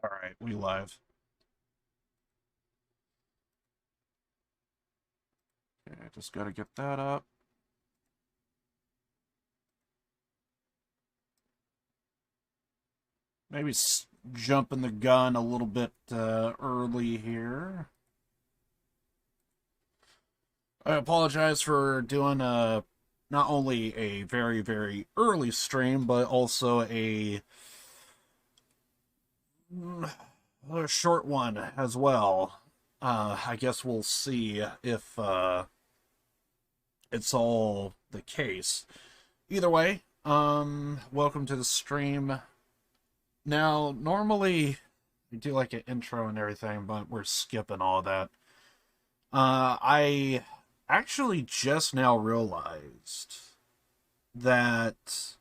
All right, we live. Okay, just got to get that up. Maybe jumping the gun a little bit early here. I apologize for doing not only a very very early stream, but also a short one as well. I guess we'll see if it's all the case. Either way, welcome to the stream. Now, normally we do like an intro and everything, but we're skipping all that. I actually just now realized that.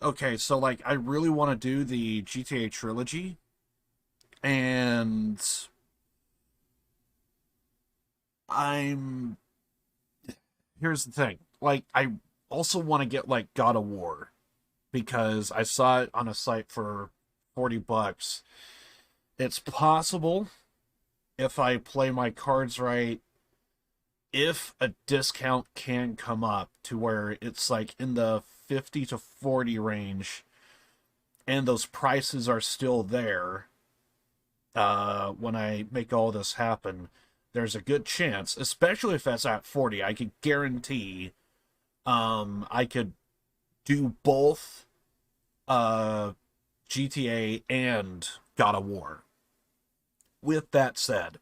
Okay, so like I really want to do the GTA trilogy, and I'm. Here's the thing. Like, I also want to get like God of War because I saw it on a site for $40. It's possible if I play my cards right, if a discount can come up to where it's like in the 50 to 40 range and those prices are still there when I make all this happen, there's a good chance, especially if that's at 40, I could guarantee I could do both uh, GTA and God of War. With that said,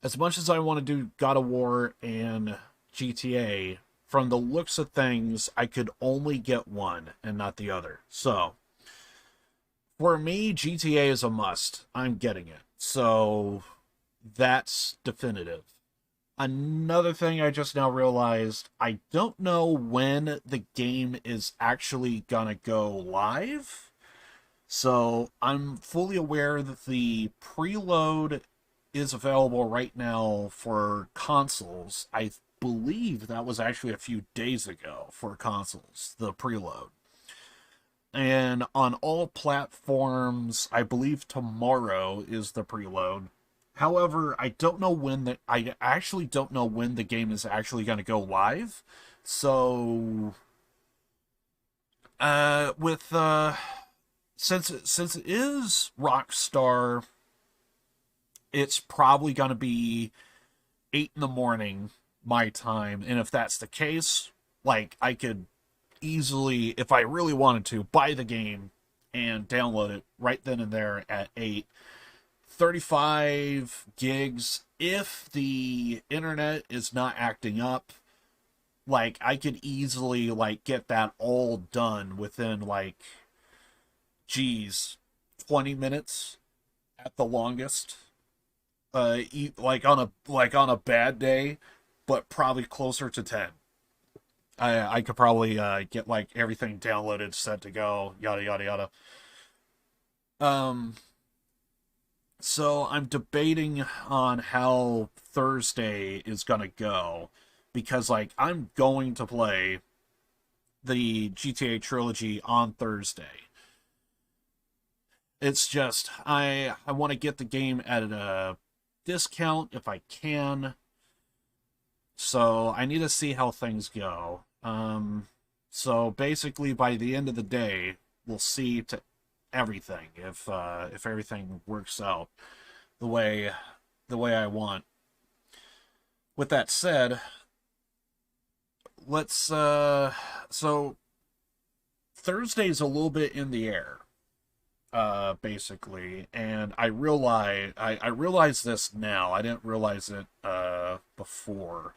as much as I want to do God of War and GTA, from the looks of things, I could only get one and not the other. So, for me, GTA is a must. I'm getting it. So, that's definitive. Another thing I just now realized, I don't know when the game is actually gonna go live. So I'm fully aware that the preload is available right now for consoles. I believe that was actually a few days ago for consoles, the preload. And on all platforms, I believe tomorrow is the preload. However, I actually don't know when the game is actually going to go live. So, with since it is Rockstar, it's probably going to be 8 in the morning my time, and if that's the case, like I could easily, if I really wanted to, buy the game and download it right then and there at 8. 35 gigs if the internet is not acting up. Like I could easily like get that all done within like, geez, 20 minutes at the longest. Like on a bad day, but probably closer to 10. I could probably get like everything downloaded, set to go, yada yada yada. Um, so I'm debating on how Thursday is gonna go because like I'm going to play the GTA trilogy on Thursday. It's just I want to get the game at a discount if I can. So I need to see how things go. So basically by the end of the day, we'll see to everything if everything works out the way the way I want. With that said, let's so Thursday's a little bit in the air, basically, and I realize this now. I didn't realize it before.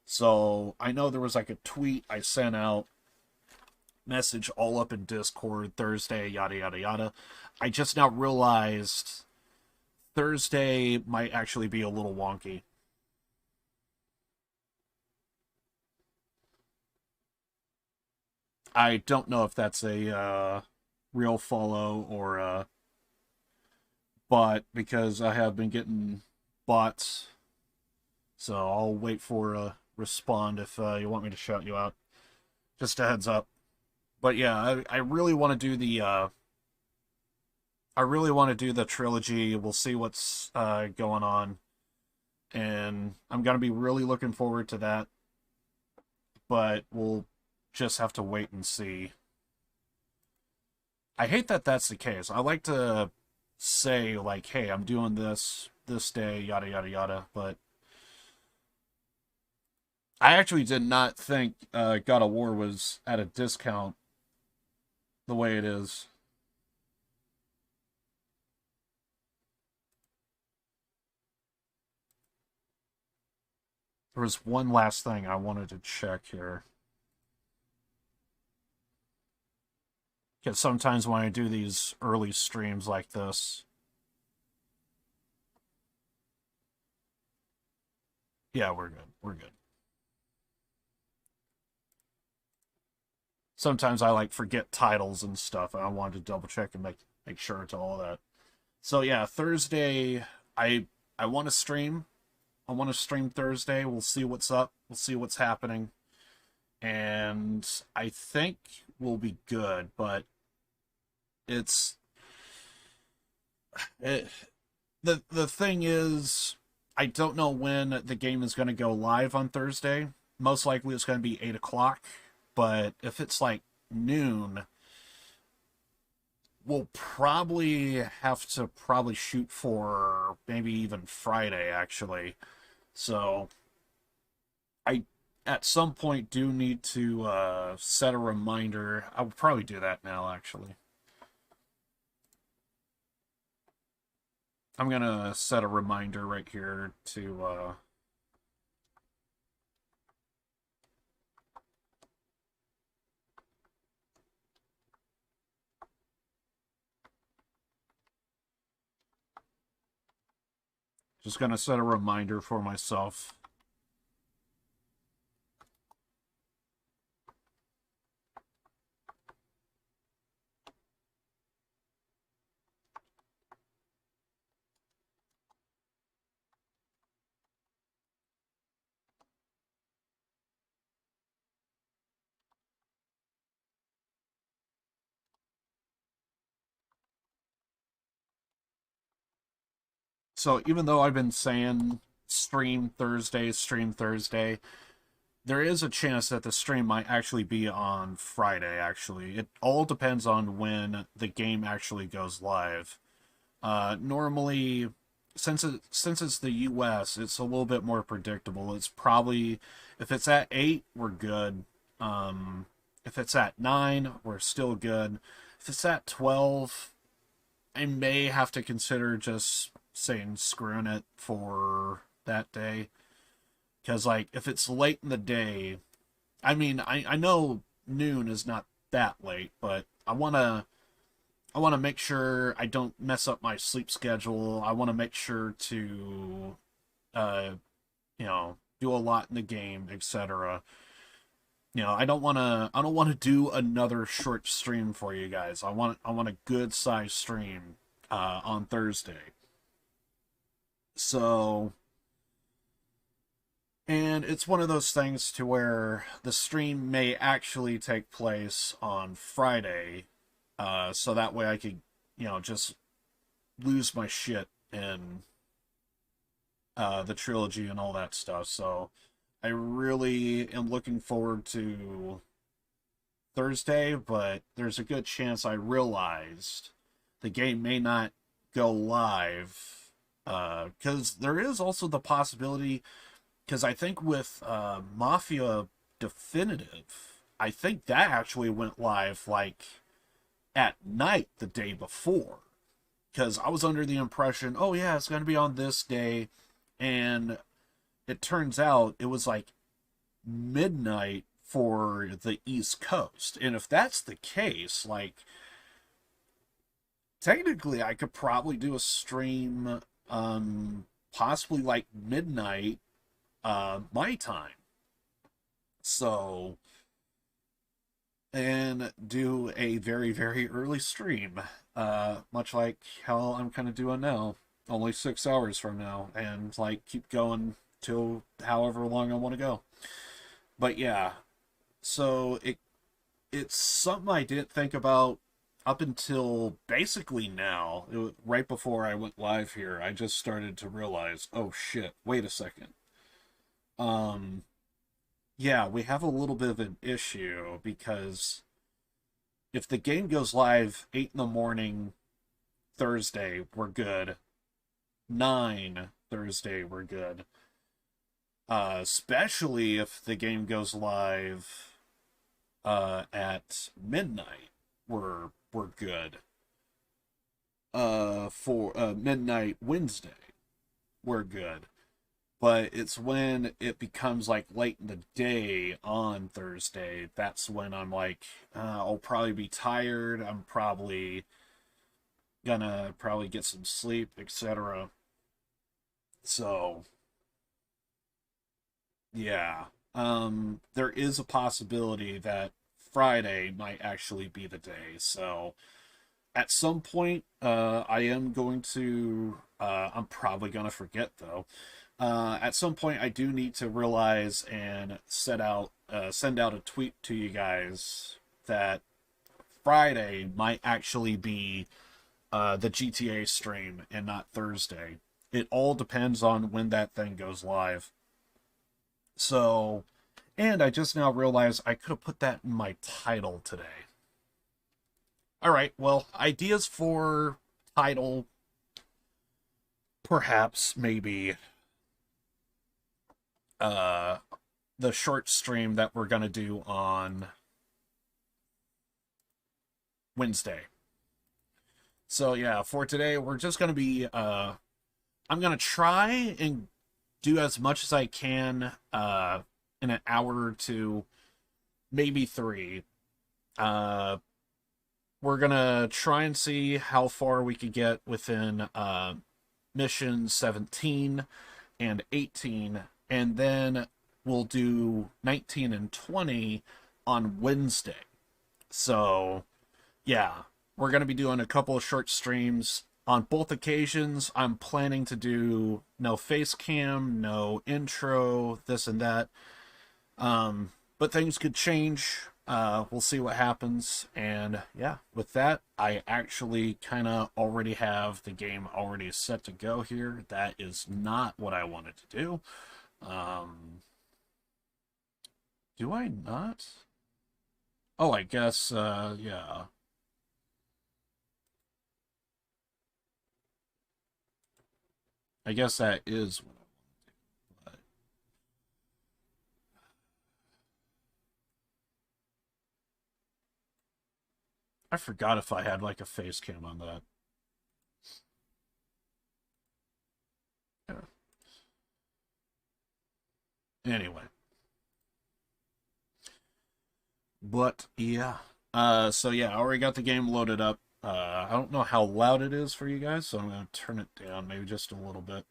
So I know there was like a tweet I sent out, message all up in Discord Thursday, yada yada yada. I just now realized Thursday might actually be a little wonky. I don't know if that's a real follow or a bot because I have been getting bots. So I'll wait for a respond if you want me to shout you out. Just a heads up. But yeah, I really want to do I really want to do the trilogy. We'll see what's going on, and I'm gonna be really looking forward to that. But we'll just have to wait and see. I hate that that's the case. I like to say like, "Hey, I'm doing this day, yada yada yada," but I actually did not think God of War was at a discount the way it is. There was one last thing I wanted to check here. Because sometimes when I do these early streams like this, yeah, we're good. We're good. Sometimes I like forget titles and stuff, and I wanted to double check and make sure to all that. So yeah, Thursday, I I want to stream. I want to stream Thursday. We'll see what's up. We'll see what's happening, and I think we'll be good. But it's it, the thing is, I don't know when the game is going to go live on Thursday. Most likely, it's going to be 8 o'clock. But if it's like noon, we'll probably have to probably shoot for maybe even Friday actually. So I at some point do need to set a reminder. I would probably do that now actually. I'm gonna set a reminder right here to just gonna set a reminder for myself. So even though I've been saying stream Thursday, there is a chance that the stream might actually be on Friday, actually. It all depends on when the game actually goes live. Normally, since it's the US, it's a little bit more predictable. It's probably, if it's at 8, we're good. If it's at 9, we're still good. If it's at 12, I may have to consider just saying screwing it for that day. Because, like, if it's late in the day, I mean, I know noon is not that late, but I want to make sure I don't mess up my sleep schedule. I want to make sure to, uh, do a lot in the game, etc. I don't want to do another short stream for you guys. I want a good size stream on Thursday. So, and it's one of those things to where the stream may actually take place on Friday, so that way I could, just lose my shit in the trilogy and all that stuff. So I really am looking forward to Thursday, but there's a good chance I realized the game may not go live because there is also the possibility, because I think with Mafia Definitive, I think that actually went live like at night the day before. Because I was under the impression, oh yeah, it's going to be on this day, and it turns out it was like midnight for the East Coast. And if that's the case, like, technically I could probably do a stream possibly like midnight my time. So, and do a very, very early stream, much like how I'm kind of doing now, only 6 hours from now, and like keep going till however long I want to go. But yeah, so it's something I didn't think about up until basically now, right before I went live here, I just started to realize, oh shit, wait a second. Um, yeah, we have a little bit of an issue because if the game goes live 8 in the morning Thursday, we're good. 9 Thursday, we're good. Especially if the game goes live at midnight, we're good. For midnight Wednesday, we're good. But it's when it becomes like late in the day on Thursday, that's when I'm like, I'll probably be tired. I'm probably gonna probably get some sleep, etc. So yeah, there is a possibility that Friday might actually be the day. So at some point, I am going to. I'm probably gonna forget though. At some point, I do need to realize and send out a tweet to you guys that Friday might actually be the GTA stream and not Thursday. It all depends on when that thing goes live. So, and I just now realized I could have put that in my title today. All right, well, ideas for title, perhaps, maybe, uh, the short stream that we're going to do on Wednesday. So, yeah, for today, we're just going to be, I'm going to try and do as much as I can, in an hour or two, maybe 3. We're gonna try and see how far we could get within mission 17 and 18, and then we'll do 19 and 20 on Wednesday. So, yeah, we're gonna be doing a couple of short streams on both occasions. I'm planning to do no face cam, no intro, this and that. But things could change. We'll see what happens. And yeah, with that, I actually kind of already have the game already set to go here. That is not what I wanted to do. Do I not? Oh, I guess, yeah. I guess that is what I want to do. But I forgot if I had like a face cam on that. Yeah. Anyway. But yeah. So yeah, I already got the game loaded up. I don't know how loud it is for you guys, so I'm gonna turn it down maybe just a little bit.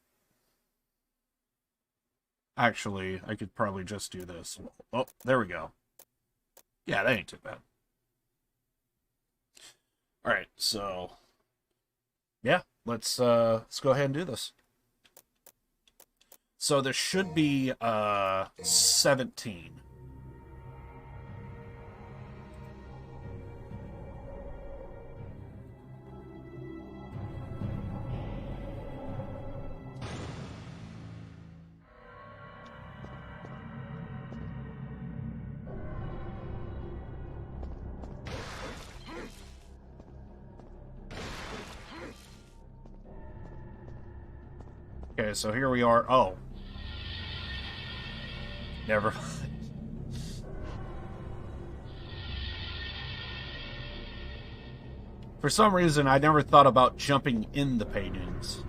Actually, I could probably just do this. Oh, there we go. Yeah, that ain't too bad. Alright, so yeah, let's go ahead and do this. So there should be 17. Okay, so here we are. Oh. Never mind. For some reason, I never thought about jumping in the paintings.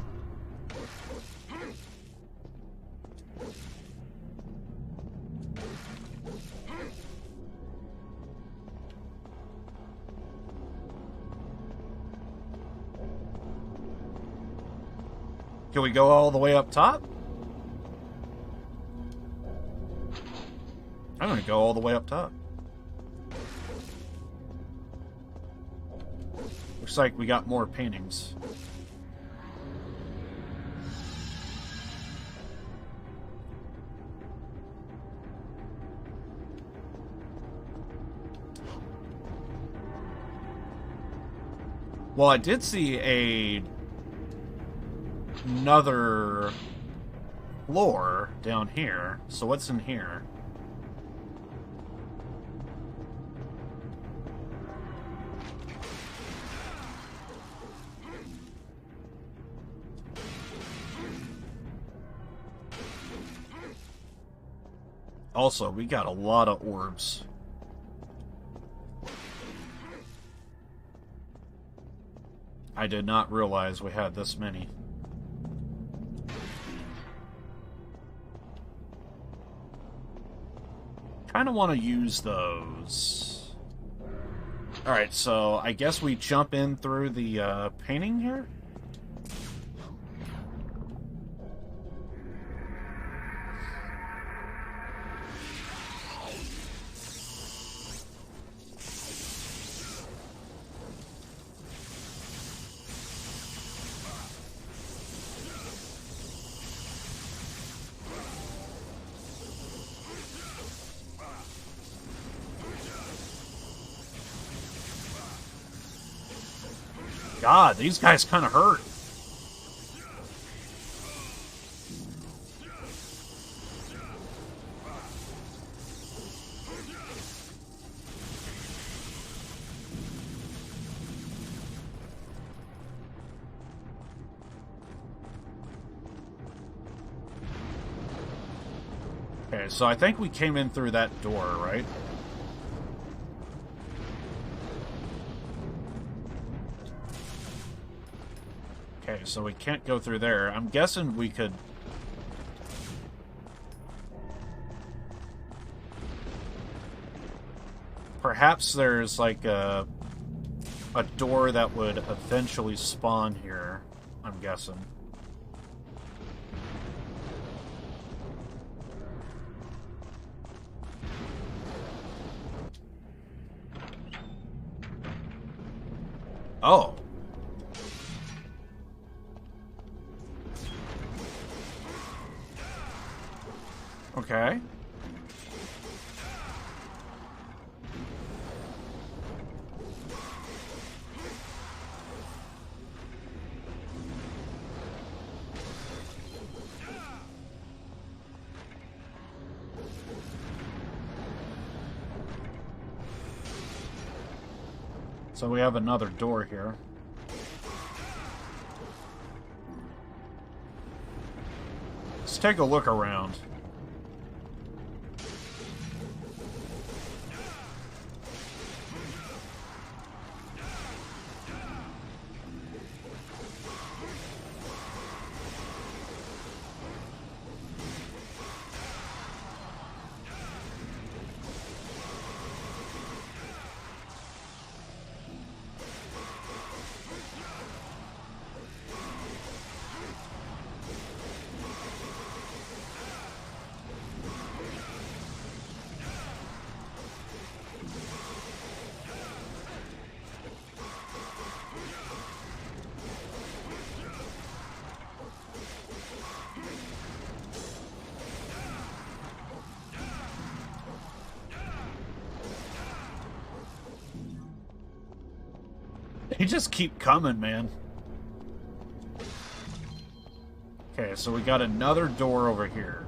Can we go all the way up top? I'm gonna go all the way up top. Looks like we got more paintings. Well, I did see another floor down here. So what's in here? Also, we got a lot of orbs. I did not realize we had this many. Kind of want to use those. Alright, so I guess we jump in through the painting here? God, these guys kind of hurt. Okay, so I think we came in through that door, right? Okay, so we can't go through there. I'm guessing we could... Perhaps there's like a door that would eventually spawn here, I'm guessing. Oh. Okay. So we have another door here. Let's take a look around. They just keep coming, man. Okay, so we got another door over here.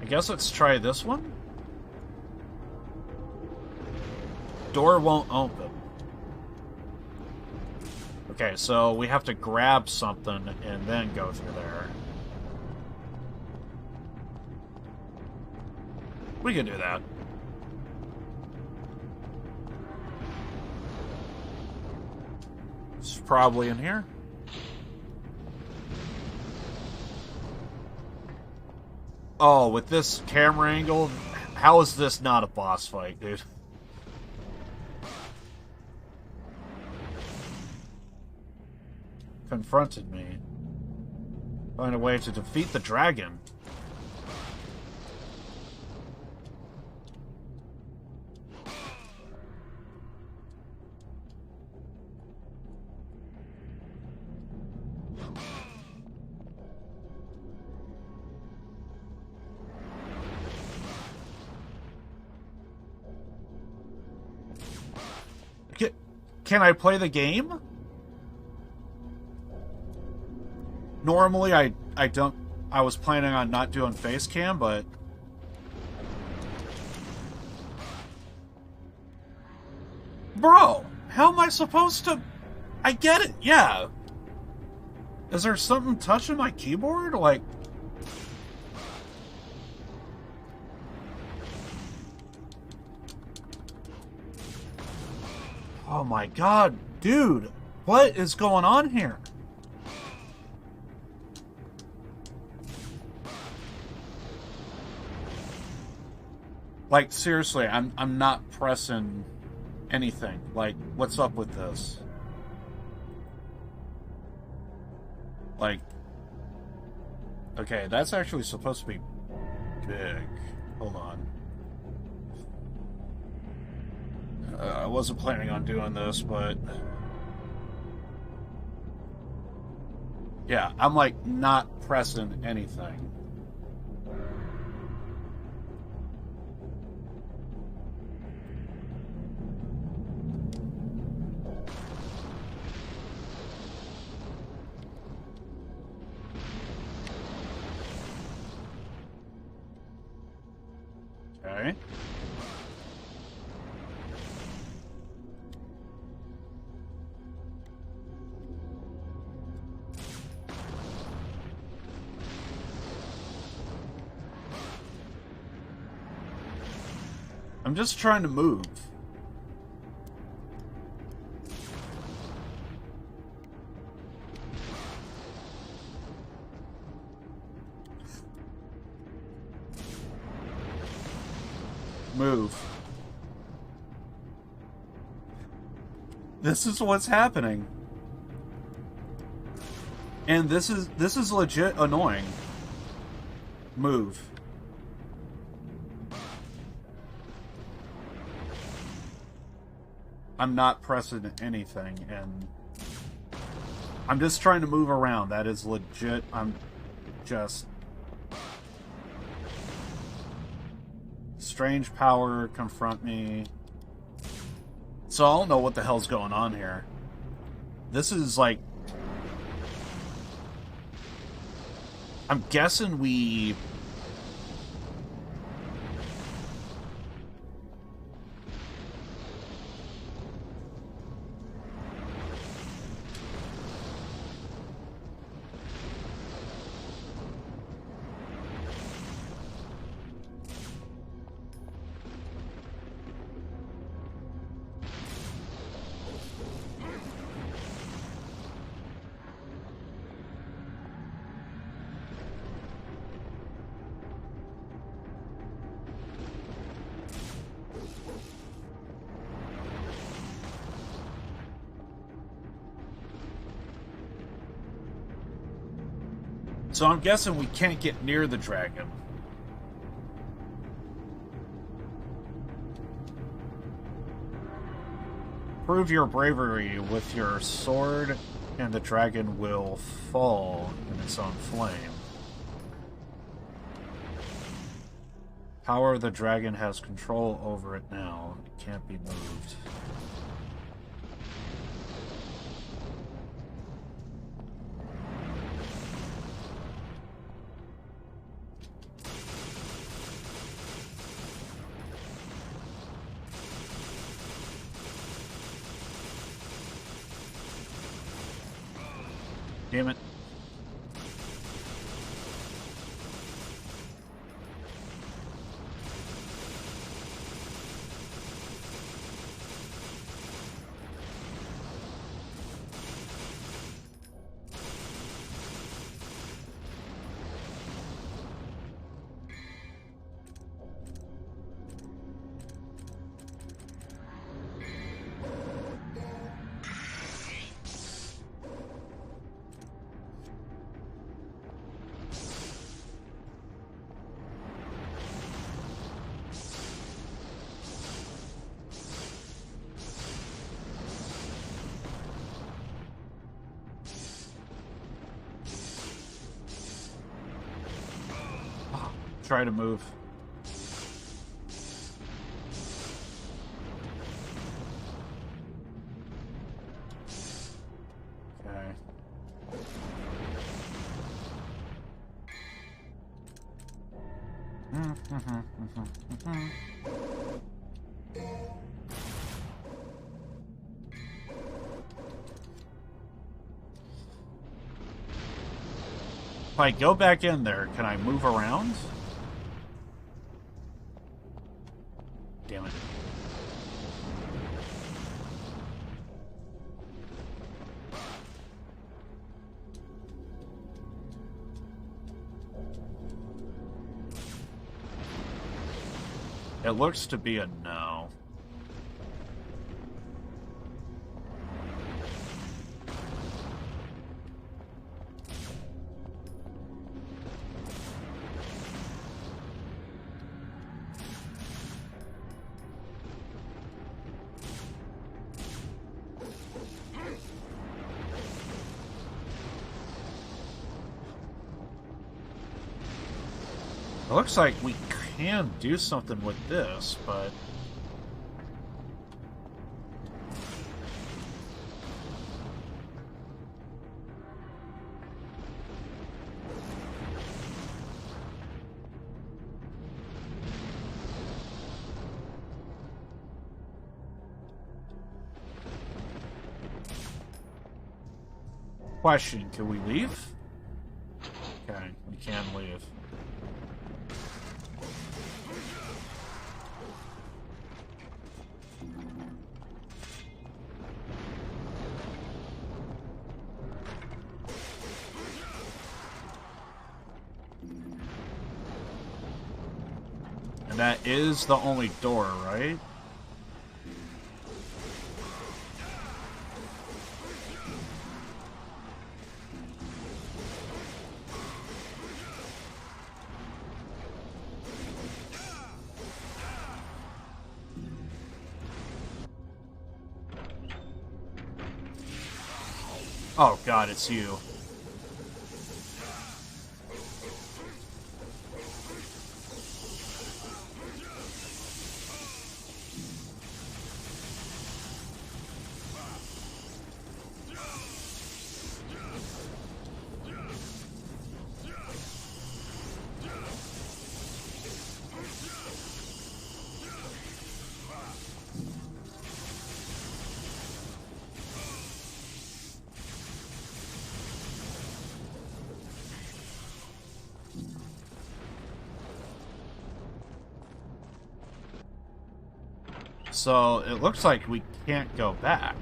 I guess let's try this one. Door won't open. Okay, so we have to grab something and then go through there. We can do that. It's probably in here. Oh, with this camera angle, how is this not a boss fight, dude? Confronted me. Find a way to defeat the dragon. Can I play the game? Normally, I don't... I was planning on not doing face cam, but... Bro, how am I supposed to... I get it, yeah. Is there something touching my keyboard? Like... Oh my god, dude. What is going on here? Like, seriously, I'm not pressing anything. Like, what's up with this? Like, okay, that's actually supposed to be big. Hold on. I wasn't planning on doing this, but... Yeah, I'm, like, not pressing anything. Okay. I'm just trying to move. Move. This is what's happening. And this is legit annoying. Move. I'm not pressing anything, and I'm just trying to move around. That is legit. I'm just... Strange power, confront me. So I don't know what the hell's going on here. This is like... I'm guessing we... So I'm guessing we can't get near the dragon. Prove your bravery with your sword, and the dragon will fall in its own flame. Power of the dragon has control over it now. It can't be moved. Damn it. Try to move. If I go back in there, can I move around? Damn it. It looks to be a no. It looks like we can do something with this, but... Question, can we leave? Okay, we can leave. And that is the only door, right? Oh god, it's you. So, it looks like we can't go back.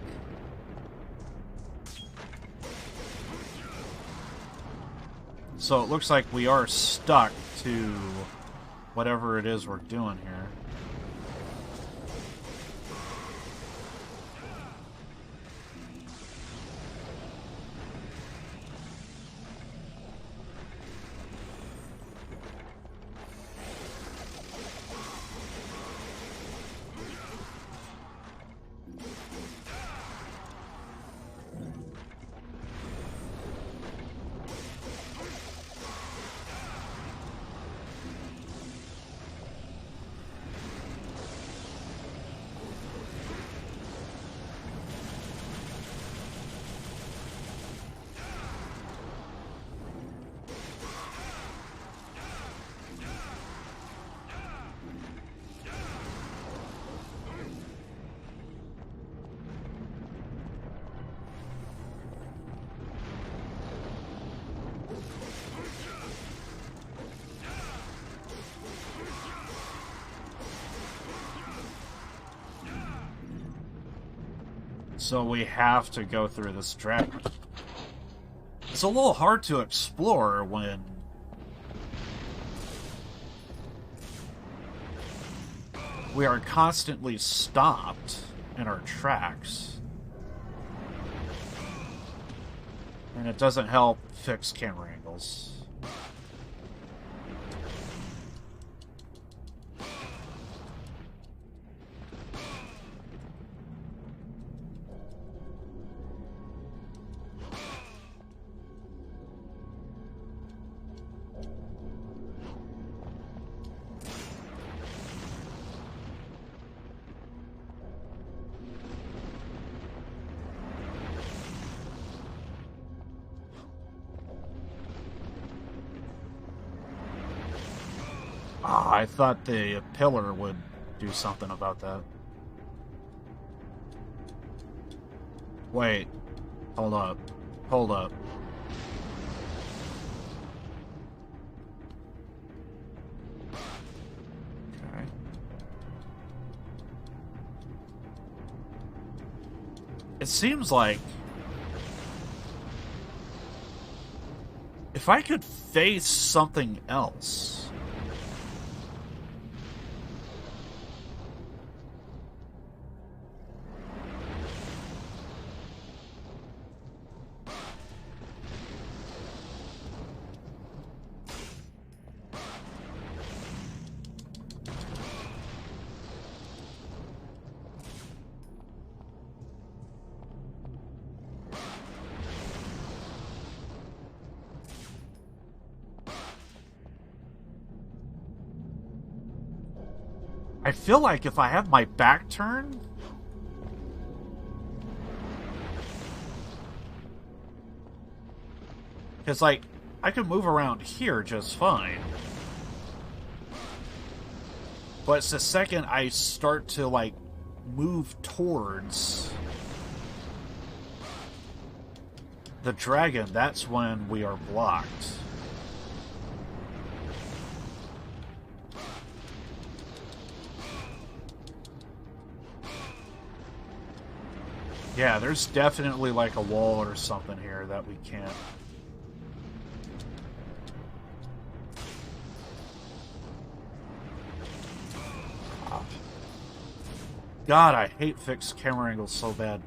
So it looks like we are stuck to whatever it is we're doing here. So we have to go through this track. It's a little hard to explore when we are constantly stopped in our tracks. And it doesn't help fix camera angles. I thought the pillar would do something about that. Wait. Hold up. Hold up. Okay. It seems like if I could face something else. I feel like if I have my back turned, because, like, I can move around here just fine. But it's the second I start to, like, move towards the dragon, that's when we are blocked. Yeah, there's definitely like a wall or something here that we can't. God, I hate fixed camera angles so bad.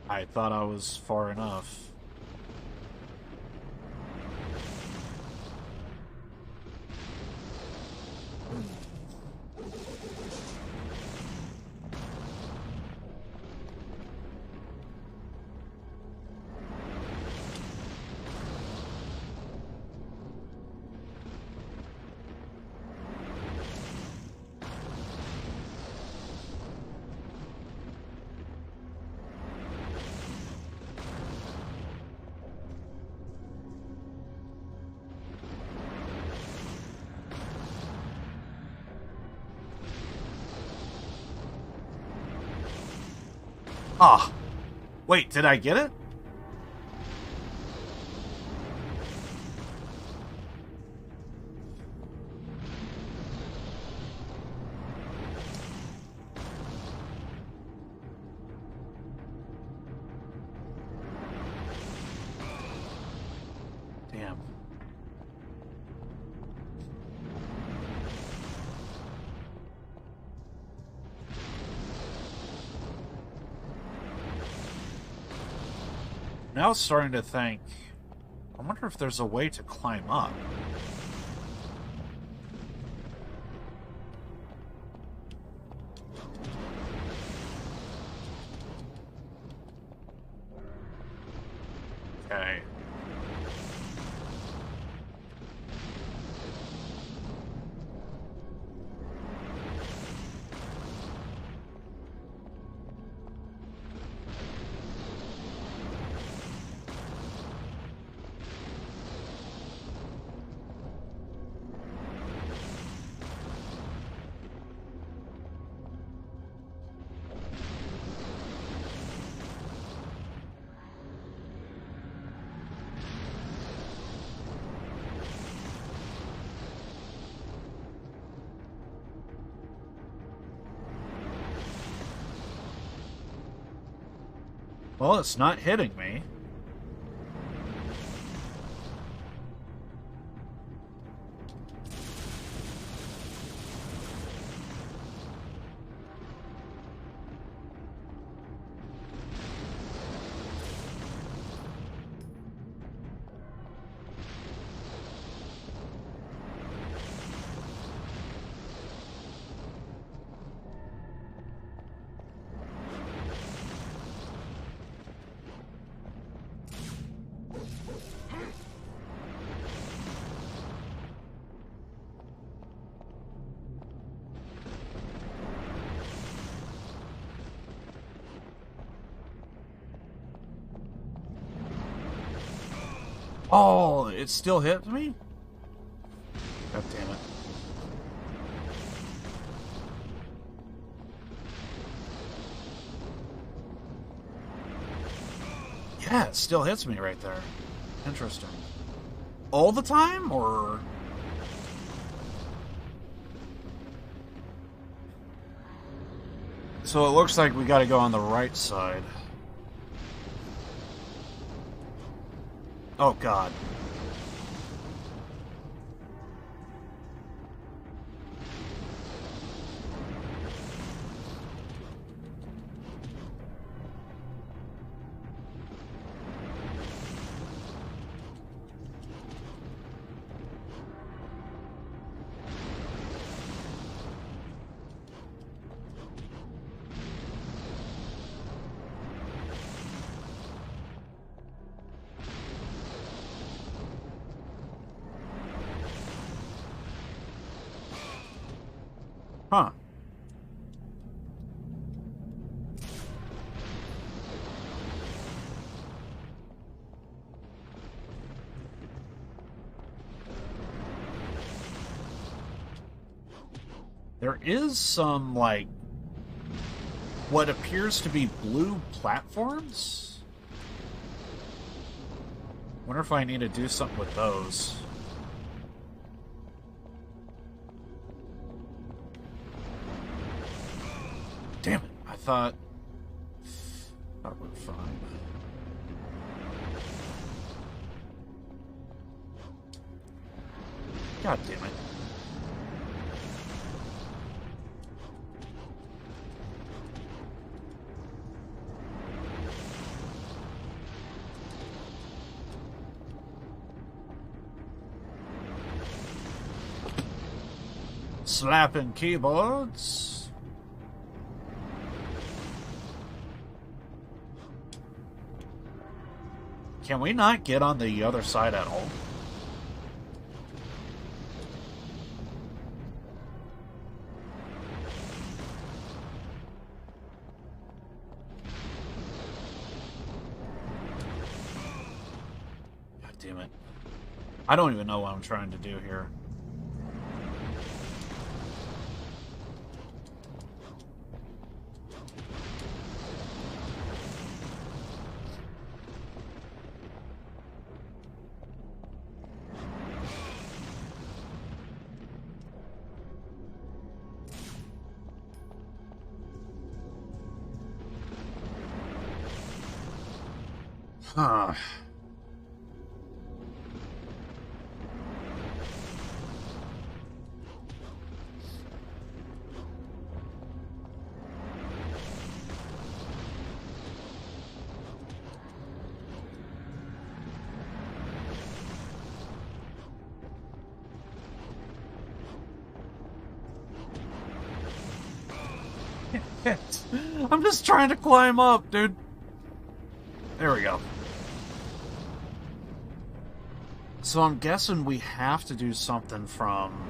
I thought I was far enough. Ah, wait, did I get it? Damn. Now it's starting to think, I wonder if there's a way to climb up. Okay. Well, it's not hitting me. Oh, it still hit me? God damn it. Yeah, it still hits me right there. Interesting. All the time, or... So it looks like we gotta go on the right side. Oh, God. Huh. There is some, like, what appears to be blue platforms? Wonder if I need to do something with those. Damn it, I thought we were fine. God damn it. Slapping keyboards. Can we not get on the other side at all? God damn it. I don't even know what I'm trying to do here. Huh. I'm just trying to climb up, dude. There we go. So I'm guessing we have to do something from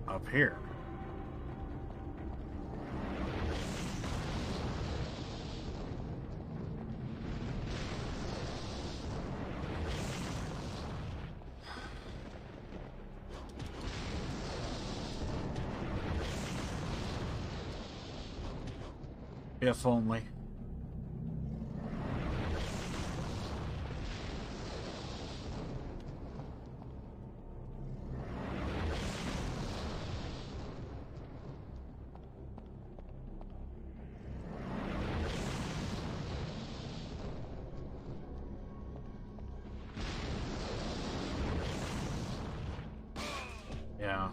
up here. If only. Yeah.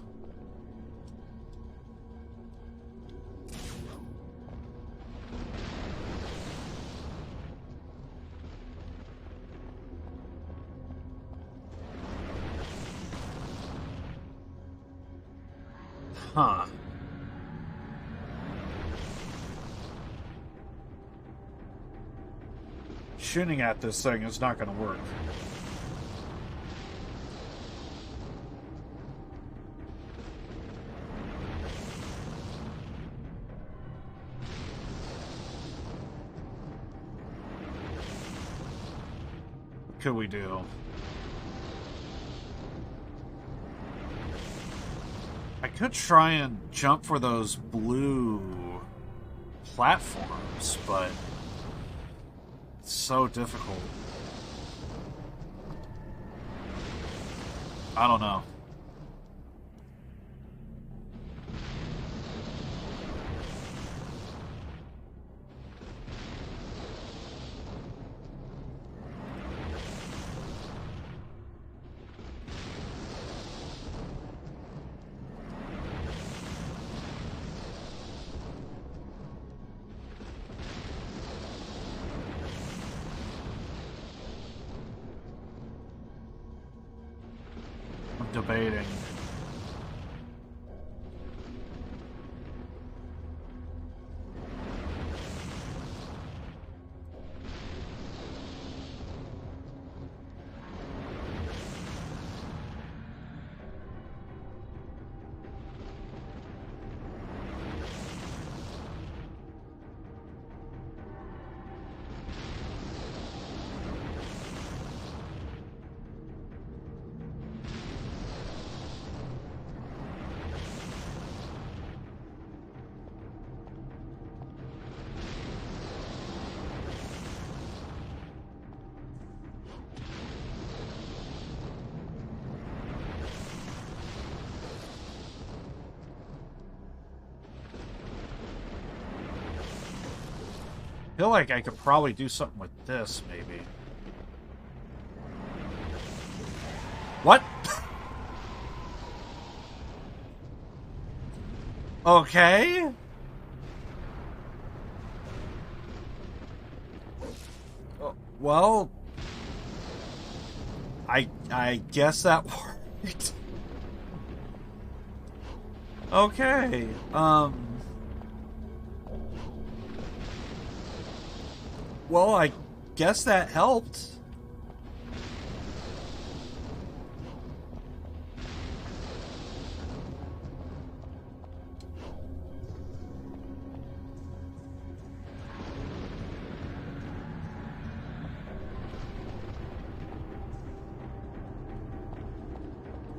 Huh. Shooting at this thing is not going to work. could we do? I could try and jump for those blue platforms, but it's so difficult. I don't know. I'm debating. I feel like I could probably do something with this, maybe. What? Okay. Well, I guess that worked. Okay. Well, I guess that helped.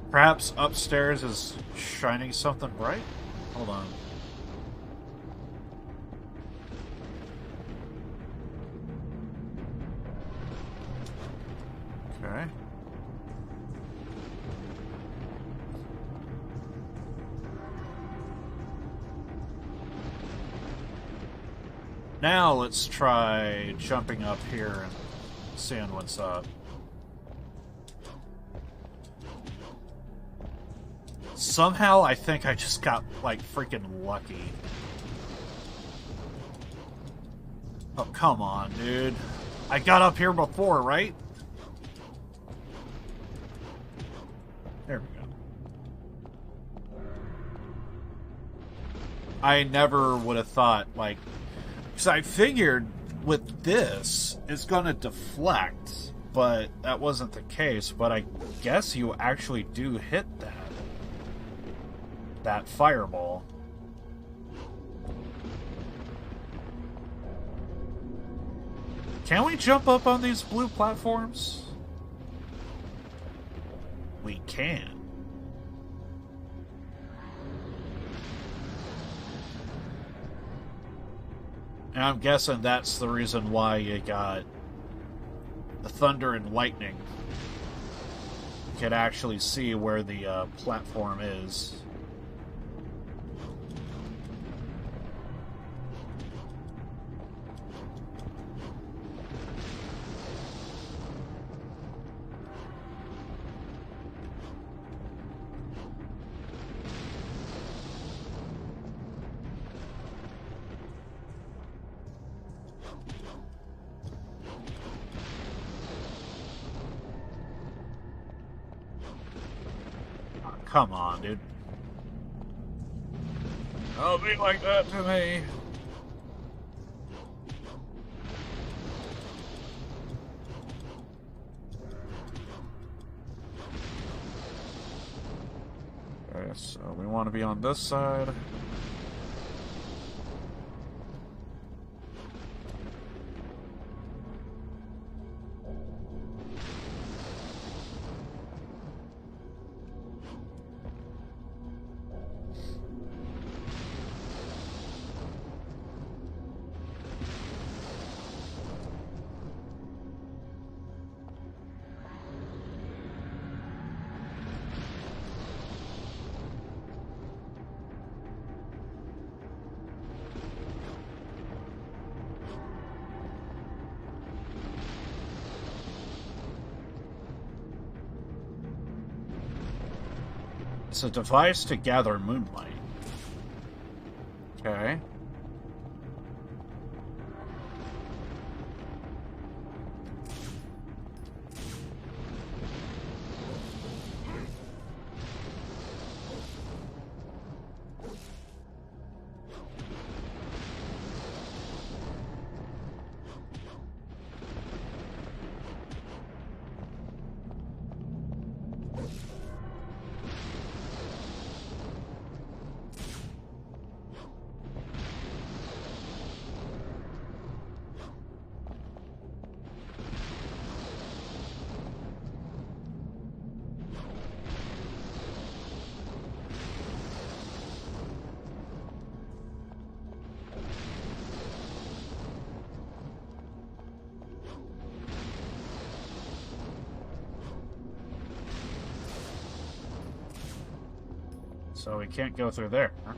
Perhaps upstairs is shining something bright? Hold on. Okay. Now let's try jumping up here and seeing what's up. Somehow I think I just got, like, freaking lucky. Oh, come on, dude. I got up here before, right? There we go. I never would have thought, like... Because I figured with this, it's gonna deflect, but that wasn't the case. But I guess you actually do hit that fireball. Can we jump up on these blue platforms? We can. And I'm guessing that's the reason why you got the thunder and lightning. You can actually see where the platform is. Come on, dude. Don't be like that to me. Okay, so we want to be on this side. It's a device to gather moonlight. Okay. So we can't go through there. Huh?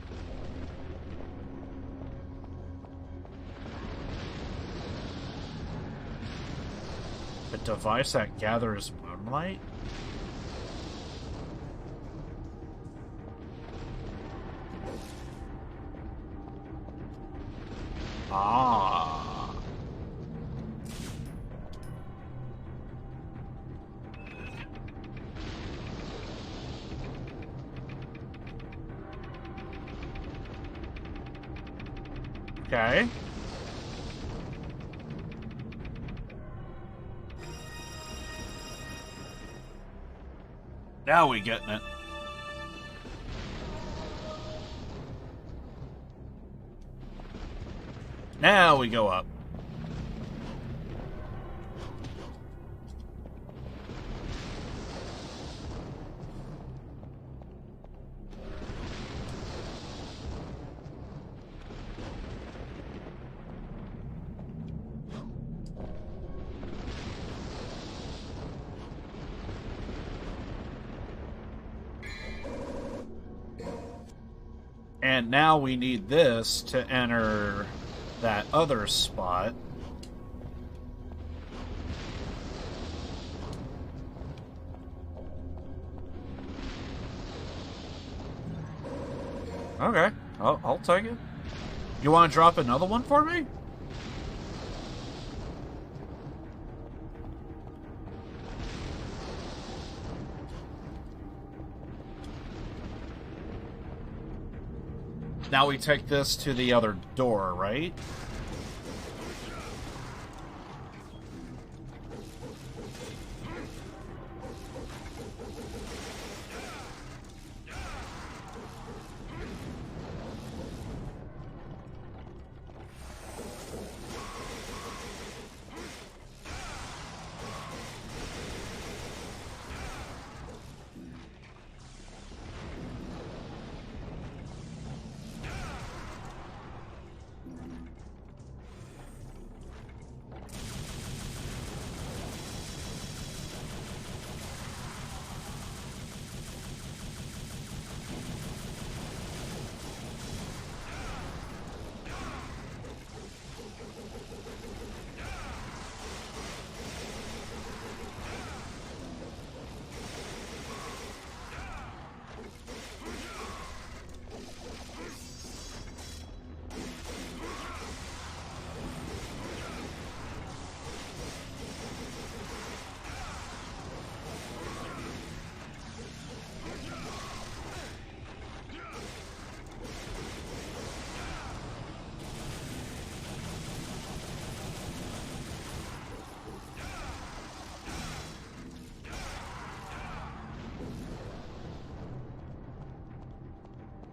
A device that gathers moonlight? Ah. Okay. Now we getting it. Now we go up. And now we need this to enter that other spot. Okay, I'll take it. You want to drop another one for me? Now we take this to the other door, right?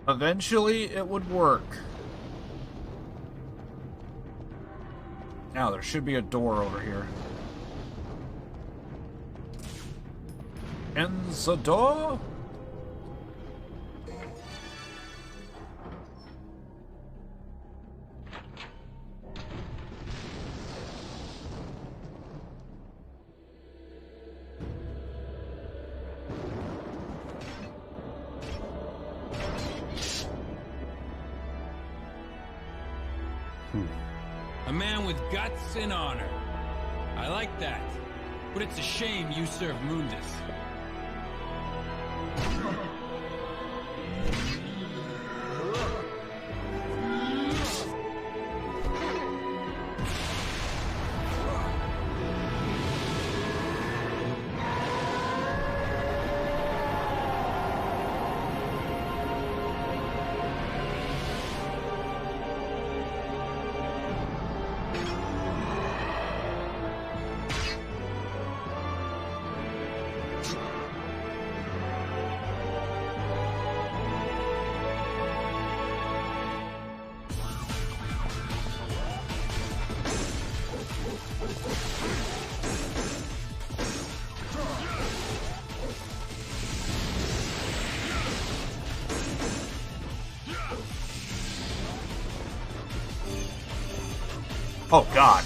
Eventually, it would work. Now, there should be a door over here. And the door? A man with guts and honor. I like that. But it's a shame you serve Mundus. Oh, God.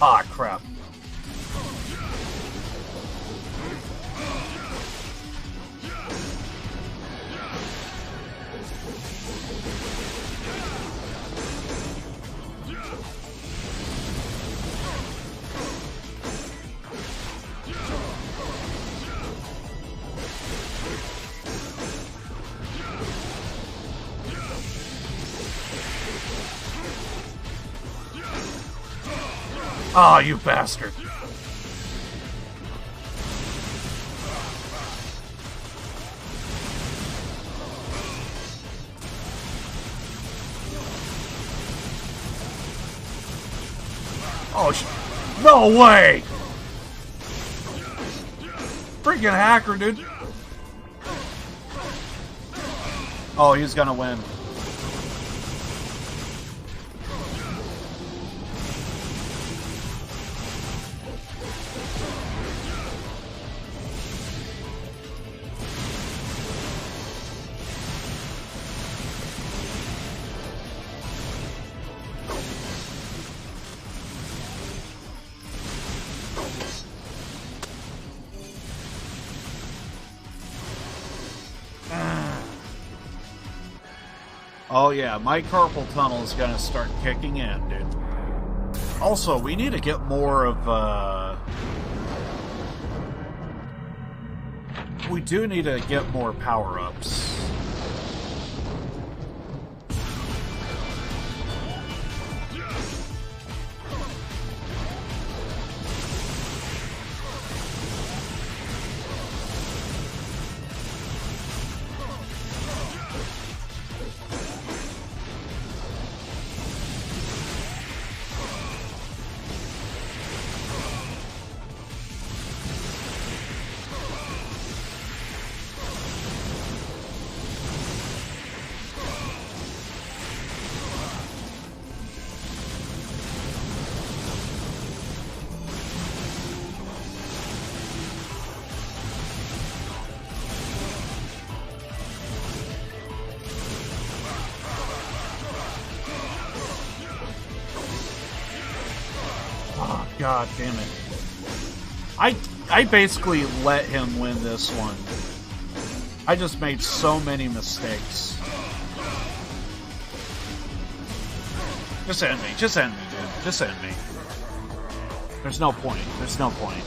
Ah, crap. Ah, you bastard. Oh, no way! Freaking hacker, dude. Oh, he's gonna win. Oh yeah, my carpal tunnel is gonna start kicking in, dude. Also, we need to get more of, we do need to get more power-ups. God damn it. I basically let him win this one. I just made so many mistakes. Just end me. Just end me, dude. Just end me. There's no point. There's no point.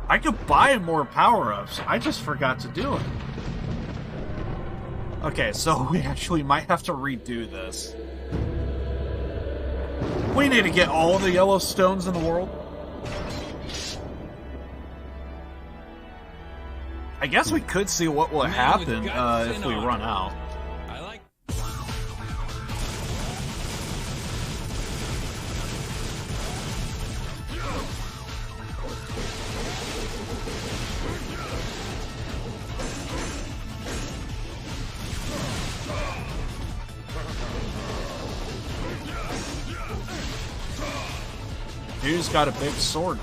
I could buy more power-ups. I just forgot to do it. Okay, so we actually might have to redo this. We need to get all the yellow stones in the world. I guess we could see what will happen if we run out. Dude's got a big sword.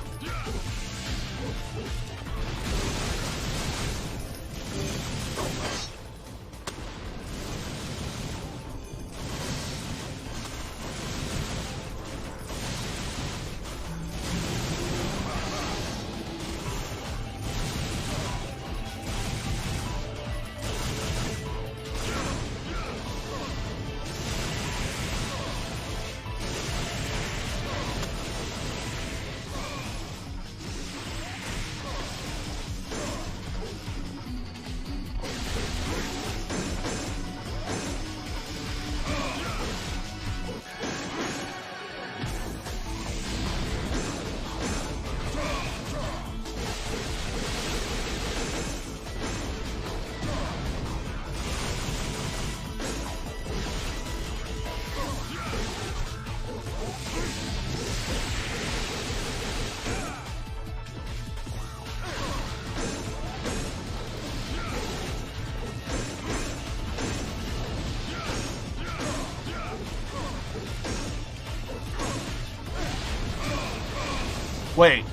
Wait,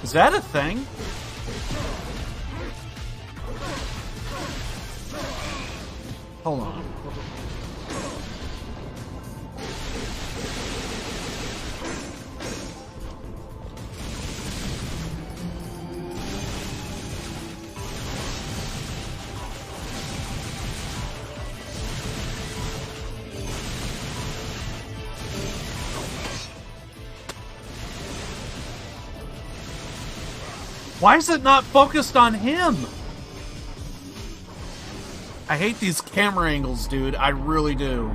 is that a thing? Hold on. Why is it not focused on him? I hate these camera angles, dude. I really do.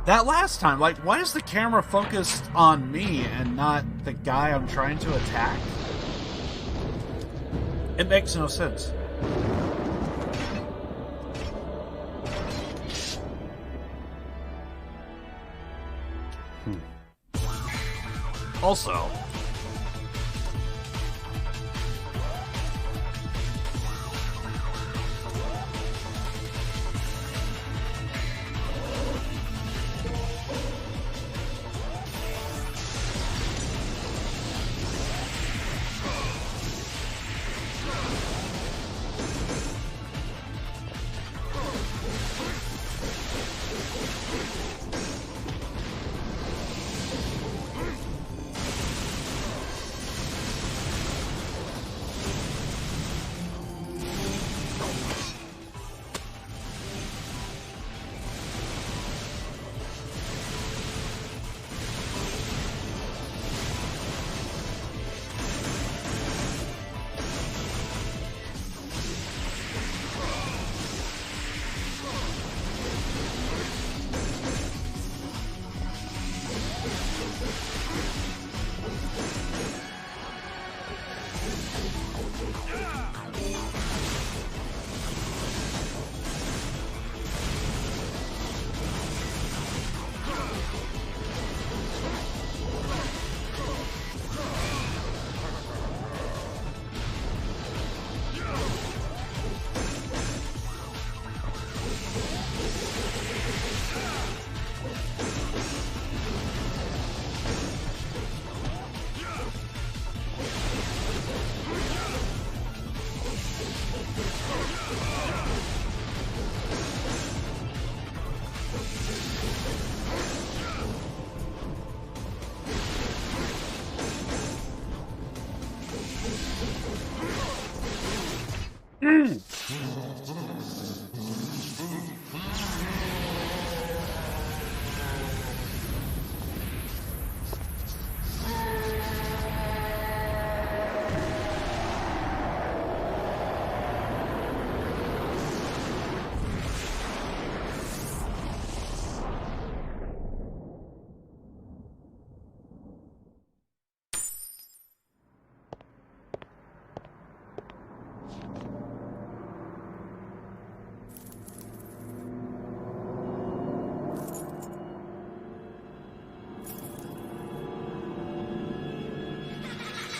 That last time, like, why is the camera focused on me and not the guy I'm trying to attack? It makes no sense. Also,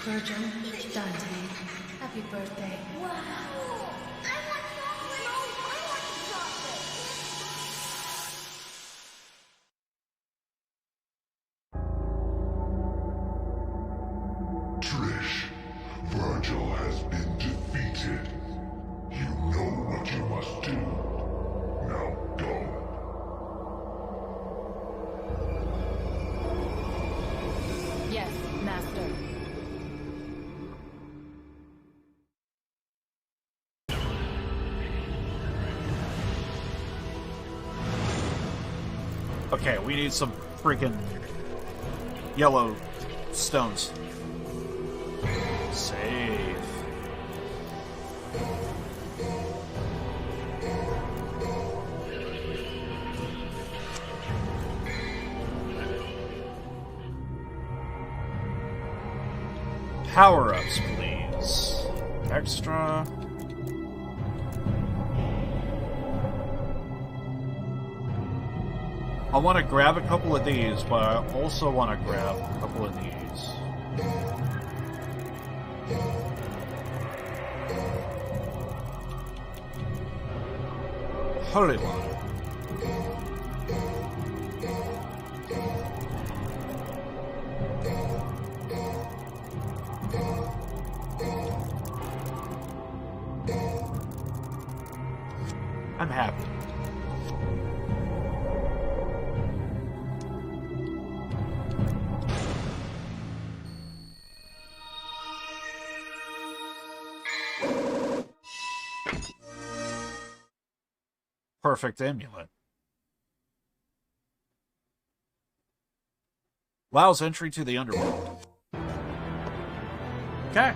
Virgil, Dante, happy birthday. Wow! I want chocolate! No, I want chocolate! Trish, Virgil has been defeated. You know what you must do. Now go. Yes, Master. Okay, we need some freaking yellow stones. Save. Power-ups, please. Extra. I want to grab a couple of these, but I also want to grab a couple of these. Holy water. I'm happy. Perfect amulet. Allows entry to the underworld. Okay.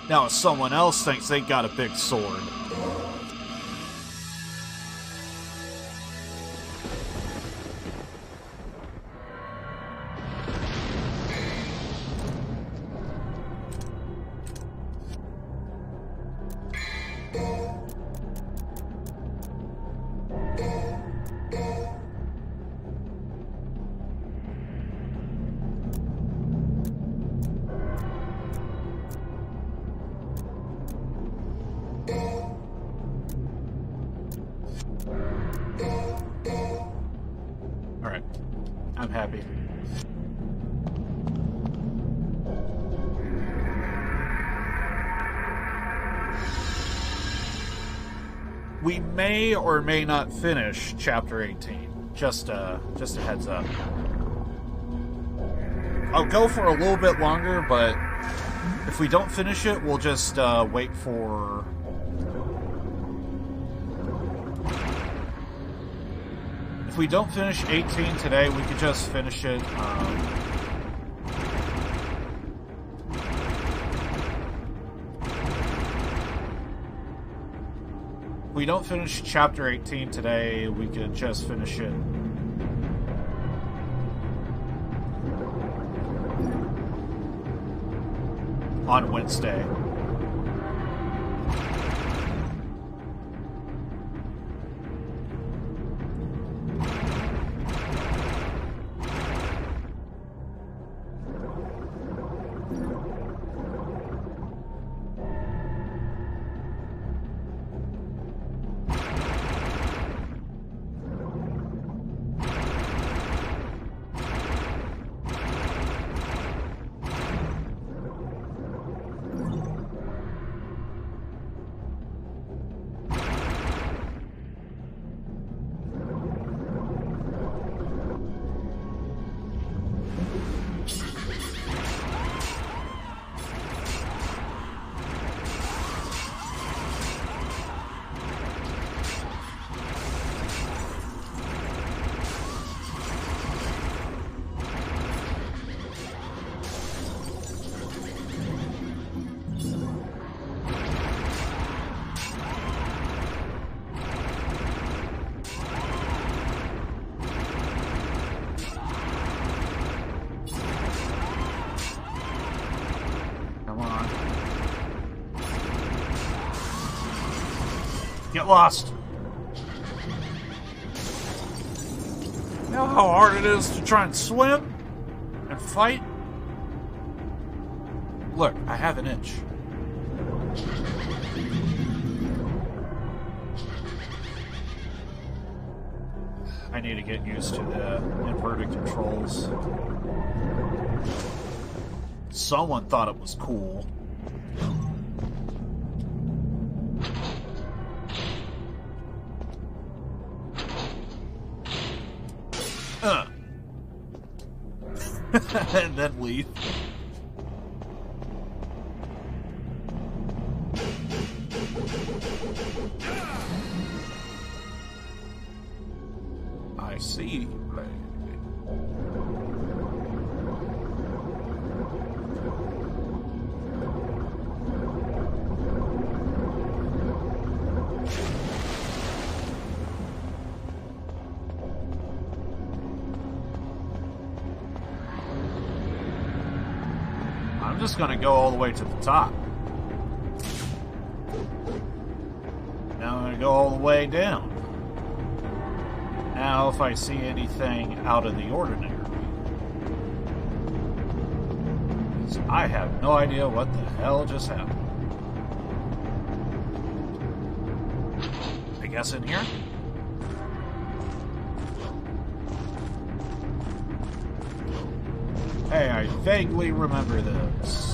Now, if someone else thinks they got a big sword. Alright. I'm happy. We may or may not finish Chapter 18. Just a heads up. I'll go for a little bit longer, but if we don't finish it, we'll just wait for... If we don't finish 18 today, we could just finish it. If we don't finish Chapter 18 today, we could just finish it on Wednesday. Get lost. You know how hard it is to try and swim and fight? Look, I have an itch. I need to get used to the inverted controls. Someone thought it was cool. And then leave. I see. I'm just gonna go all the way to the top. Now I'm gonna go all the way down. Now, if I see anything out of the ordinary, 'cause I have no idea what the hell just happened. I guess in here? Hey, I vaguely remember this.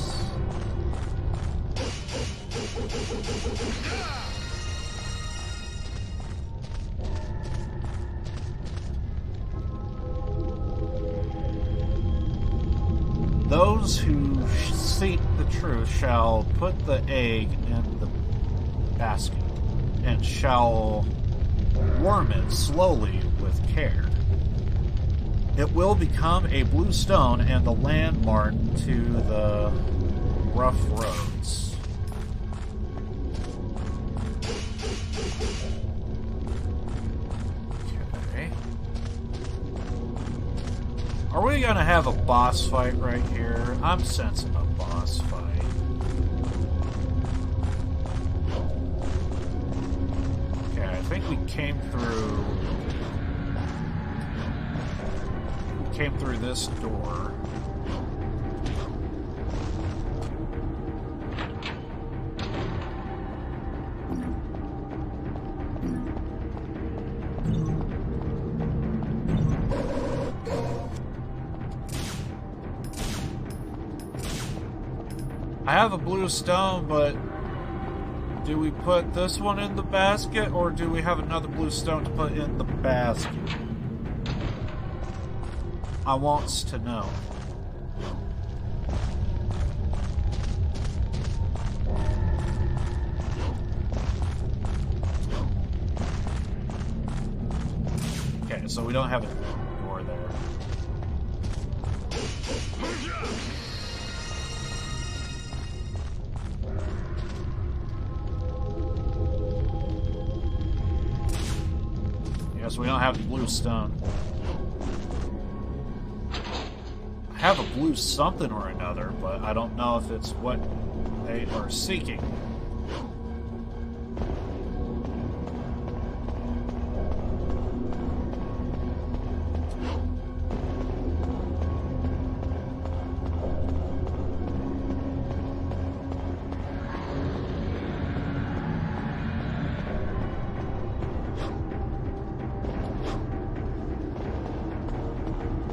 Those who seek the truth shall put the egg in the basket and shall worm it slowly with care. It will become a blue stone and the landmark to the rough roads. Okay. Are we gonna have a boss fight right here? I'm sensing a boss fight. Okay, I think we came through this door. I have a blue stone, but do we put this one in the basket, or do we have another blue stone to put in the basket? I wants to know. Okay, so we don't have a door there. Yes, we don't have the blue stone. I have a blue something or another, but I don't know if it's what they are seeking.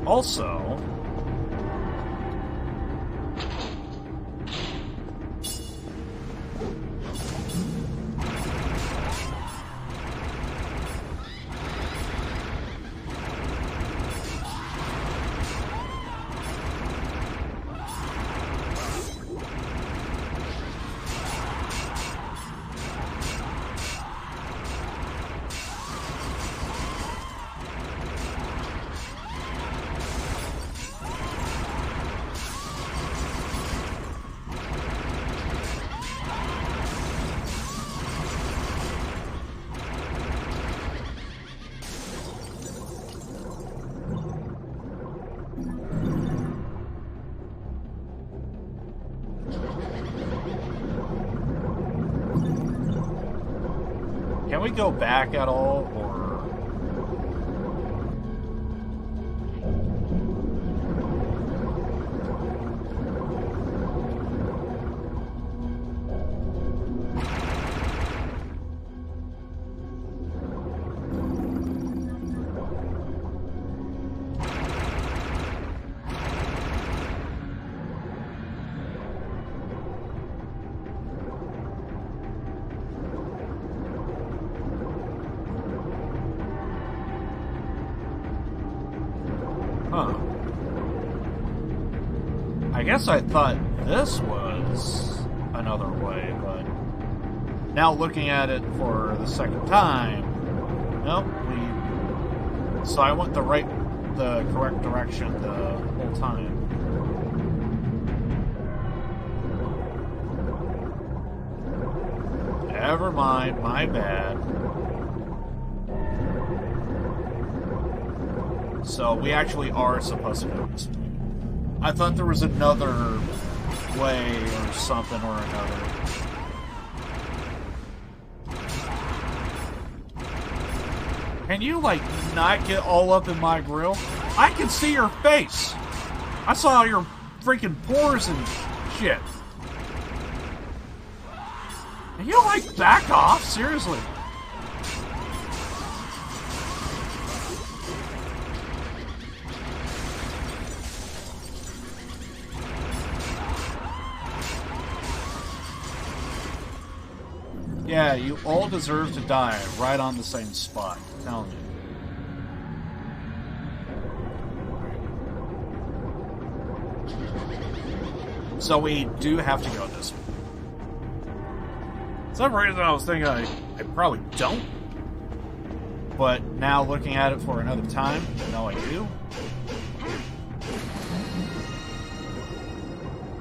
Also, can we go back at all, or... Huh. I guess I thought this was another way, but now looking at it for the second time, nope, so I went the correct direction the whole time. Never mind, my bad. So we actually are supposed to go this way. I thought there was another way or something or another. Can you, like, not get all up in my grill? I can see your face! I saw your freaking pores and shit. Can you, like, back off? Seriously. Yeah, you all deserve to die right on the same spot. I'm telling you. So we do have to go this way. For some reason I was thinking I probably don't. But now looking at it for another time, no I do.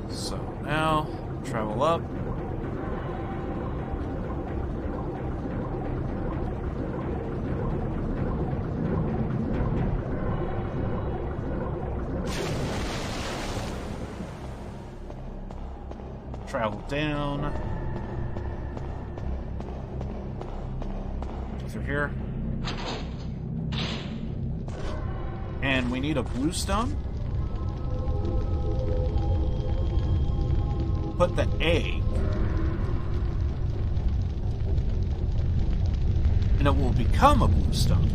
So now, travel up. Travel down. Through here. And we need a blue stone. Put the egg. And it will become a blue stone.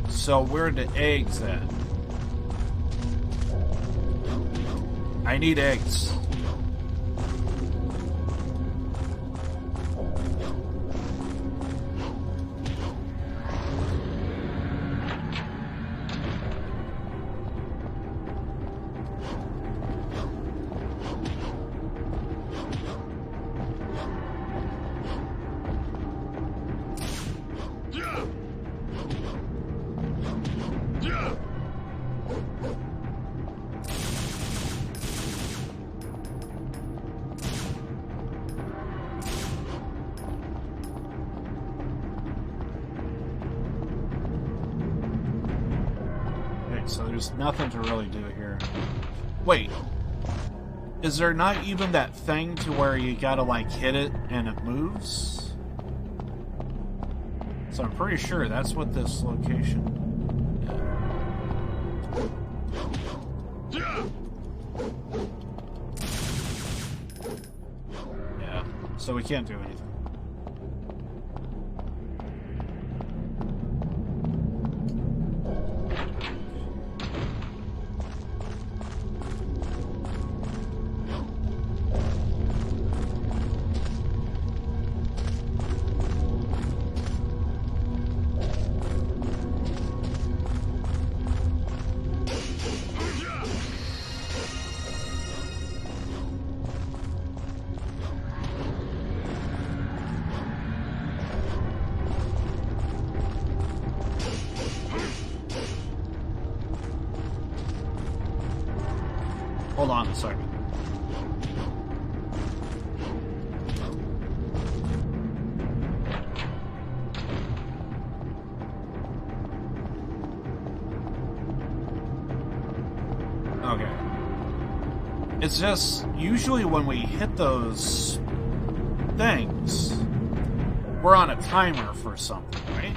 So where are the eggs at? I need eggs. So there's nothing to really do here. Wait. Is there not even that thing to where you gotta, like, hit it and it moves? So I'm pretty sure that's what this location... Yeah. So we can't do anything. Hold on a second. Okay. It's just, usually when we hit those things, we're on a timer for something, right?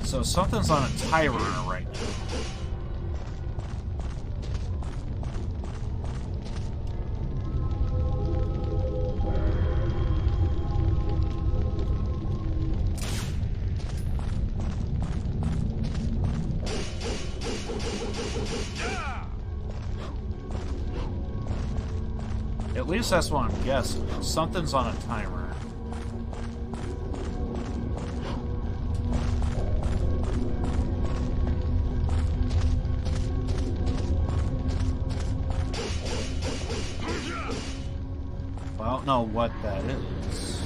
So something's on a timer right now. At least that's what I'm guessing. Something's on a timer. I don't know what that is.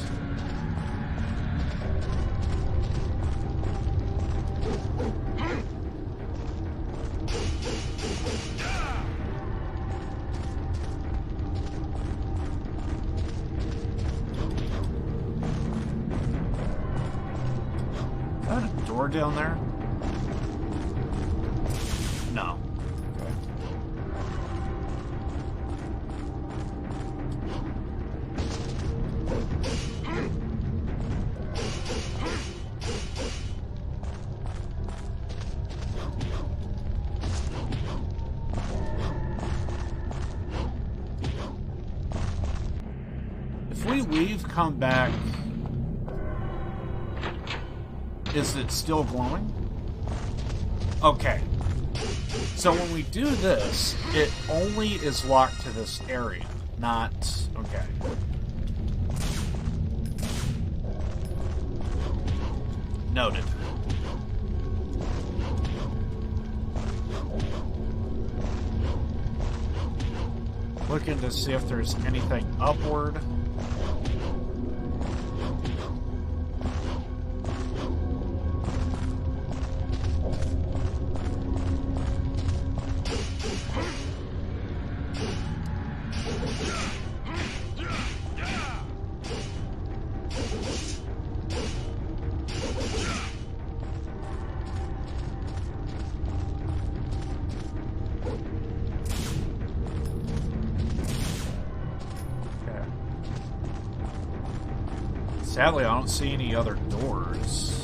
door down there? No. Okay. If we leave, come back, is it still glowing? Okay. So when we do this, it only is locked to this area, not... Okay. Noted. Looking to see if there's anything upward. Sadly, I don't see any other doors.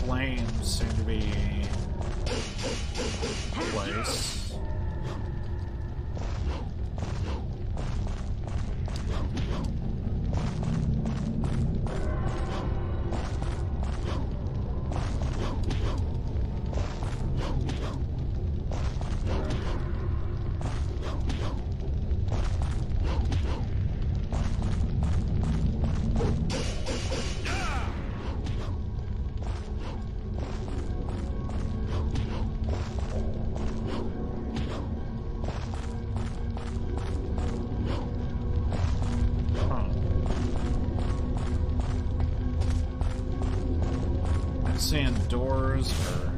Flames seem to be in place. Seeing doors or...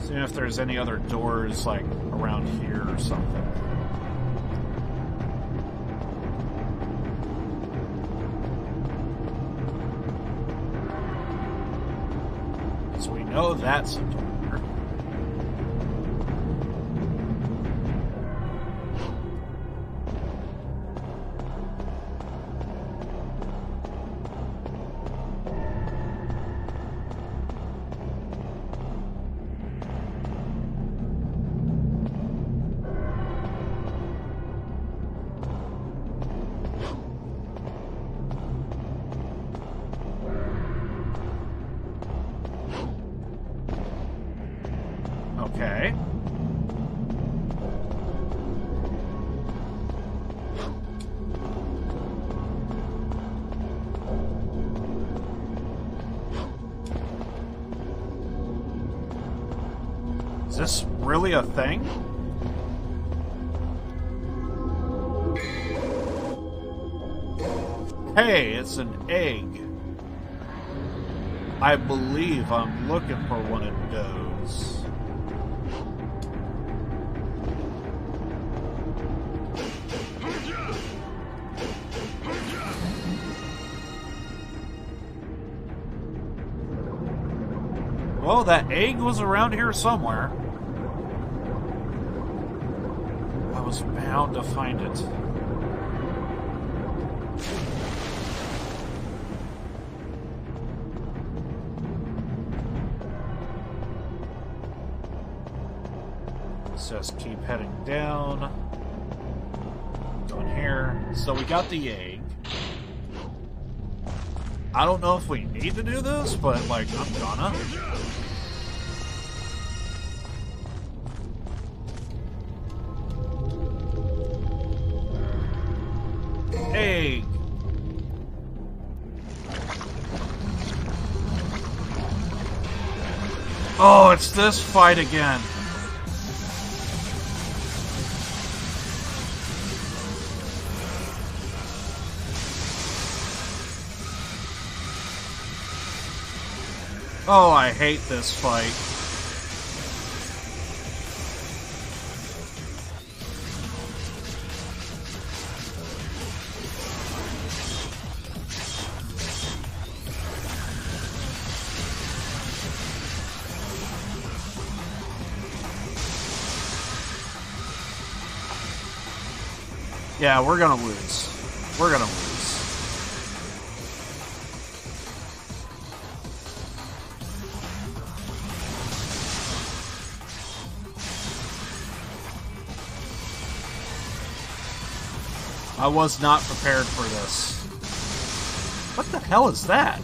Seeing if there's any other doors like around here or something. Oh, that's a door. Okay. Is this really a thing? Hey, it's an egg. I believe I'm looking for one of those. Well, that egg was around here somewhere. I was bound to find it. Let's just keep heading down. Going here. So we got the egg. I don't know if we need to do this, but, like, I'm gonna. Egg. Oh, it's this fight again. Oh, I hate this fight. Yeah, we're gonna lose. We're gonna lose. I was not prepared for this. What the hell is that?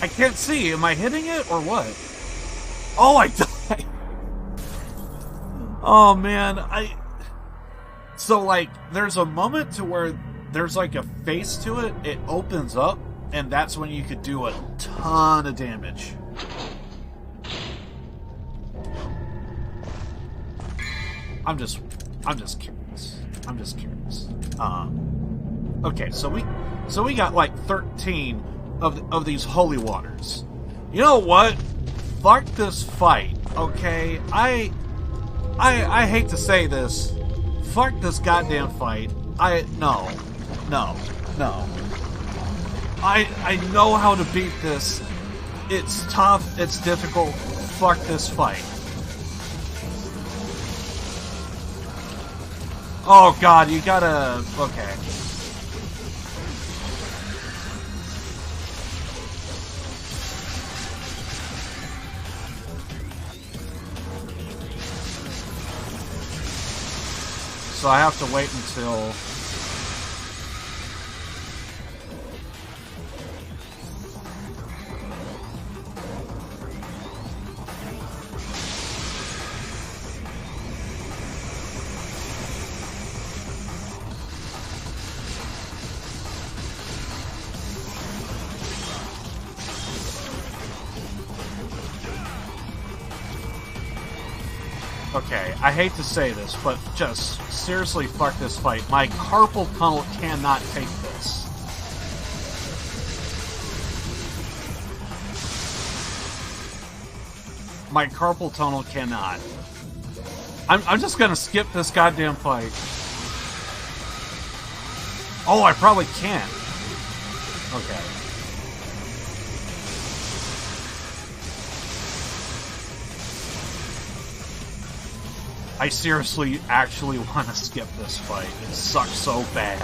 I can't see. Am I hitting it or what? Oh, I died. Oh, man. So, like, there's a moment to where there's, like, a face to it. It opens up, and that's when you could do a ton of damage. I'm just curious. I'm just curious. Okay, so we got, like, 13... of these holy waters. You know what? Fuck this fight, okay? I hate to say this. Fuck this goddamn fight. No. I know how to beat this. It's tough, it's difficult. Fuck this fight. Oh god, you gotta... Okay. So I have to wait until... Okay, I hate to say this, but just seriously fuck this fight. My carpal tunnel cannot take this. My carpal tunnel cannot. I'm just gonna skip this goddamn fight. Oh, I probably can't. Okay. I seriously actually want to skip this fight. It sucks so bad.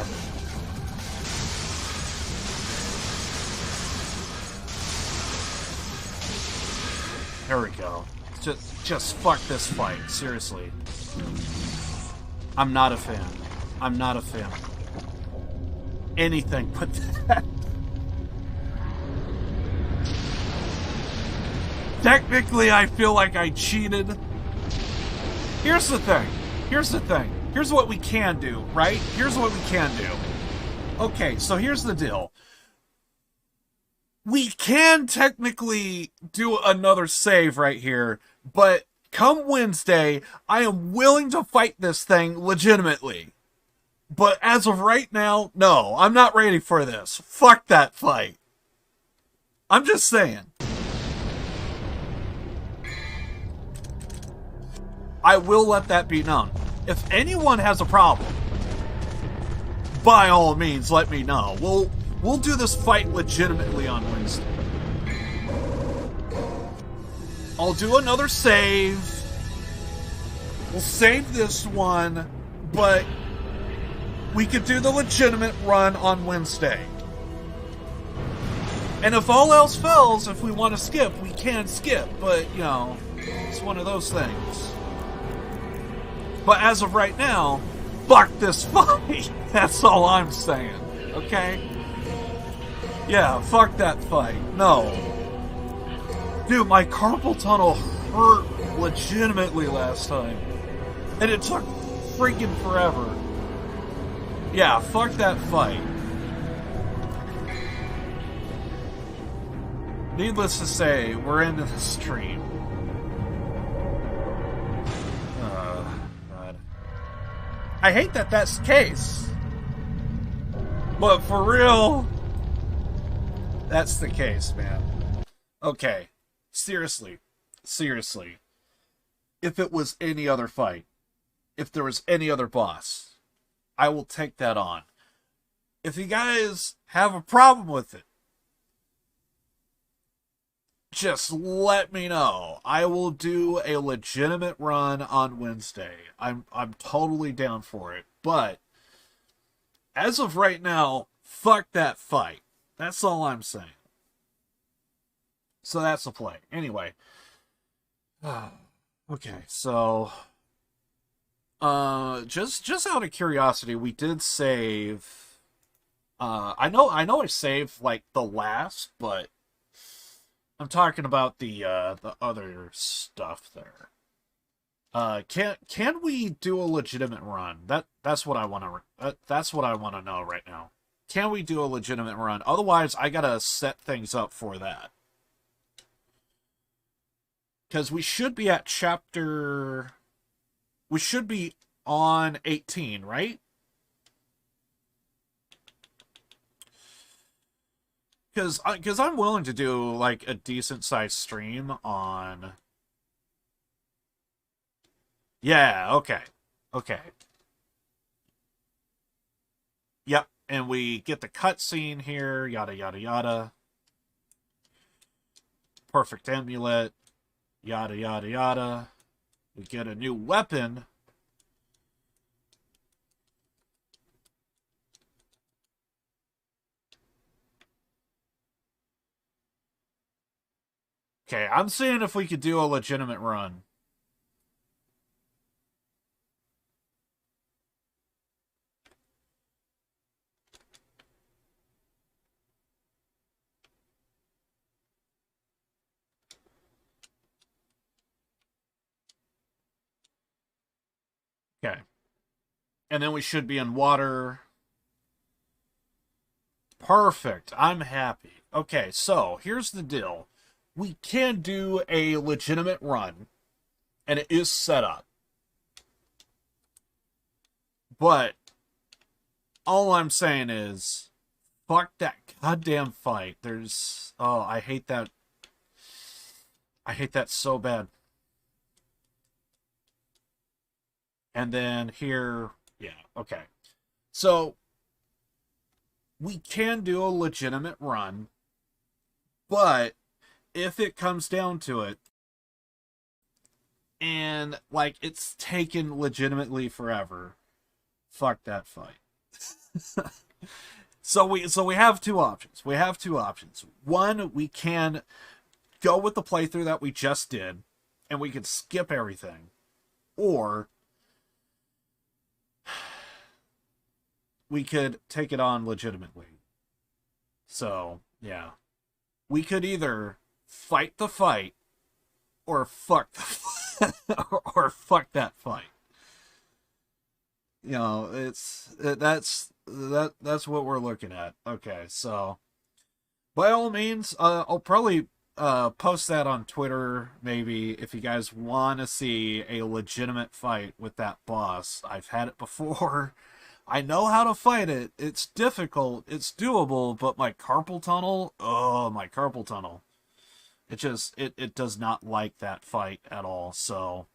There we go. Just fuck this fight. Seriously. I'm not a fan. I'm not a fan. Anything but that. Technically, I feel like I cheated. Here's the thing. Here's the thing. Here's what we can do, right? Here's what we can do. Okay, so here's the deal. We can technically do another save right here, but come Wednesday, I am willing to fight this thing legitimately. But as of right now, no, I'm not ready for this. Fuck that fight. I'm just saying. I will let that be known. If anyone has a problem, by all means, let me know. We'll do this fight legitimately on Wednesday. I'll do another save. We'll save this one, but we could do the legitimate run on Wednesday. And if all else fails, if we want to skip, we can skip. But, you know, it's one of those things. But as of right now, fuck this fight. That's all I'm saying. Okay? Yeah, fuck that fight. No. Dude, my carpal tunnel hurt legitimately last time. And it took freaking forever. Yeah, fuck that fight. Needless to say, we're into the stream. God. I hate that that's the case. But for real, that's the case, man. Okay. Seriously. Seriously. If it was any other fight, if there was any other boss, I will take that on. If you guys have a problem with it, just let me know. I will do a legitimate run on Wednesday. I'm totally down for it. But as of right now, fuck that fight. That's all I'm saying. So that's the play. Anyway. Okay, so just out of curiosity, we did save I know I saved like the last, but I'm talking about the other stuff there. Can we do a legitimate run? That's what I want to know right now. Can we do a legitimate run? Otherwise, I gotta set things up for that. Because we should be at chapter... We should be on 18, right? Because I'm willing to do, like, a decent-sized stream on... Yeah, okay. Okay. Yep, and we get the cutscene here, yada, yada, yada. Perfect amulet. Yada, yada, yada. We get a new weapon. Okay, I'm seeing if we could do a legitimate run. Okay. And then we should be in water. Perfect. I'm happy. Okay, so here's the deal. We can do a legitimate run, and it is set up. But all I'm saying is, fuck that goddamn fight. There's... Oh, I hate that. I hate that so bad. And then here, yeah, okay. So, we can do a legitimate run, but if it comes down to it, and, like, it's taken legitimately forever, fuck that fight. So we have two options. We have two options. One, we can go with the playthrough that we just did, and we can skip everything. Or we could take it on legitimately. So, yeah. We could either fight the fight or fuck the or fuck that fight. You know, that's what we're looking at. Okay, so by all means, I'll probably post that on Twitter maybe if you guys want to see a legitimate fight with that boss. I've had it before. I know how to fight it. It's difficult. It's doable, but my carpal tunnel, oh, my carpal tunnel. It just, it does not like that fight at all. So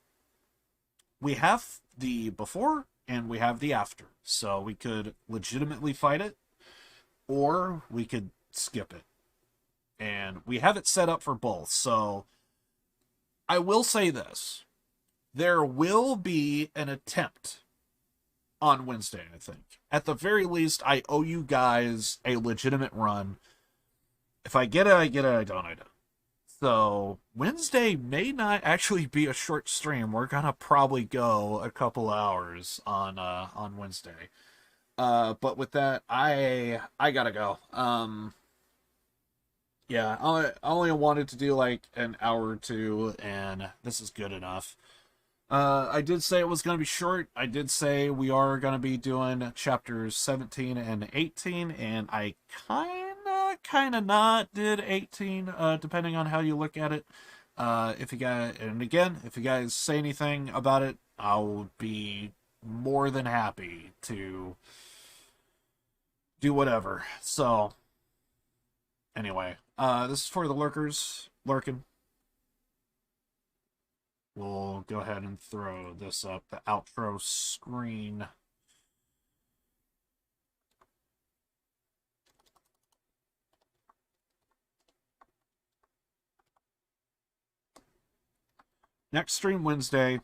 we have the before and we have the after. So we could legitimately fight it or we could skip it. And we have it set up for both. So I will say this. There will be an attempt on Wednesday, I think. At the very least, I owe you guys a legitimate run. If I get it, I get it. I don't, I don't. So Wednesday may not actually be a short stream. We're gonna probably go a couple hours on Wednesday. But with that, I gotta go. Yeah, I only wanted to do like an hour or two, and this is good enough. I did say it was going to be short. I did say we are going to be doing chapters 17 and 18, and I kind of not did 18, depending on how you look at it. If you guys, and again, if you guys say anything about it, I'll be more than happy to do whatever. So, anyway, this is for the lurkers lurking. We'll go ahead and throw this up, the outro screen. Next stream Wednesday.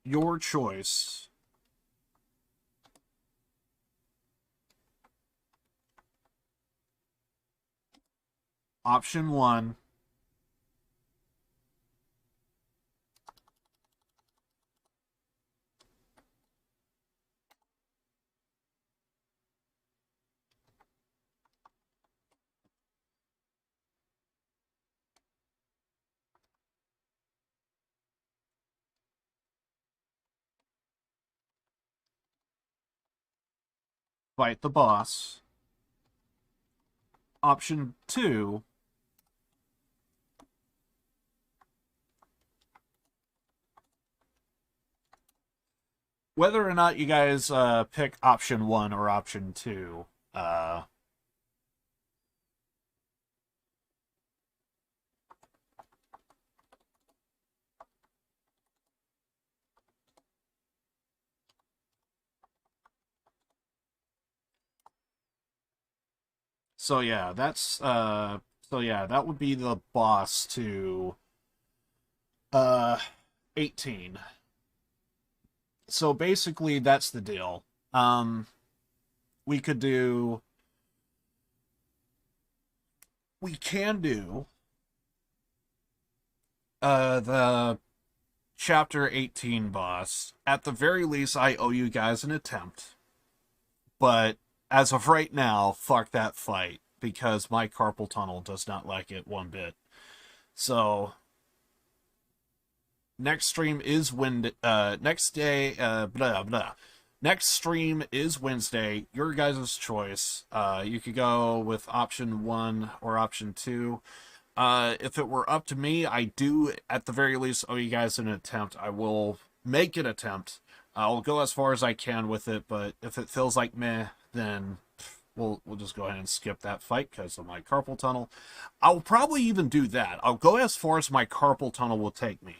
Your choice. Option 1. Fight the boss. Option 2. Whether or not you guys pick option 1 or option 2, so yeah, that would be the boss to 18. So basically that's the deal. We can do the chapter 18 boss. At the very least, I owe you guys an attempt. But as of right now, fuck that fight, because my carpal tunnel does not like it one bit. So next stream is next stream is Wednesday. Your guys' choice. You could go with option 1 or option 2. If it were up to me, I do at the very least owe you guys an attempt. I will make an attempt. I'll go as far as I can with it, but if it feels like meh, then we'll just go ahead and skip that fight because of my carpal tunnel. I'll probably even do that. I'll go as far as my carpal tunnel will take me.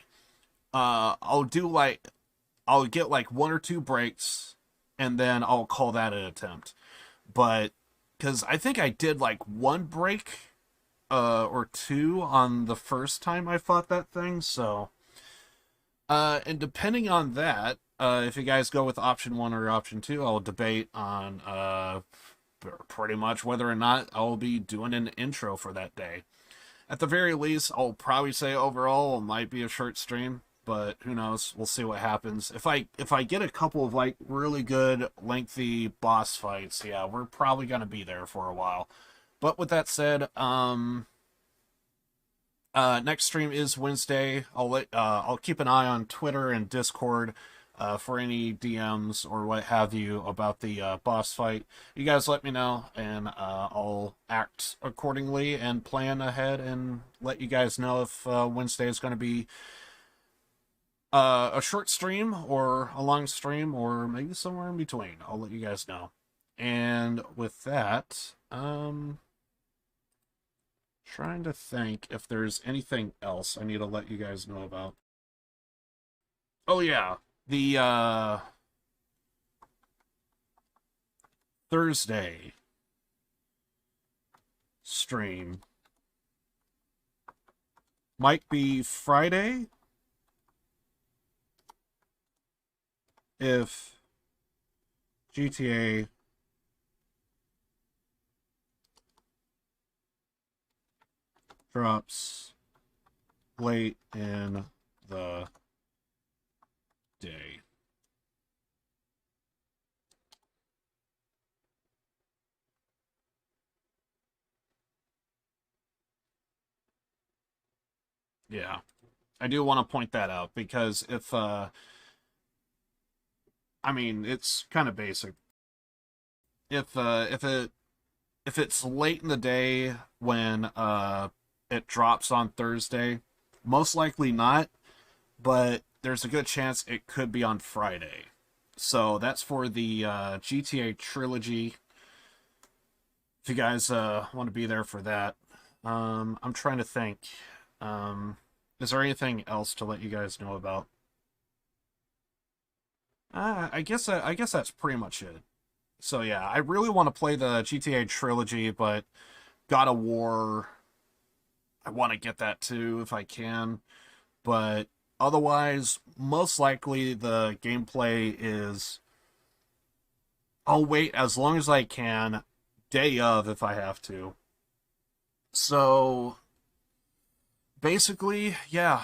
I'll get like 1 or 2 breaks, and then I'll call that an attempt. But because I think I did like 1 break or 2 on the first time I fought that thing, so and depending on that, if you guys go with option 1 or option 2, I'll debate on pretty much whether or not I'll be doing an intro for that day. At the very least, I'll probably say overall it might be a short stream, but who knows? We'll see what happens. If I get a couple of like really good lengthy boss fights, yeah, we're probably gonna be there for a while. But with that said, next stream is Wednesday. I'll keep an eye on Twitter and Discord for any DMs or what have you about the boss fight. You guys let me know, and I'll act accordingly and plan ahead and let you guys know if Wednesday is going to be a short stream or a long stream or maybe somewhere in between. I'll let you guys know. And with that, trying to think if there's anything else I need to let you guys know about. Oh yeah, the Thursday stream might be Friday if GTA drops late in the day. Yeah, I do want to point that out because if I mean, it's kind of basic. If it's late in the day when it drops on Thursday, most likely not, but there's a good chance it could be on Friday. So that's for the GTA trilogy. If you guys want to be there for that. I'm trying to think. Is there anything else to let you guys know about? I guess that's pretty much it. So yeah, I really want to play the GTA trilogy, but God of War, I want to get that too if I can. But otherwise, most likely the gameplay is I'll wait as long as I can, day of if I have to. So basically, yeah,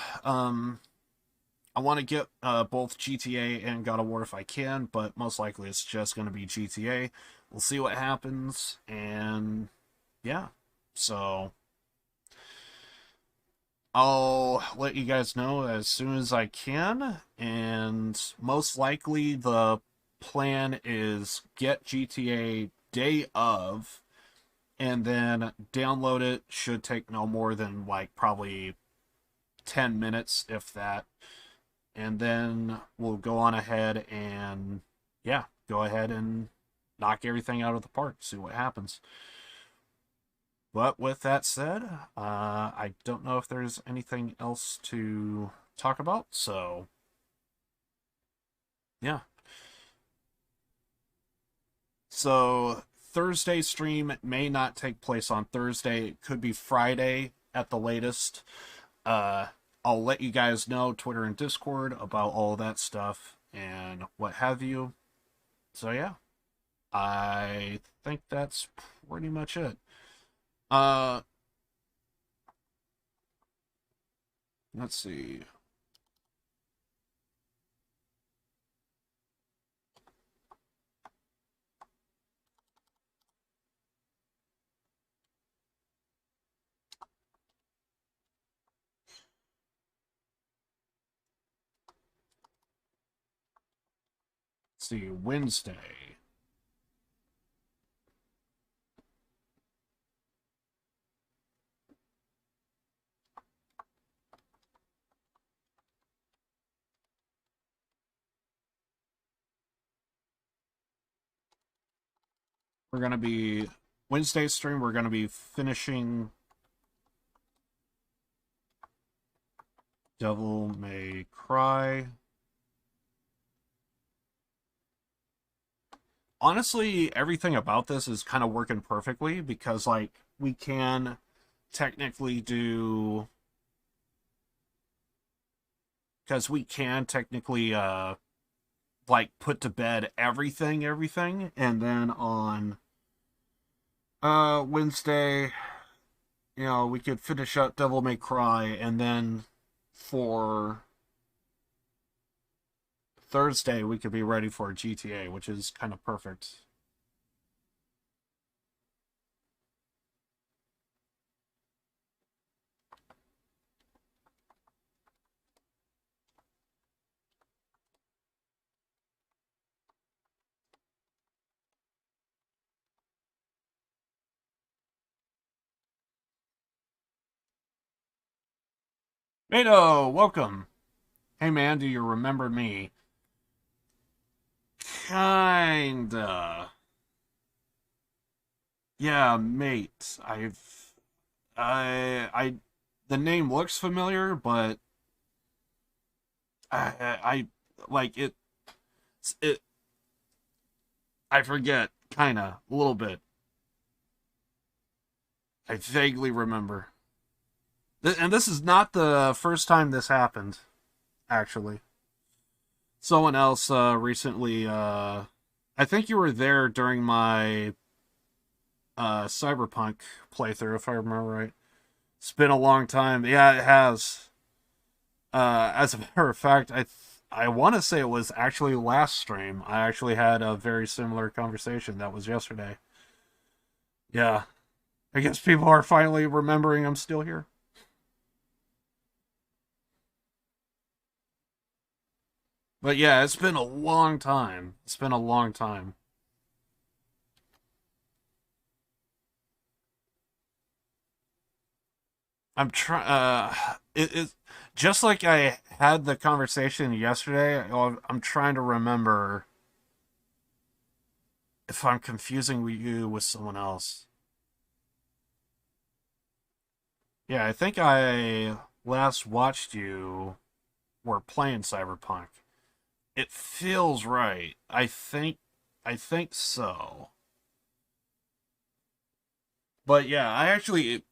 I want to get both GTA and God of War if I can, but most likely it's just going to be GTA. We'll see what happens, and yeah, so I'll let you guys know as soon as I can, and most likely the plan is get GTA day of, and then download it. Should take no more than like probably 10 minutes, if that. And then we'll go on ahead and, yeah, go ahead and knock everything out of the park, see what happens. But with that said, I don't know if there's anything else to talk about, so yeah. So Thursday stream may not take place on Thursday. It could be Friday at the latest. I'll let you guys know, Twitter and Discord, about all that stuff and what have you. So yeah, I think that's pretty much it. Let's see. Wednesday. We're going to be, Wednesday stream, we're going to be finishing Devil May Cry. Honestly, everything about this is kind of working perfectly because, like, we can technically do... Because we can technically, like, put to bed everything, and then on Wednesday, you know, we could finish up Devil May Cry, and then for Thursday we could be ready for GTA, which is kind of perfect. Mado, welcome. Hey man, do you remember me? Kinda. Yeah, mate. The name looks familiar, but I like it. It. I forget, kinda, a little bit. I vaguely remember. And this is not the first time this happened, actually. Someone else recently, I think you were there during my Cyberpunk playthrough, if I remember right. It's been a long time. Yeah, it has. As a matter of fact, I want to say it was actually last stream. I actually had a very similar conversation. That was yesterday. Yeah. I guess people are finally remembering I'm still here. But yeah, it's been a long time. It's been a long time. I'm trying. It just like I had the conversation yesterday. I'm trying to remember if I'm confusing you with someone else. Yeah, I think I last watched you were playing Cyberpunk. It feels right. I think so. But yeah, I actually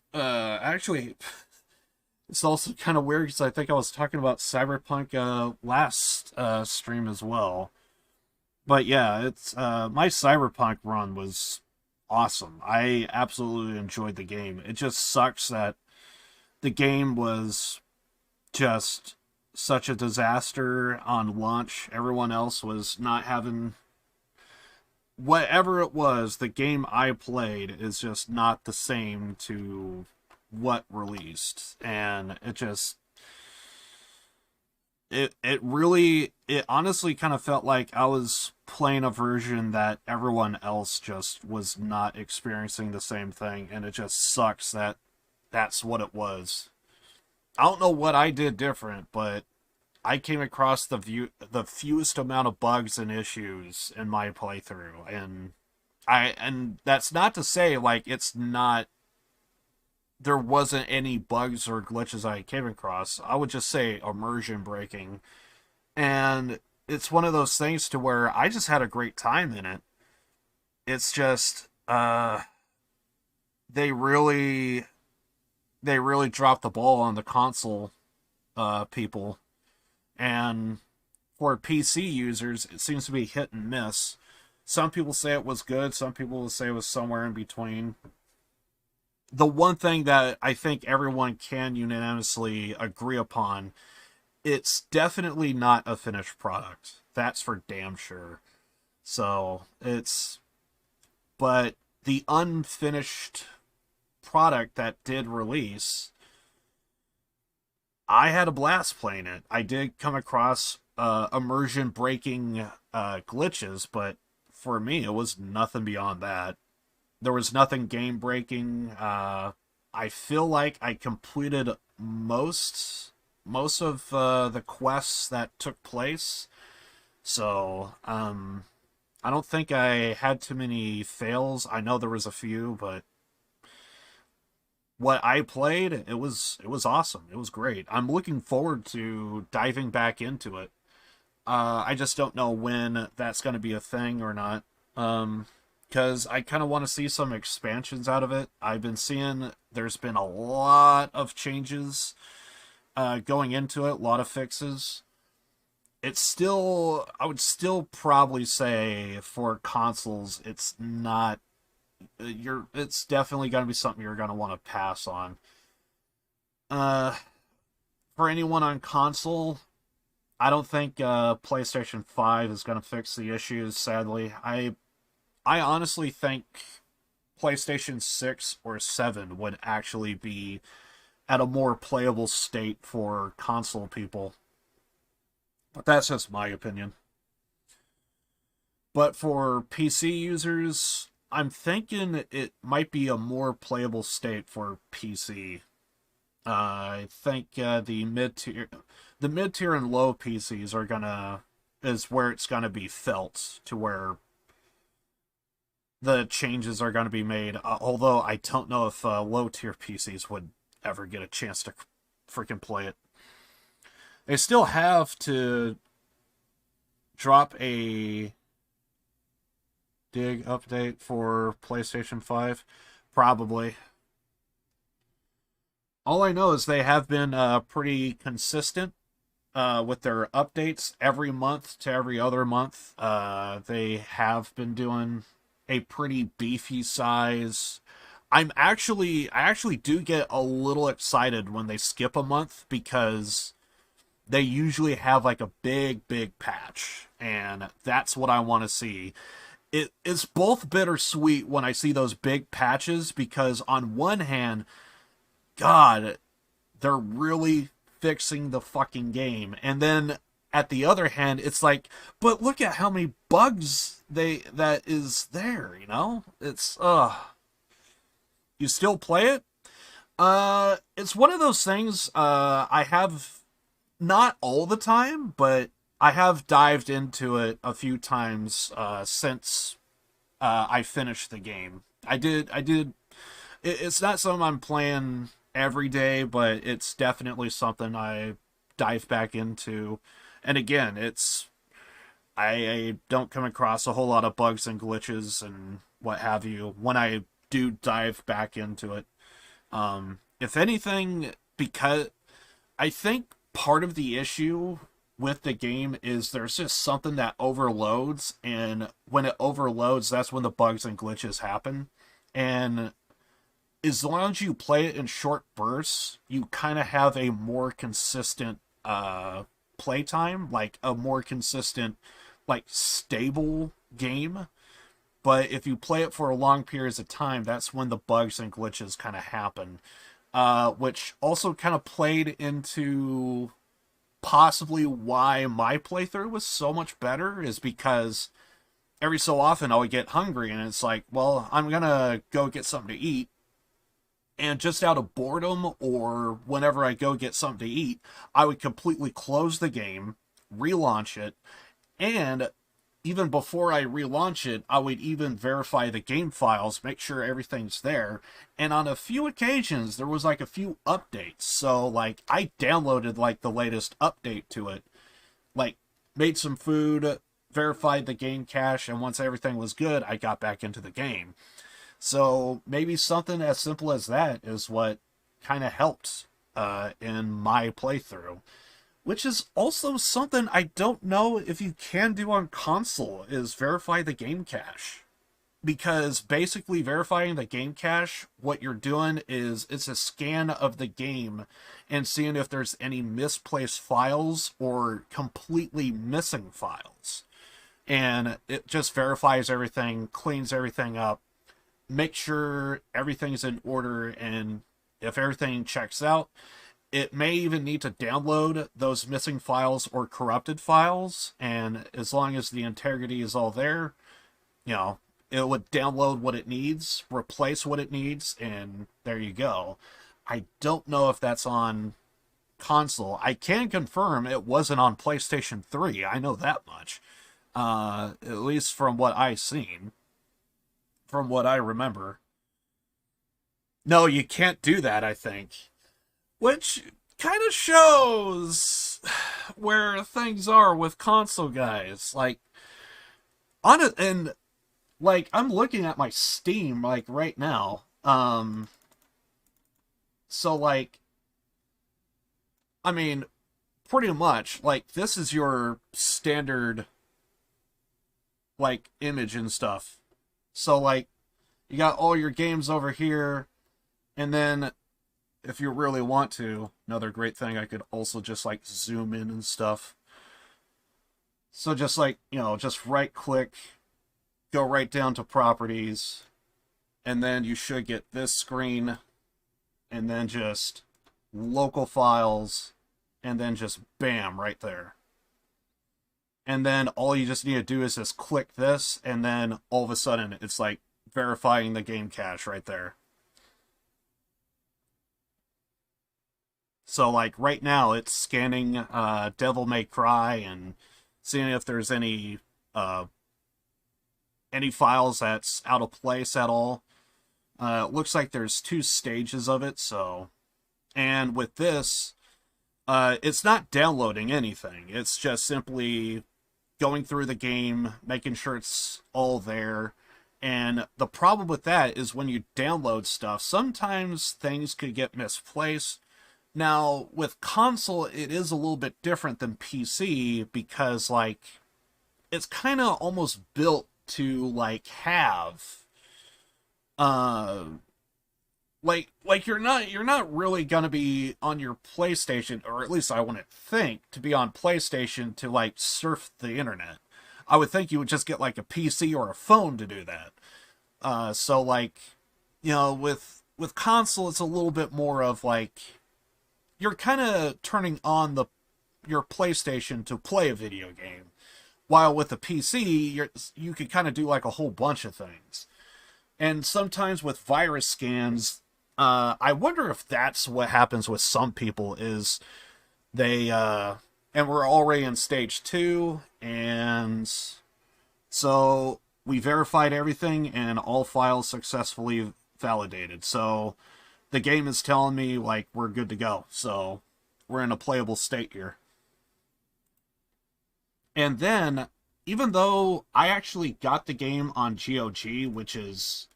it's also kind of weird because I think I was talking about Cyberpunk last stream as well. But yeah, it's my Cyberpunk run was awesome. I absolutely enjoyed the game. It just sucks that the game was just such a disaster on launch. Everyone else was not having whatever it was. The game I played is just not the same to what released, and it honestly kind of felt like I was playing a version that everyone else just was not experiencing the same thing, and it just sucks that that's what it was. I don't know what I did different, but I came across the fewest amount of bugs and issues in my playthrough, and that's not to say like it's not there wasn't any bugs or glitches I came across. I would just say immersion breaking, and it's one of those things to where I just had a great time in it. It's just they really they really dropped the ball on the console people. And for PC users, it seems to be hit and miss. Some people say it was good, some people will say it was somewhere in between. The one thing that I think everyone can unanimously agree upon, it's definitely not a finished product. That's for damn sure. So, but the unfinished product that did release, I had a blast playing it. I did come across immersion breaking glitches, but for me, it was nothing beyond that. There was nothing game breaking. I feel like I completed most of the quests that took place. So I don't think I had too many fails. I know there was a few, but what I played, it was awesome. It was great. I'm looking forward to diving back into it. I just don't know when that's going to be a thing or not. Because I kind of want to see some expansions out of it. I've been seeing there's been a lot of changes going into it, a lot of fixes. I would still probably say for consoles, it's not. It's definitely going to be something you're going to want to pass on. Uh, for anyone on console, I don't think PlayStation 5 is going to fix the issues, sadly. I honestly think PlayStation 6 or 7 would actually be at a more playable state for console people. But that's just my opinion. But for PC users, I'm thinking it might be a more playable state for PC. I think the mid tier and low PCs is where it's gonna be felt, to where the changes are gonna be made. Although I don't know if low tier PCs would ever get a chance to freaking play it. They still have to drop a dig update for PlayStation 5, probably. All I know is they have been pretty consistent with their updates every month to every other month. They have been doing a pretty beefy size I actually do get a little excited when they skip a month because they usually have like a big patch, and that's what I want to see. It's both bittersweet when I see those big patches because on one hand, God, they're really fixing the fucking game, and then at the other hand, it's like, but look at how many bugs that is there. You know, it's You still play it? It's one of those things. I have not all the time, but I have dived into it a few times since I finished the game. I did. It's not something I'm playing every day, but it's definitely something I dive back into. And again, I don't come across a whole lot of bugs and glitches and what have you when I do dive back into it. If anything, because I think part of the issue with the game is there's just something that overloads, and when it overloads, that's when the bugs and glitches happen. And as long as you play it in short bursts, you kind of have a more consistent playtime, like a more consistent, like stable game. But if you play it for long periods of time, that's when the bugs and glitches kind of happen. Which also kind of played into possibly why my playthrough was so much better, is because every so often I would get hungry and it's like, well, I'm gonna go get something to eat. And just out of boredom or whenever I go get something to eat, I would completely close the game, relaunch it, and even before I relaunch it, I would even verify the game files, make sure everything's there. And on a few occasions, there was like a few updates. So like I downloaded like the latest update to it, like made some food, verified the game cache, and once everything was good, I got back into the game. So maybe something as simple as that is what kind of helped in my playthrough. Which is also something I don't know if you can do on console, is verify the game cache. Because basically verifying the game cache, what you're doing is it's a scan of the game and seeing if there's any misplaced files or completely missing files. And it just verifies everything, cleans everything up, makes sure everything's in order, and if everything checks out, it may even need to download those missing files or corrupted files, and as long as the integrity is all there, you know, it would download what it needs, replace what it needs, and there you go. I don't know if that's on console. I can confirm it wasn't on PlayStation 3. I know that much. At least from what I've seen. From what I remember. No, you can't do that, I think. Which kind of shows where things are with console guys. Like, on it, and like I'm looking at my Steam like right now. So like, I mean, pretty much like this is your standard like image and stuff. So like, you got all your games over here, and then if you really want to, another great thing, I could also just like zoom in and stuff. So just like, you know, just right click, go right down to properties, and then you should get this screen, and then just local files, and then just bam, right there. And then all you just need to do is just click this, and then all of a sudden it's like verifying the game cache right there. So like right now it's scanning Devil May Cry and seeing if there's any files that's out of place at all. It looks like there's 2 stages of it, so, and with this, it's not downloading anything. It's just simply going through the game, making sure it's all there. And the problem with that is when you download stuff, sometimes things could get misplaced. Now, with console, it is a little bit different than PC because, like, it's kind of almost built to, like, have like you're not really gonna be on your PlayStation, or at least I wouldn't think to be on PlayStation to like surf the internet. I would think you would just get like a PC or a phone to do that. So like, with console, it's a little bit more of like you're kind of turning on your PlayStation to play a video game, while with a PC, you could kind of do like a whole bunch of things. And sometimes with virus scans, I wonder if that's what happens with some people is they and we're already in stage 2, and so we verified everything and all files successfully validated. So the game is telling me like we're good to go. So we're in a playable state here. And then, even though I actually got the game on GOG, which is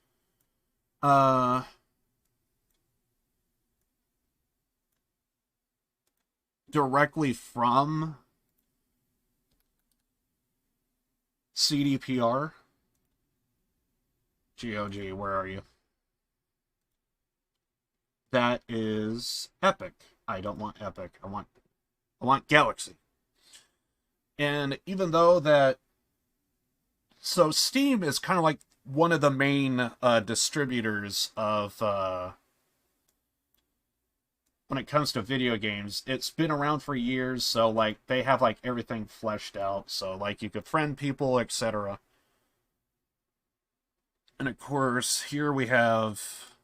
directly from CDPR. GOG, where are you? That is Epic. I don't want Epic. I want Galaxy. And even though that, so Steam is kind of like one of the main distributors of when it comes to video games. It's been around for years, so like they have like everything fleshed out, so like you could friend people, etc. And of course, here we have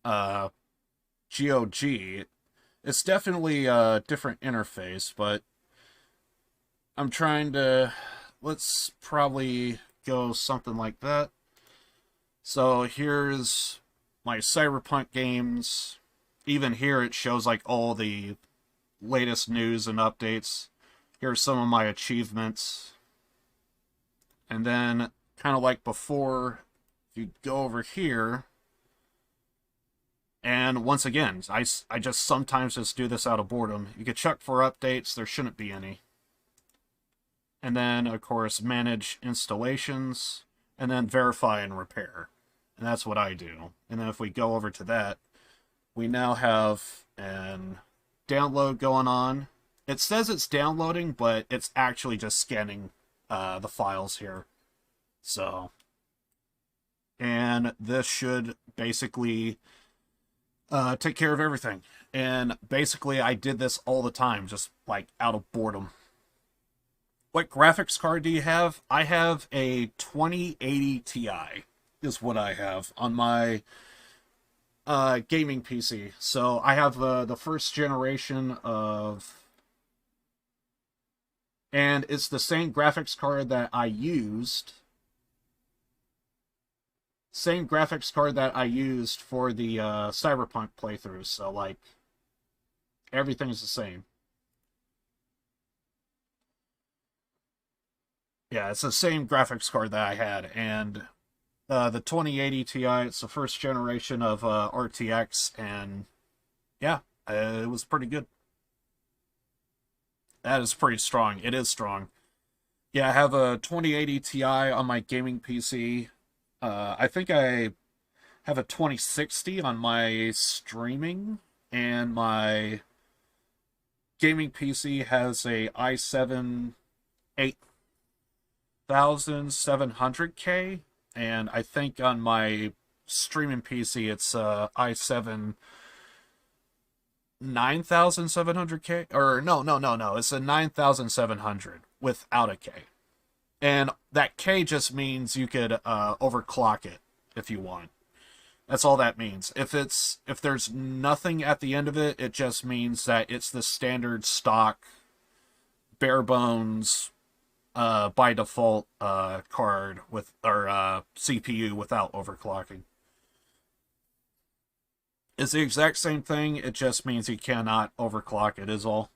GOG. It's definitely a different interface, but I'm trying to, let's probably go something like that. So here's my Cyberpunk games. Even here it shows like all the latest news and updates. Here's some of my achievements. And then, kind of like before, if you go over here, and once again, I just sometimes just do this out of boredom. You could check for updates, there shouldn't be any. And then, of course, manage installations, and then verify and repair. And that's what I do. And then if we go over to that, we now have an download going on. It says it's downloading, but it's actually just scanning the files here. So, and this should basically take care of everything. And basically, I did this all the time, just like out of boredom. What graphics card do you have? I have a 2080 Ti, is what I have on my gaming PC. So I have the first generation of, and it's the same graphics card that I used. Same graphics card that I used for the Cyberpunk playthroughs. So like, everything's the same. Yeah, it's the same graphics card that I had, and the 2080 Ti, it's the first generation of RTX, and yeah, it was pretty good. That is pretty strong. It is strong. Yeah, I have a 2080 Ti on my gaming PC. I think I have a 2060 on my streaming, and my gaming PC has a i7 8700K, and I think on my streaming PC it's i7 9700K, or no, it's a 9700 without a K. And that K just means you could overclock it if you want. That's all that means. If there's nothing at the end of it, it just means that it's the standard stock, bare bones, by default card with, or CPU without overclocking. It's the exact same thing, it just means you cannot overclock it is all.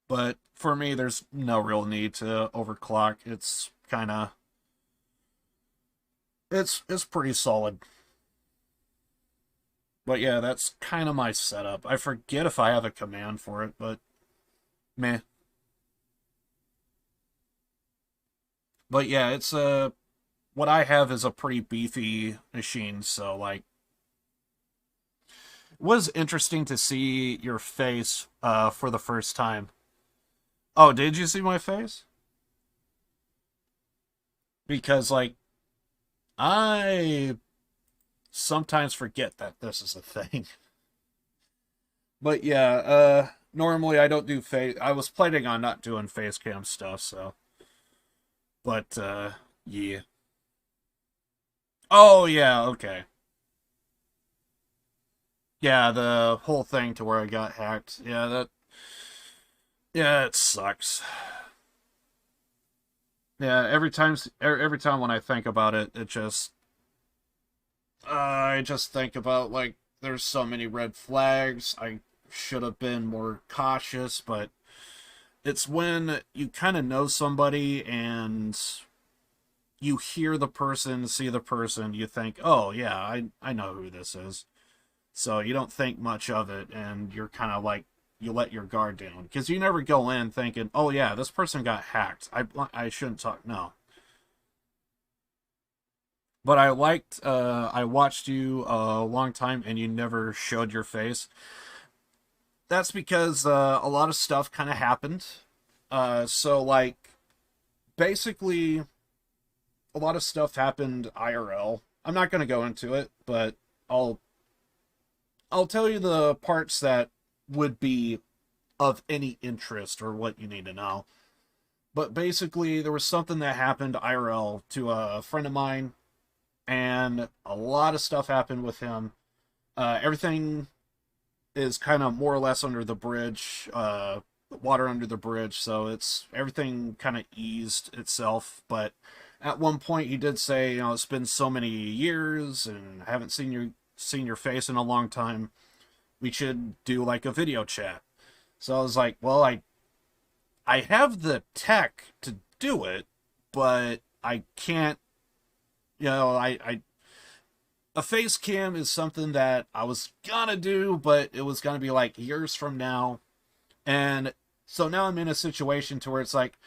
But for me, there's no real need to overclock. It's kind of, it's pretty solid. But yeah, that's kind of my setup. I forget if I have a command for it, but meh. But yeah, it's what I have is a pretty beefy machine, so like it was interesting to see your face for the first time. Oh, did you see my face? Because like I sometimes forget that this is a thing. But yeah, normally I don't do face. I was planning on not doing face cam stuff, so. But yeah. Oh yeah, okay. Yeah, the whole thing to where I got hacked. Yeah, it sucks. Yeah, every time when I think about it, it just I just think about like there's so many red flags. I should have been more cautious, but it's when you kind of know somebody and you hear the person, see the person, you think, "Oh, yeah, I know who this is." So you don't think much of it and you're kind of like you let your guard down because you never go in thinking, "Oh, yeah, this person got hacked. I shouldn't talk." No. But I watched you a long time and you never showed your face. That's because a lot of stuff kind of happened. So, like, basically, a lot of stuff happened IRL. I'm not going to go into it, but I'll tell you the parts that would be of any interest or what you need to know. But basically, there was something that happened IRL to a friend of mine, and a lot of stuff happened with him. Everything is kind of more or less under the bridge, water under the bridge, so it's everything kind of eased itself. But at one point, he did say, you know, it's been so many years, and I haven't seen your face in a long time. We should do like a video chat. So I was like, well, I have the tech to do it, but I can't, you know, a face cam is something that I was gonna do, but it was gonna be like years from now. And so now I'm in a situation to where it's like,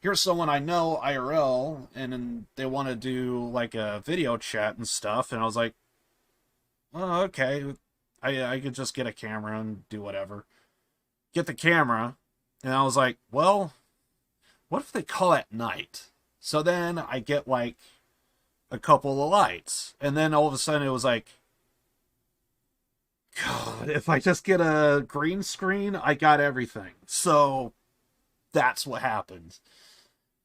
here's someone I know IRL, and then they want to do like a video chat and stuff. And I was like, oh, okay, I could just get a camera and do whatever. Get the camera, and I was like, well, what if they call at night? So then I get like a couple of lights, and then all of a sudden it was like, God, if I just get a green screen, I got everything. So that's what happened.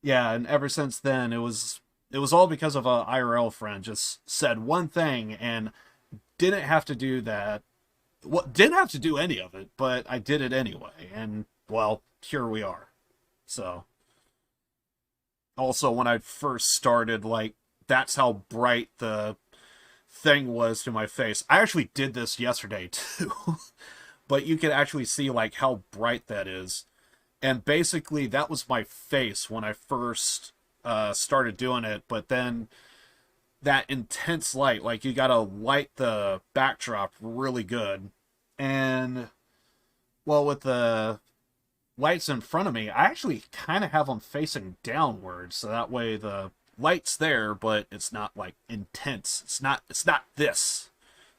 Yeah, and ever since then it was all because of a IRL friend just said one thing and didn't have to do that. Well, didn't have to do any of it, but I did it anyway, and well, here we are. So also when I first started, like, that's how bright the thing was to my face. I actually did this yesterday too. But you can actually see like how bright that is. And basically that was my face when I first started doing it. But then that intense light, like you gotta light the backdrop really good. And well, with the lights in front of me, I actually kind of have them facing downwards, so that way the light's there, but it's not like intense. It's not this.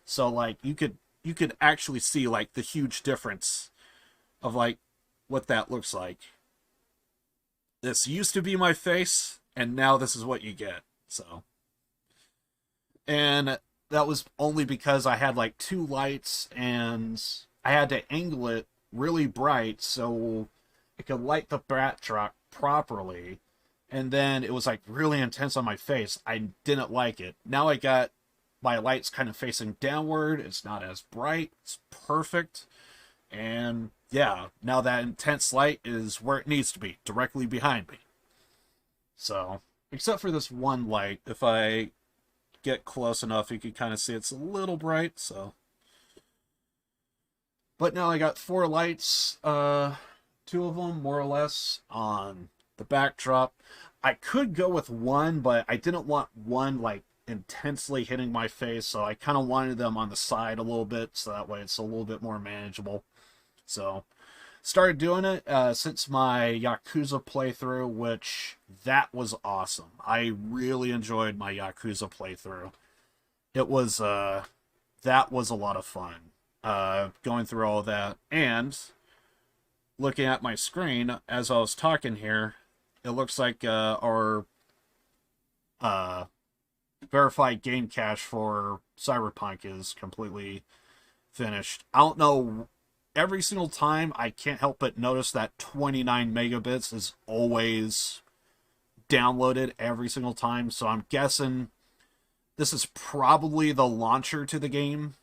So like you could actually see like the huge difference of like what that looks like. This used to be my face, and now this is what you get. So, and that was only because I had like two lights and I had to angle it really bright so it could light the backdrop properly. And then it was like really intense on my face. I didn't like it. Now I got my lights kind of facing downward. It's not as bright. It's perfect. And yeah, now that intense light is where it needs to be, directly behind me. So, except for this one light, if I get close enough, you can kind of see it's a little bright, so. But now I got four lights, two of them more or less on the backdrop. I could go with one, but I didn't want one like intensely hitting my face, so I kind of wanted them on the side a little bit, so that way it's a little bit more manageable. So started doing it since my Yakuza playthrough, which that was awesome. I really enjoyed my Yakuza playthrough. It was that was a lot of fun. Going through all that and looking at my screen as I was talking here, it looks like our verified game cache for Cyberpunk is completely finished. I don't know, every single time I can't help but notice that 29 megabits is always downloaded every single time, so I'm guessing this is probably the launcher to the game.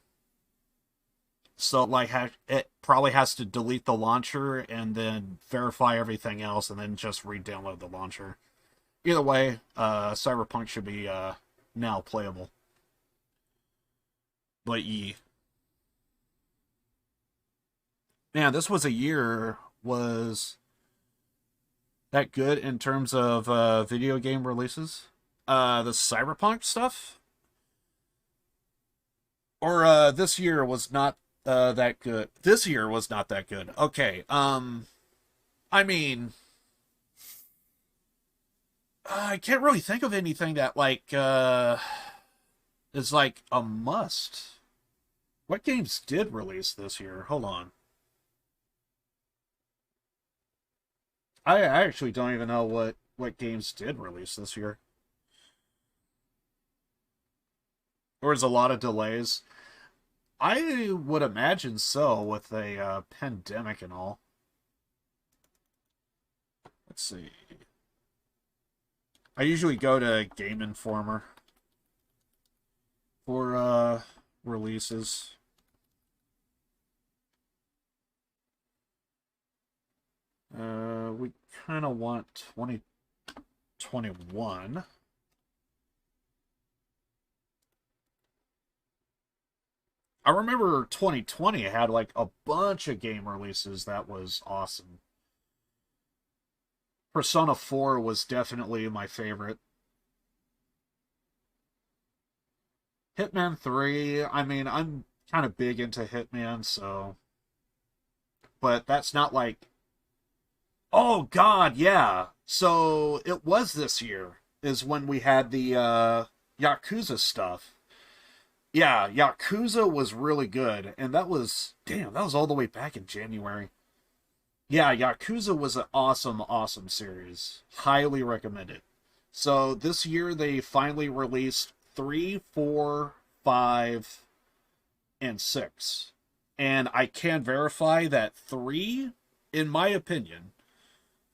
So like it probably has to delete the launcher and then verify everything else and then just re-download the launcher. Either way, Cyberpunk should be now playable. But man, this was a year. Was that good in terms of video game releases? The Cyberpunk stuff? Or this year was not that good. This year was not that good. Okay. I mean, I can't really think of anything that like is like a must. What games did release this year? Hold on. I actually don't even know what games did release this year. There was a lot of delays. I would imagine so with a pandemic and all. Let's see. I usually go to Game Informer for releases. We kind of want 2021. I remember 2020 had like a bunch of game releases that was awesome. Persona 4 was definitely my favorite. Hitman 3, I mean, I'm kind of big into Hitman, so... But that's not like... Oh, God, yeah! So, it was this year, is when we had the Yakuza stuff. Yeah, Yakuza was really good, and that was... Damn, that was all the way back in January. Yeah, Yakuza was an awesome, awesome series. Highly recommended. So this year they finally released 3, 4, 5, and 6. And I can verify that 3, in my opinion,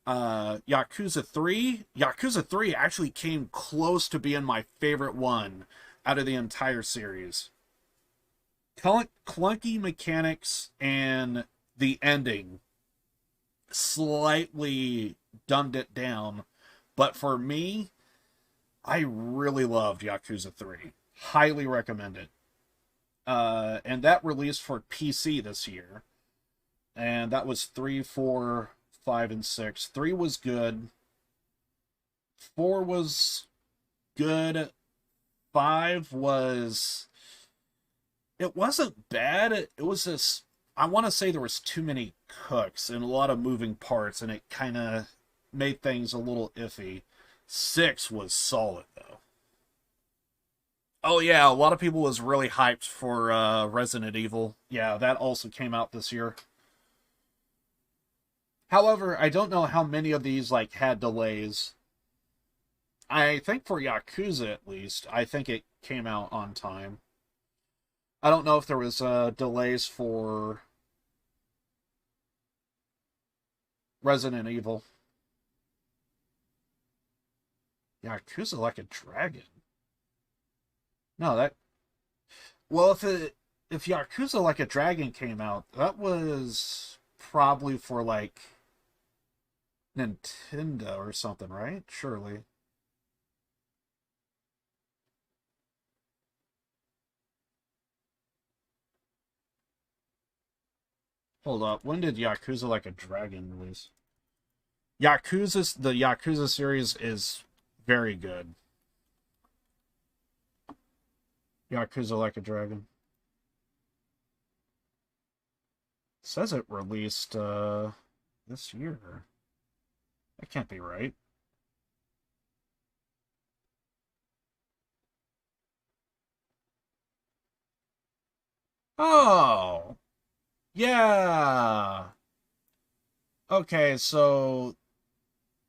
Yakuza 3 actually came close to being my favorite one out of the entire series. Clunky mechanics and the ending slightly dumbed it down, but for me, I really loved Yakuza 3. Highly recommend it. And that released for PC this year. And that was 3, 4, 5, and 6. 3 was good. 4 was good. 5 was... It wasn't bad. It was just... I want to say there was too many cooks and a lot of moving parts, and it kind of made things a little iffy. 6 was solid, though. Oh, yeah, a lot of people was really hyped for Resident Evil. Yeah, that also came out this year. However, I don't know how many of these, like, had delays. I think for Yakuza, at least, I think it came out on time. I don't know if there was delays for Resident Evil. Yakuza Like a Dragon. No, that... Well, if Yakuza Like a Dragon came out, that was probably for, like, Nintendo or something, right? Surely. Hold up. When did Yakuza Like a Dragon release? The Yakuza series is very good. Yakuza Like a Dragon. says it released this year. That can't be right. Oh, yeah. Okay, so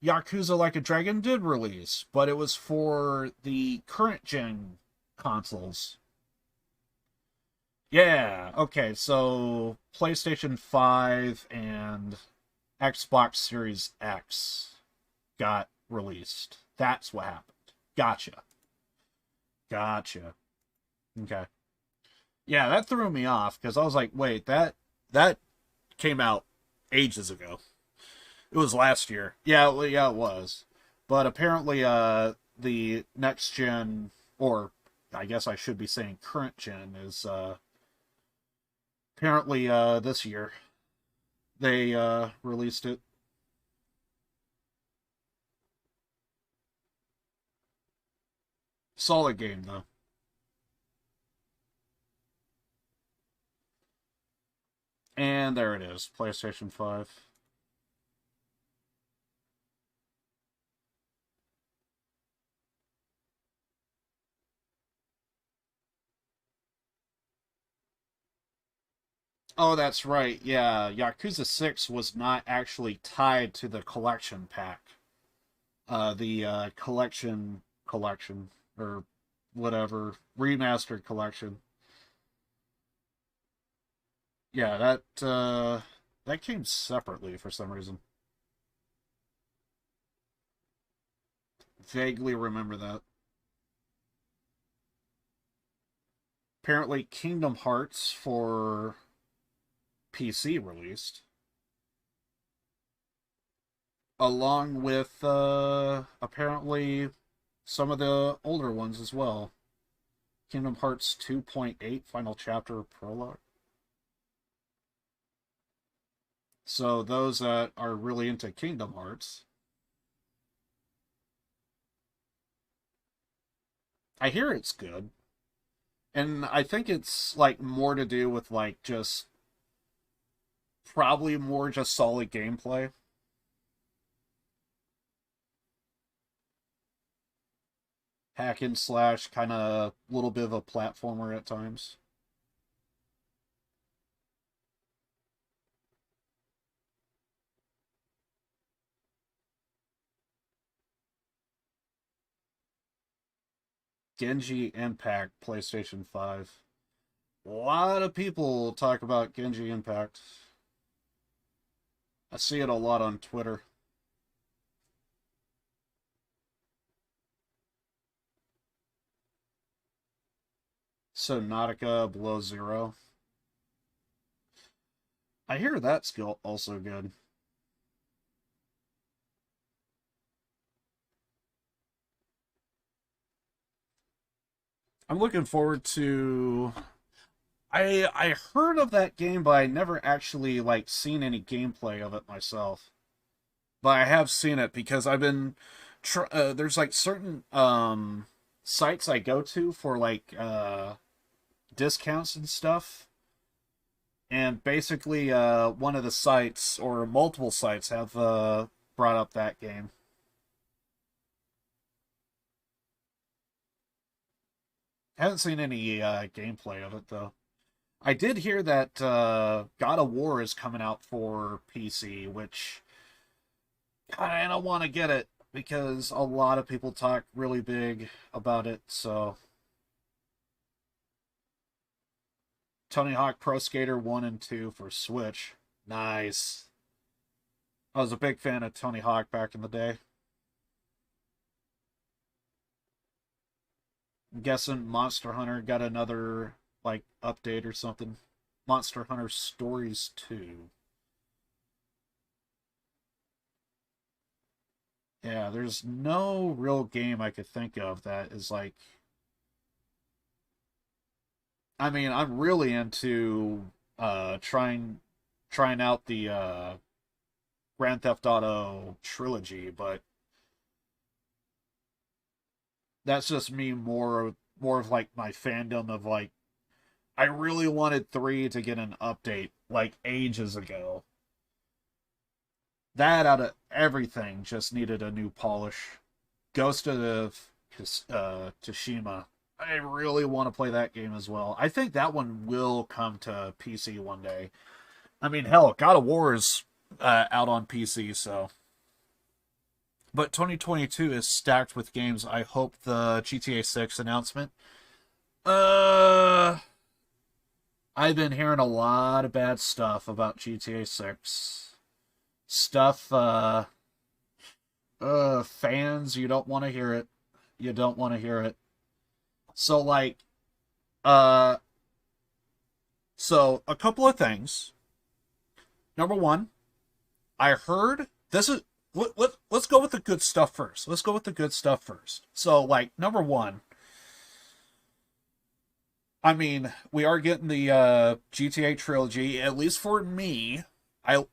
Yakuza Like a Dragon did release, but it was for the current gen consoles. Yeah, okay, so PlayStation 5 and Xbox Series X got released. That's what happened. Gotcha. Gotcha. Okay. Yeah, that threw me off because I was like, wait, that came out ages ago. It was last year. Yeah, yeah, it was. But apparently, the next gen, or I guess I should be saying current gen, is apparently this year they released it. Solid game though. And there it is, PlayStation 5. Oh, that's right. Yeah, Yakuza 6 was not actually tied to the collection pack. The collection or whatever remastered collection. Yeah, that came separately for some reason. Vaguely remember that. Apparently, Kingdom Hearts for PC released, along with apparently some of the older ones as well. Kingdom Hearts 2.8 Final Chapter Prologue. So those that are really into Kingdom Hearts, I hear it's good. And I think it's like more to do with like just probably more just solid gameplay. Hack and slash, kind of little bit of a platformer at times. Genji Impact PlayStation 5. A lot of people talk about Genji Impact. I see it a lot on Twitter. Subnautica Below Zero. I hear that's also good. I'm looking forward to... I heard of that game, but I never actually like seen any gameplay of it myself. But I have seen it because I've been there's like certain sites I go to for like discounts and stuff. And basically one of the sites or multiple sites have brought up that game. Haven't seen any gameplay of it though. I did hear that God of War is coming out for PC, which I don't want to get it because a lot of people talk really big about it, so... Tony Hawk Pro Skater 1 and 2 for Switch. Nice. I was a big fan of Tony Hawk back in the day. I'm guessing Monster Hunter got another, like, update or something. Monster Hunter Stories 2. Yeah, there's no real game I could think of that is like... I mean, I'm really into trying out the Grand Theft Auto trilogy, but that's just me more of like my fandom of like I really wanted 3 to get an update like ages ago. That out of everything just needed a new polish. Ghost of Tsushima. I really want to play that game as well. I think that one will come to PC one day. I mean, hell, God of War is out on PC, so. But 2022 is stacked with games. I hope the GTA 6 announcement. I've been hearing a lot of bad stuff about GTA 6. Stuff, fans, you don't want to hear it. You don't want to hear it. So, like, so a couple of things. Number one, I heard this is let's go with the good stuff first. Let's go with the good stuff first. So, like, number one, I mean, we are getting the GTA trilogy. At least for me, I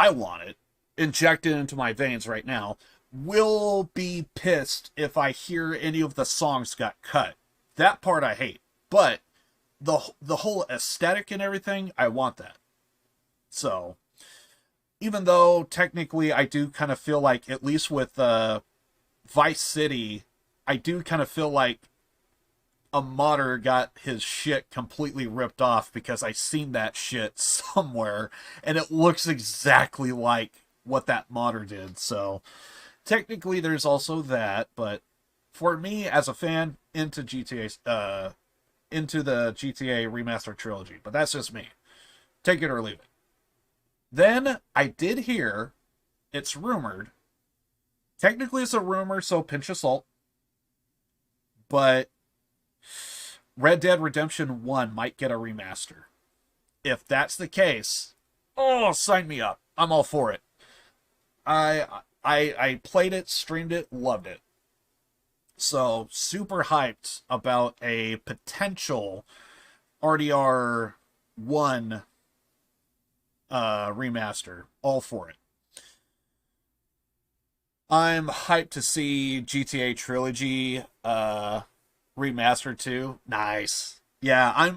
want it injected into my veins right now. Will be pissed if I hear any of the songs got cut. That part I hate, but the whole aesthetic and everything, I want that. So, even though technically I do kind of feel like, at least with Vice City, I do kind of feel like a modder got his shit completely ripped off, because I seen that shit somewhere and it looks exactly like what that modder did. So technically there's also that, but for me as a fan, into GTA, into the GTA Remastered Trilogy. But that's just me. Take it or leave it. Then I did hear, it's rumored, technically it's a rumor, so pinch of salt, but Red Dead Redemption 1 might get a remaster. If that's the case, oh, sign me up. I'm all for it. I played it, streamed it, loved it. So, super hyped about a potential RDR 1 remaster. All for it. I'm hyped to see GTA Trilogy remastered too. Nice. Yeah,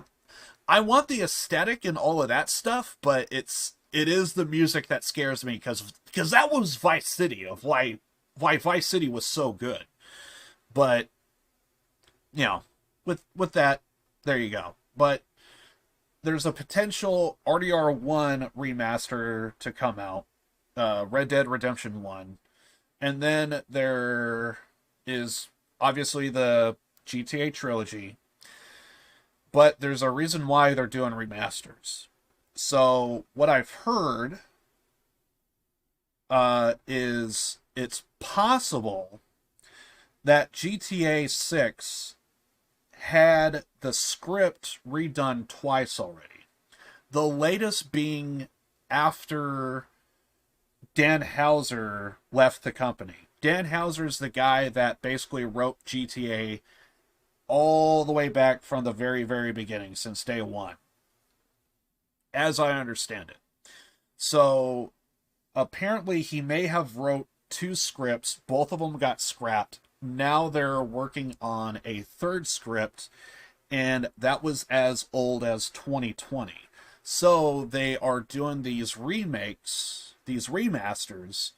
I want the aesthetic and all of that stuff, but it is the music that scares me, because that was Vice City, of why Vice City was so good. But, you know, with that, there you go. But there's a potential RDR 1 remaster to come out, Red Dead Redemption 1. And then there is obviously the GTA trilogy. But there's a reason why they're doing remasters. So what I've heard is it's possible that GTA 6 had the script redone twice already. The latest being after Dan Houser left the company. Dan Houser's the guy that basically wrote GTA all the way back from the very, very beginning, since day one, as I understand it. So apparently he may have wrote 2 scripts. Both of them got scrapped. Now they're working on a 3rd script, and that was as old as 2020. So they are doing these remakes, these remasters,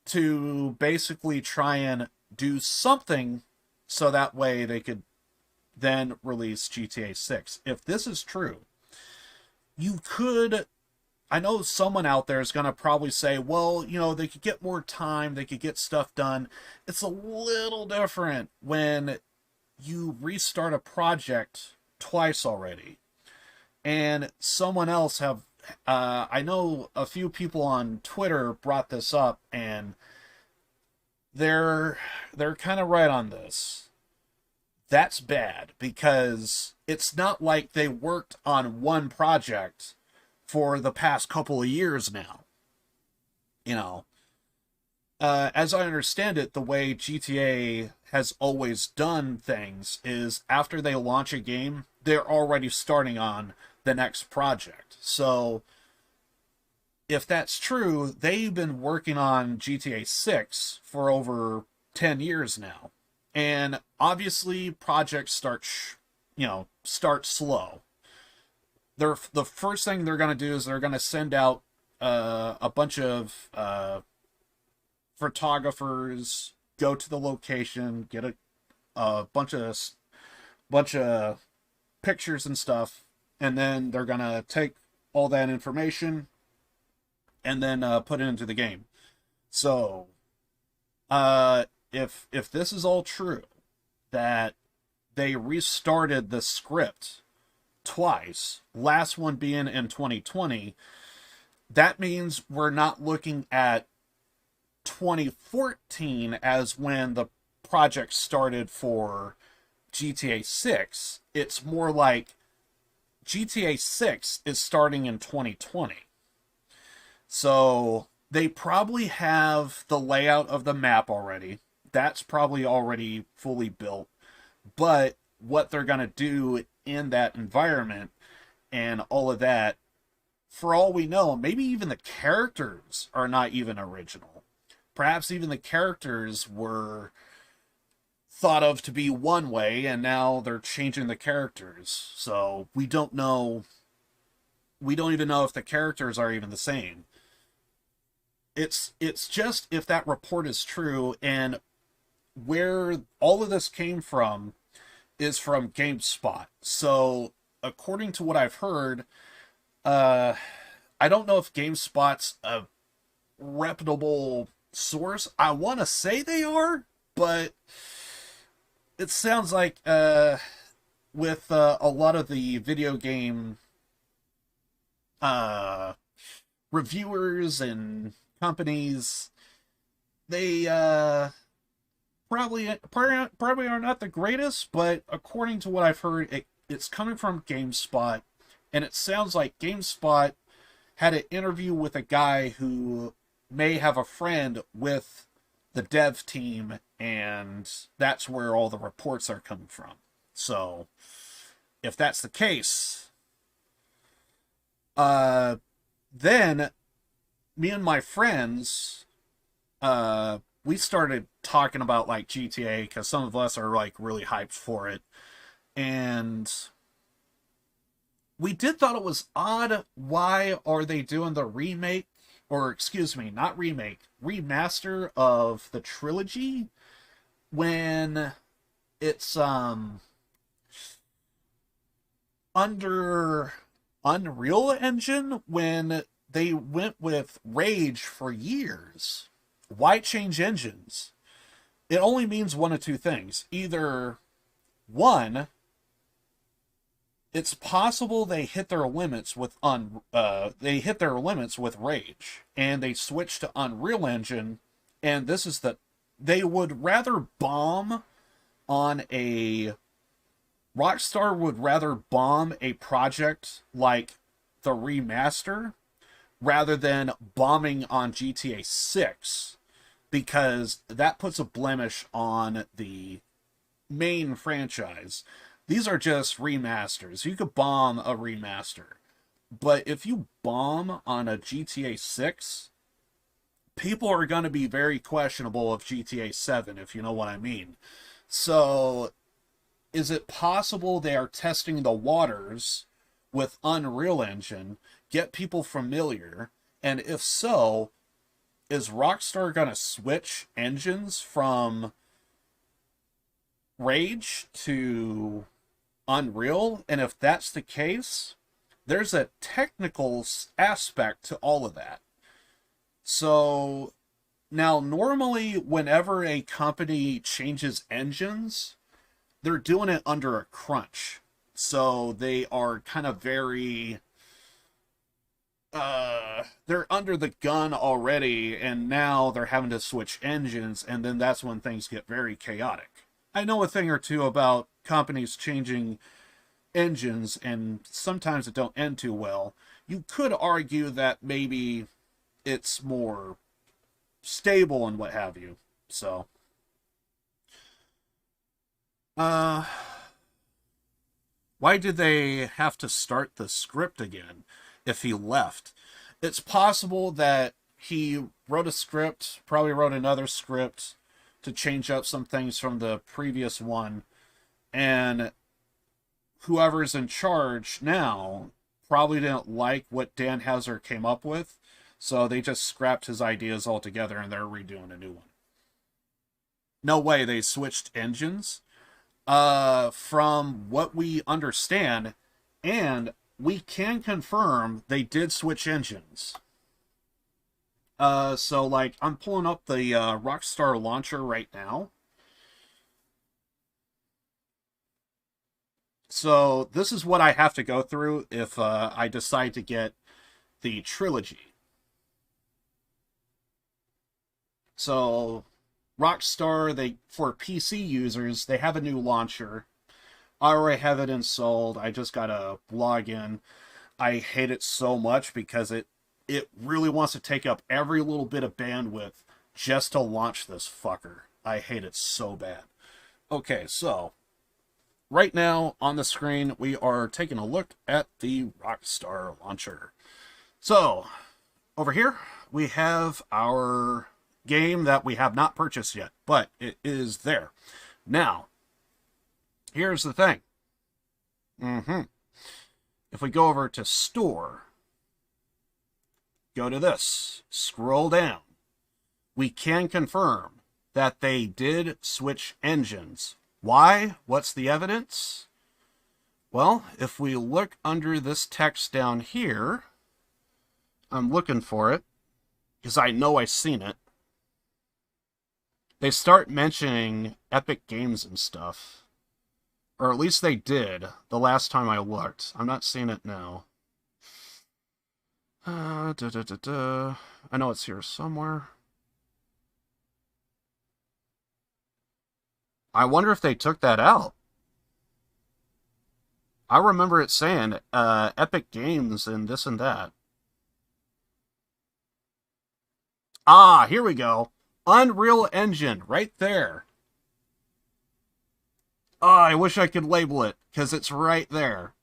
to basically try and do something so that way they could then release GTA 6. If this is true, you could... I know someone out there is going to probably say, well, you know, they could get more time, they could get stuff done. It's a little different when you restart a project twice already. And someone else have... I know a few people on Twitter brought this up, and they're kind of right on this. That's bad, because it's not like they worked on one project for the past couple of years now. You know, as I understand it, the way GTA has always done things is after they launch a game, they're already starting on the next project. So if that's true, they've been working on GTA 6 for over 10 years now. And obviously projects start slow. the first thing they're going to do is they're going to send out a bunch of photographers, go to the location, get a bunch of pictures and stuff, and then they're going to take all that information and then put it into the game. So if this is all true, that they restarted the script twice, last one being in 2020, that means we're not looking at 2014 as when the project started for GTA 6. It's more like GTA 6 is starting in 2020. So they probably have the layout of the map already. That's probably already fully built. But what they're going to do in that environment and all of that, for all we know, maybe even the characters are not even original. Perhaps even the characters were thought of to be one way, and now they're changing the characters. So we don't know. We don't even know if the characters are even the same. It's just if that report is true, and where all of this came from is from GameSpot. So according to what I've heard, I don't know if GameSpot's a reputable source. I want to say they are, but it sounds like with a lot of the video game reviewers and companies, they probably are not the greatest, but according to what I've heard, it's coming from GameSpot, and it sounds like GameSpot had an interview with a guy who may have a friend with the dev team, and that's where all the reports are coming from. So if that's the case, then me and my friends, we started talking about like GTA, because some of us are like really hyped for it, and we did thought it was odd. Why are they doing the remake, or excuse me, not remake, remaster of the trilogy when it's under Unreal Engine, when they went with Rage for years? Why change engines? It only means one of two things. Either one, it's possible they hit their limits with Rage, and they switched to Unreal Engine, and this is they would rather bomb on a Rockstar would rather bomb a project like the remaster rather than bombing on GTA 6, because that puts a blemish on the main franchise. These are just remasters. You could bomb a remaster. But if you bomb on a GTA 6, people are going to be very questionable of GTA 7, if you know what I mean. So, is it possible they are testing the waters with Unreal Engine, get people familiar, and if so, is Rockstar going to switch engines from Rage to Unreal? And if that's the case, there's a technical aspect to all of that. So now normally whenever a company changes engines, they're doing it under a crunch. So they are kind of very they're under the gun already, and now they're having to switch engines, and then that's when things get very chaotic. I know a thing or two about companies changing engines, and sometimes it don't end too well. You could argue that maybe it's more stable and what have you. So why did they have to start the script again if he left? It's possible that he wrote a script, probably wrote another script to change up some things from the previous one, and whoever's in charge now probably didn't like what Dan Hauser came up with, so they just scrapped his ideas altogether and they're redoing a new one. No way they switched engines. From what we understand, and we can confirm they did switch engines. So like I'm pulling up the Rockstar launcher right now. So this is what I have to go through if I decide to get the trilogy. So Rockstar, for PC users, they have a new launcher. I already have it installed. I just gotta log in. I hate it so much because it really wants to take up every little bit of bandwidth just to launch this fucker. I hate it so bad. Okay, so right now on the screen, we are taking a look at the Rockstar launcher. So over here, we have our game that we have not purchased yet, but it is there. Now, here's the thing. If we go over to Store, go to this, scroll down, we can confirm that they did switch engines. Why? What's the evidence? Well, if we look under this text down here, I'm looking for it because I know I've seen it. They start mentioning Epic Games and stuff. Or at least they did the last time I looked. I'm not seeing it now. I know it's here somewhere. I wonder if they took that out. I remember it saying Epic Games and this and that. Ah, here we go. Unreal Engine, right there. Oh, I wish I could label it, because it's right there.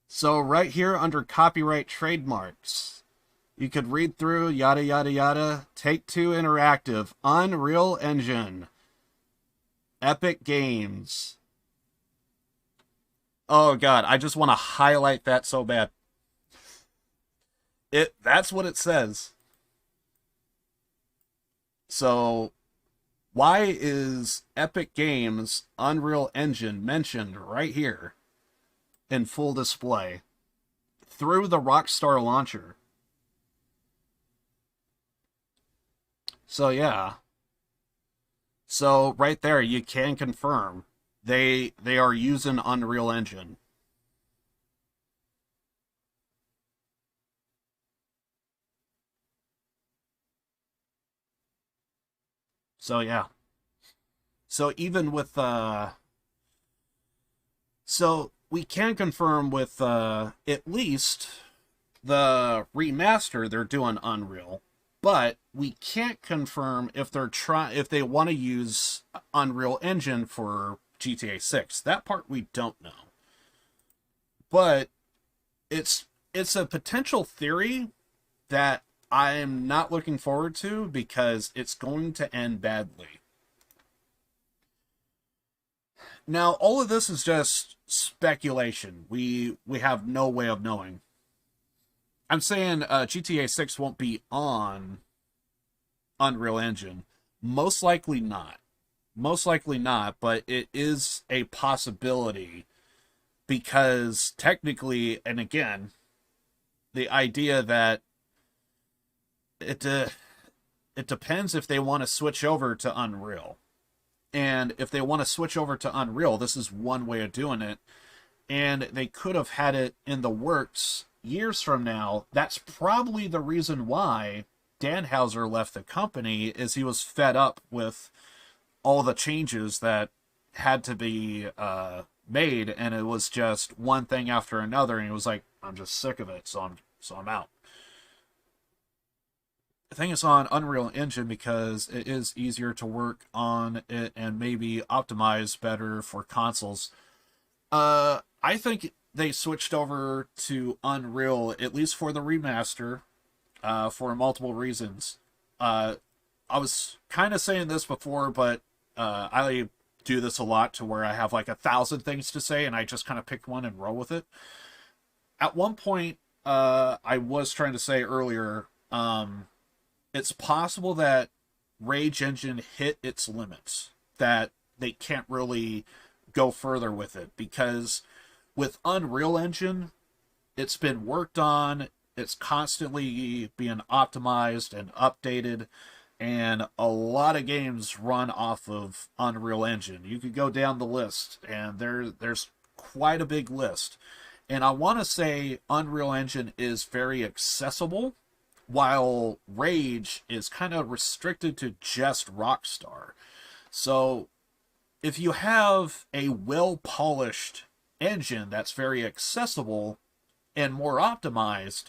So right here under copyright trademarks, you could read through, yada, yada, yada. Take-Two Interactive, Unreal Engine, Epic Games. Oh, God, I just want to highlight that so bad. That's what it says. So, why is Epic Games Unreal Engine mentioned right here in full display through the Rockstar launcher? So, yeah. So, right there, you can confirm they are using Unreal Engine. So yeah. So even with so we can confirm with at least the remaster they're doing Unreal, but we can't confirm if if they want to use Unreal Engine for GTA 6. That part we don't know. But it's a potential theory that I'm not looking forward to because it's going to end badly. Now, all of this is just speculation. We have no way of knowing. I'm saying GTA 6 won't be on Unreal Engine. Most likely not. Most likely not, but it is a possibility because technically, and again, the idea that it depends if they want to switch over to Unreal. And if they want to switch over to Unreal, this is one way of doing it. And they could have had it in the works years from now. That's probably the reason why Dan Hauser left the company, is he was fed up with all the changes that had to be made, and it was just one thing after another, and he was like, I'm just sick of it, so I'm out. I think it's on Unreal Engine because it is easier to work on it and maybe optimize better for consoles. I think they switched over to Unreal, at least for the remaster, for multiple reasons. I was kind of saying this before, but I do this a lot to where I have like 1,000 things to say and I just kind of pick one and roll with it. at one point, I was trying to say earlier, it's possible that Rage Engine hit its limits, that they can't really go further with it, because with Unreal Engine, it's been worked on, it's constantly being optimized and updated, and a lot of games run off of Unreal Engine. You could go down the list, and there's quite a big list. And I want to say Unreal Engine is very accessible, while Rage is kind of restricted to just Rockstar. So if you have a well-polished engine that's very accessible and more optimized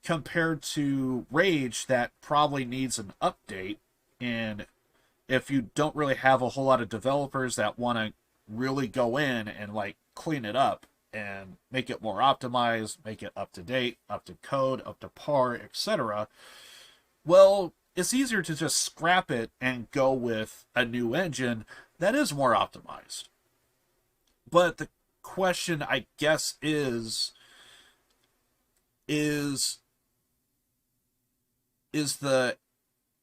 compared to Rage that probably needs an update, and if you don't really have a whole lot of developers that want to really go in and like clean it up and make it more optimized, make it up to date, up to code, up to par, etc., well, it's easier to just scrap it and go with a new engine that is more optimized. But the question, I guess, is the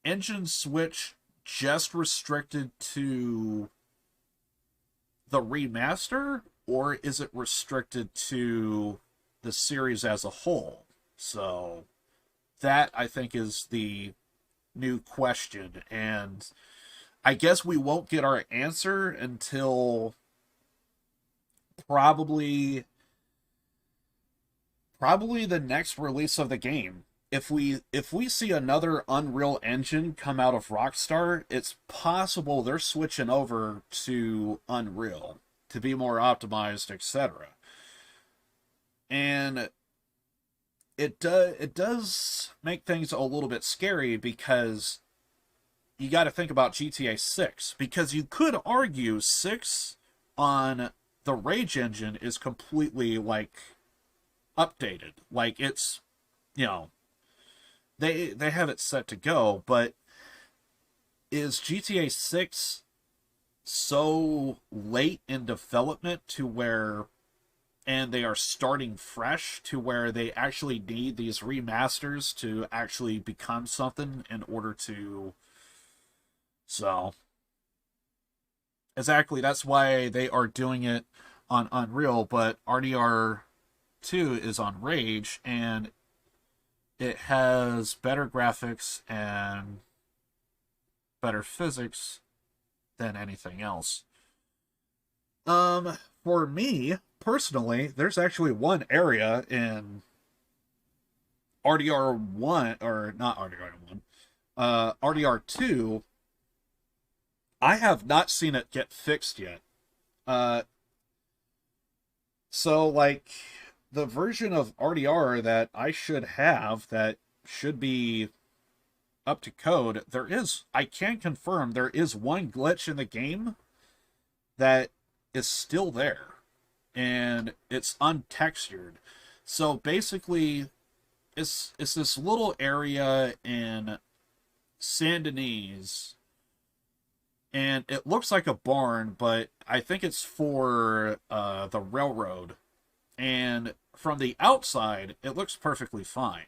engine switch just restricted to the remaster, or is it restricted to the series as a whole? So that, I think, is the new question, and I guess we won't get our answer until probably the next release of the game. If we see another Unreal Engine come out of Rockstar, it's possible they're switching over to Unreal to be more optimized, etc. And it does make things a little bit scary, because you got to think about GTA 6, because you could argue 6 on the Rage engine is completely like updated, like it's, you know, they have it set to go, but is GTA 6 so late in development to where, and they are starting fresh to where they actually need these remasters to actually become something in order to, so exactly, that's why they are doing it on Unreal, but RDR 2 is on Rage, and it has better graphics and better physics than anything else. For me personally, there's actually one area in RDR1, or not RDR1, RDR2. I have not seen it get fixed yet. So like the version of RDR that I should have, that should be up to code, I can confirm there is one glitch in the game that is still there, and it's untextured. So basically, it's this little area in Saint Denis, and it looks like a barn, but I think it's for the railroad. And from the outside, it looks perfectly fine.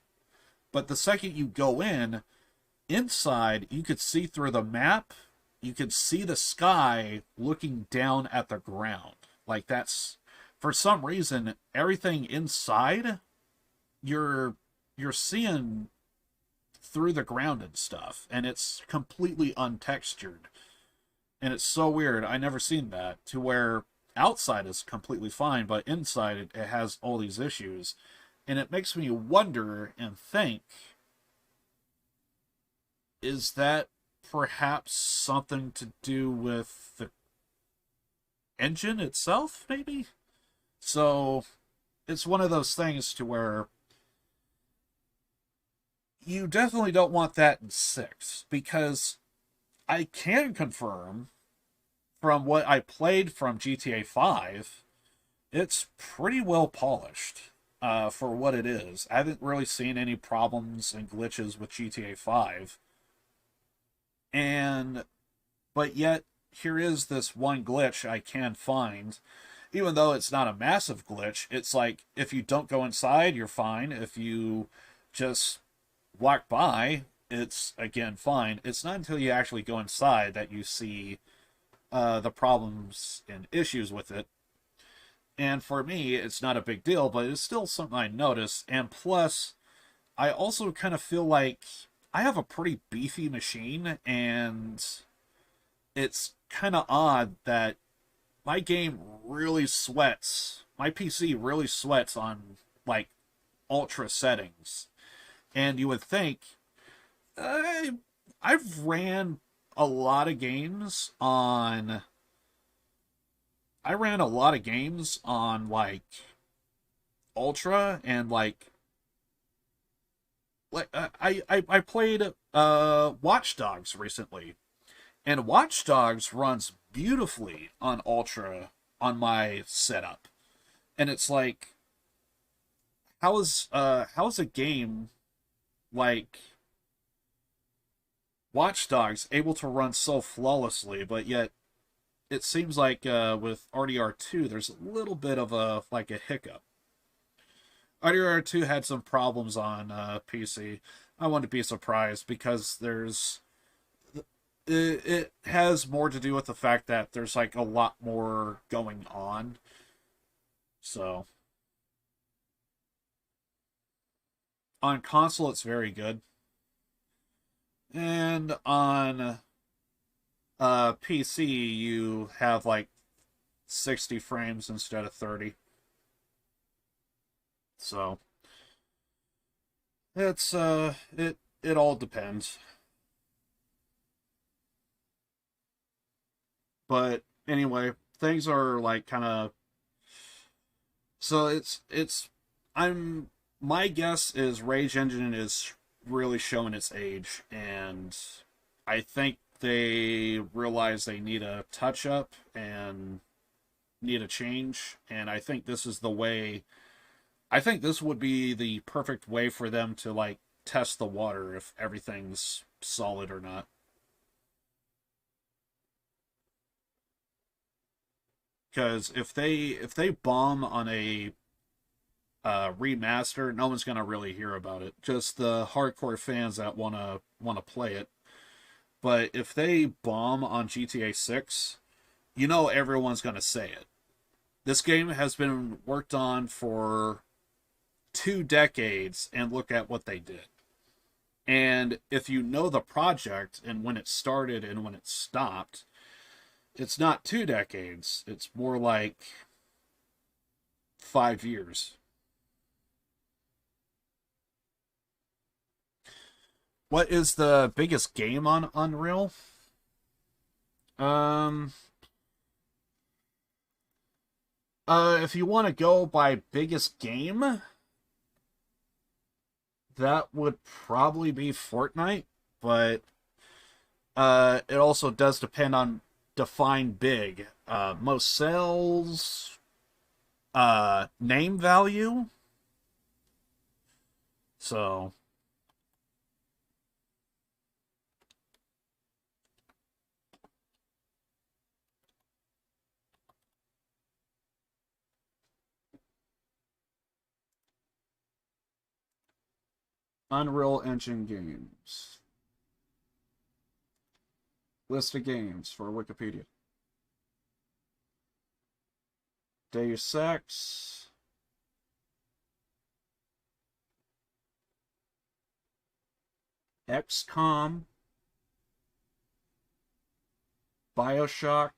But the second you go in, inside, you could see through the map, you could see the sky looking down at the ground. Like that's, for some reason, everything inside, you're seeing through the ground and stuff, and it's completely untextured. And it's so weird. I never seen that, to where outside is completely fine, but inside it has all these issues. And it makes me wonder and think, is that perhaps something to do with the engine itself, maybe? So it's one of those things to where you definitely don't want that in 6, because I can confirm from what I played from GTA 5, it's pretty well polished for what it is. I haven't really seen any problems and glitches with GTA 5. But yet, here is this one glitch I can find, even though it's not a massive glitch, it's like if you don't go inside, you're fine. If you just walk by, it's again fine. It's not until you actually go inside that you see the problems and issues with it. And for me, it's not a big deal, but it's still something I notice. And plus, I also kind of feel like I have a pretty beefy machine, and it's kind of odd that my game really sweats. My PC really sweats on, like, ultra settings. And you would think, I've ran a lot of games on... I ran a lot of games on, like, ultra, and, like I played Watch Dogs recently, and Watch Dogs runs beautifully on ultra on my setup, and it's like, how is a game like Watch Dogs able to run so flawlessly, but yet it seems like with RDR2 there's a little bit of a hiccup. RDR2 had some problems on PC. I wouldn't be surprised because it has more to do with the fact that there's like a lot more going on. So on console it's very good. And on PC you have like 60 frames instead of 30. So it's it all depends. But anyway, things are like kind of, so my guess is Rage Engine is really showing its age, and I think they realize they need a touch up and need a change, and I think this is the way. I think this would be the perfect way for them to like test the water if everything's solid or not. Because if they bomb on a remaster, no one's gonna really hear about it. Just the hardcore fans that wanna play it. But if they bomb on GTA 6, you know everyone's gonna say it. This game has been worked on for 2 decades, and look at what they did. And if you know the project and when it started and when it stopped, it's not 2 decades. It's more like 5 years. What is the biggest game on Unreal? If you want to go by biggest game, that would probably be Fortnite, but it also does depend on define big. Most sales, name value. So Unreal Engine games. List of games for Wikipedia. Deus Ex. XCOM. BioShock.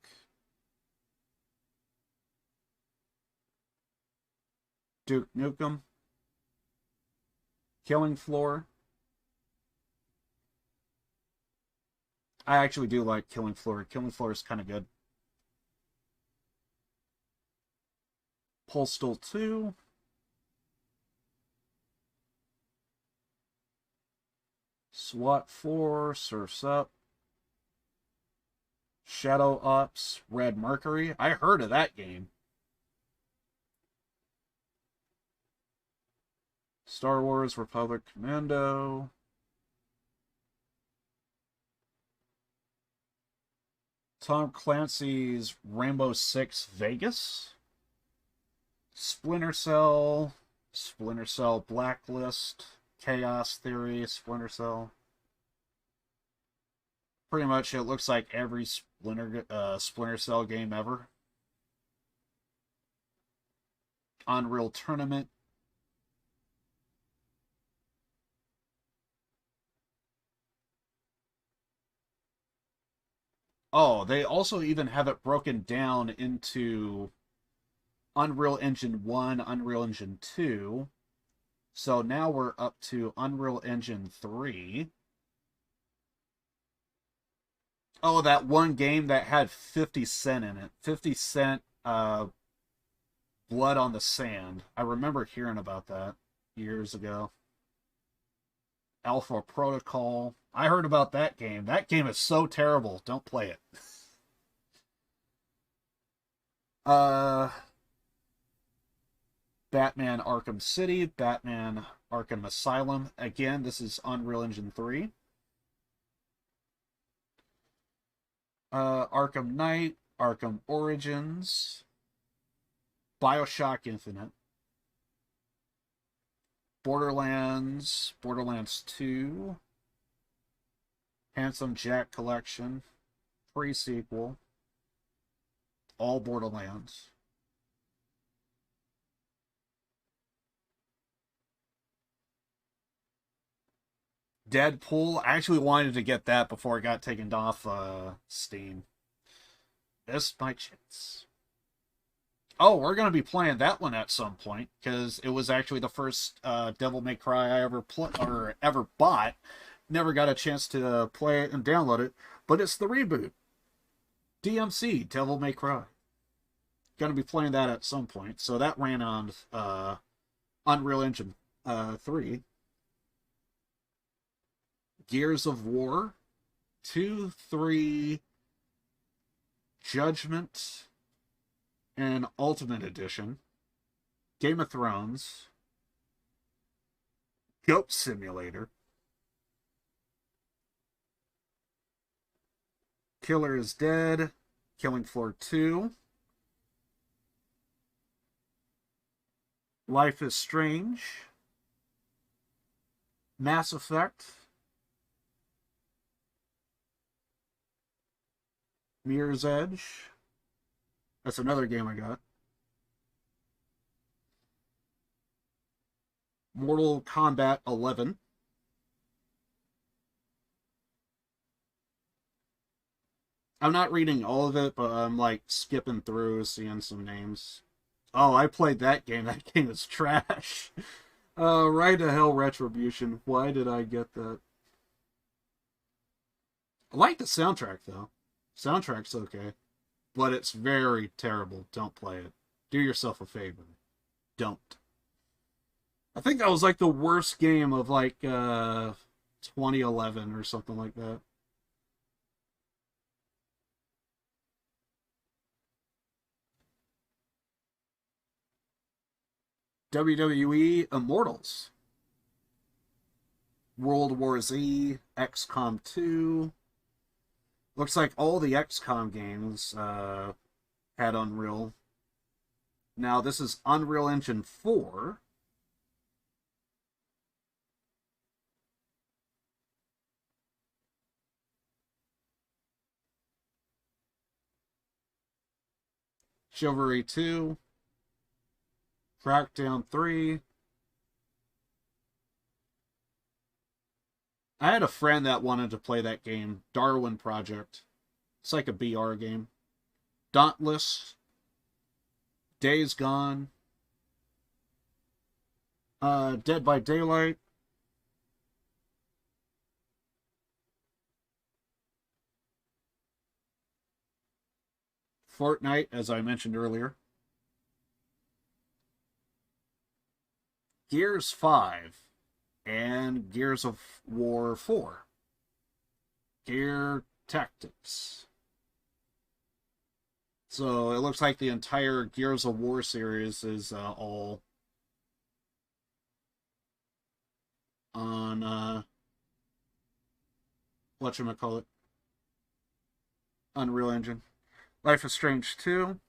Duke Nukem. Killing Floor. I actually do like Killing Floor. Killing Floor is kind of good. Postal 2. SWAT 4. Surf's Up. Shadow Ops. Red Mercury. I heard of that game. Star Wars Republic Commando. Tom Clancy's Rainbow Six Vegas. Splinter Cell, Splinter Cell Blacklist, Chaos Theory, Splinter Cell. Pretty much, it looks like every Splinter Cell game ever. Unreal Tournament. Oh, they also even have it broken down into Unreal Engine 1, Unreal Engine 2. So now we're up to Unreal Engine 3. Oh, that one game that had 50 Cent in it. 50 Cent, Blood on the Sand. I remember hearing about that years ago. Alpha Protocol. I heard about that game. That game is so terrible. Don't play it. Batman Arkham City, Batman Arkham Asylum. Again, this is Unreal Engine 3. Arkham Knight, Arkham Origins, BioShock Infinite, Borderlands, Borderlands 2, Handsome Jack Collection, pre-sequel, all Borderlands. Deadpool. I actually wanted to get that before it got taken off Steam. This my chance. Oh, we're going to be playing that one at some point, because it was actually the first Devil May Cry I ever bought. Never got a chance to play it and download it, but it's the reboot. DMC, Devil May Cry. Going to be playing that at some point. So that ran on Unreal Engine 3. Gears of War 2, 3, Judgment, and Ultimate Edition. Game of Thrones. Goat Simulator. Killer is Dead. Killing Floor 2. Life is Strange. Mass Effect. Mirror's Edge. That's another game I got. Mortal Kombat 11. I'm not reading all of it, but I'm like skipping through, seeing some names. Oh, I played that game. That game is trash. Ride to Hell Retribution. Why did I get that? I like the soundtrack, though. Soundtrack's okay. But it's very terrible. Don't play it. Do yourself a favor. Don't. I think that was like the worst game of like 2011 or something like that. WWE Immortals. World War Z, XCOM 2. Looks like all the XCOM games had Unreal. Now this is Unreal Engine 4. Chivalry 2. Crackdown 3. I had a friend that wanted to play that game, Darwin Project. It's like a BR game. Dauntless. Days Gone. Dead by Daylight. Fortnite, as I mentioned earlier. Gears 5. And Gears of War 4. Gear Tactics. So it looks like the entire Gears of War series is all on whatchamacallit, Unreal Engine. Life is Strange 2.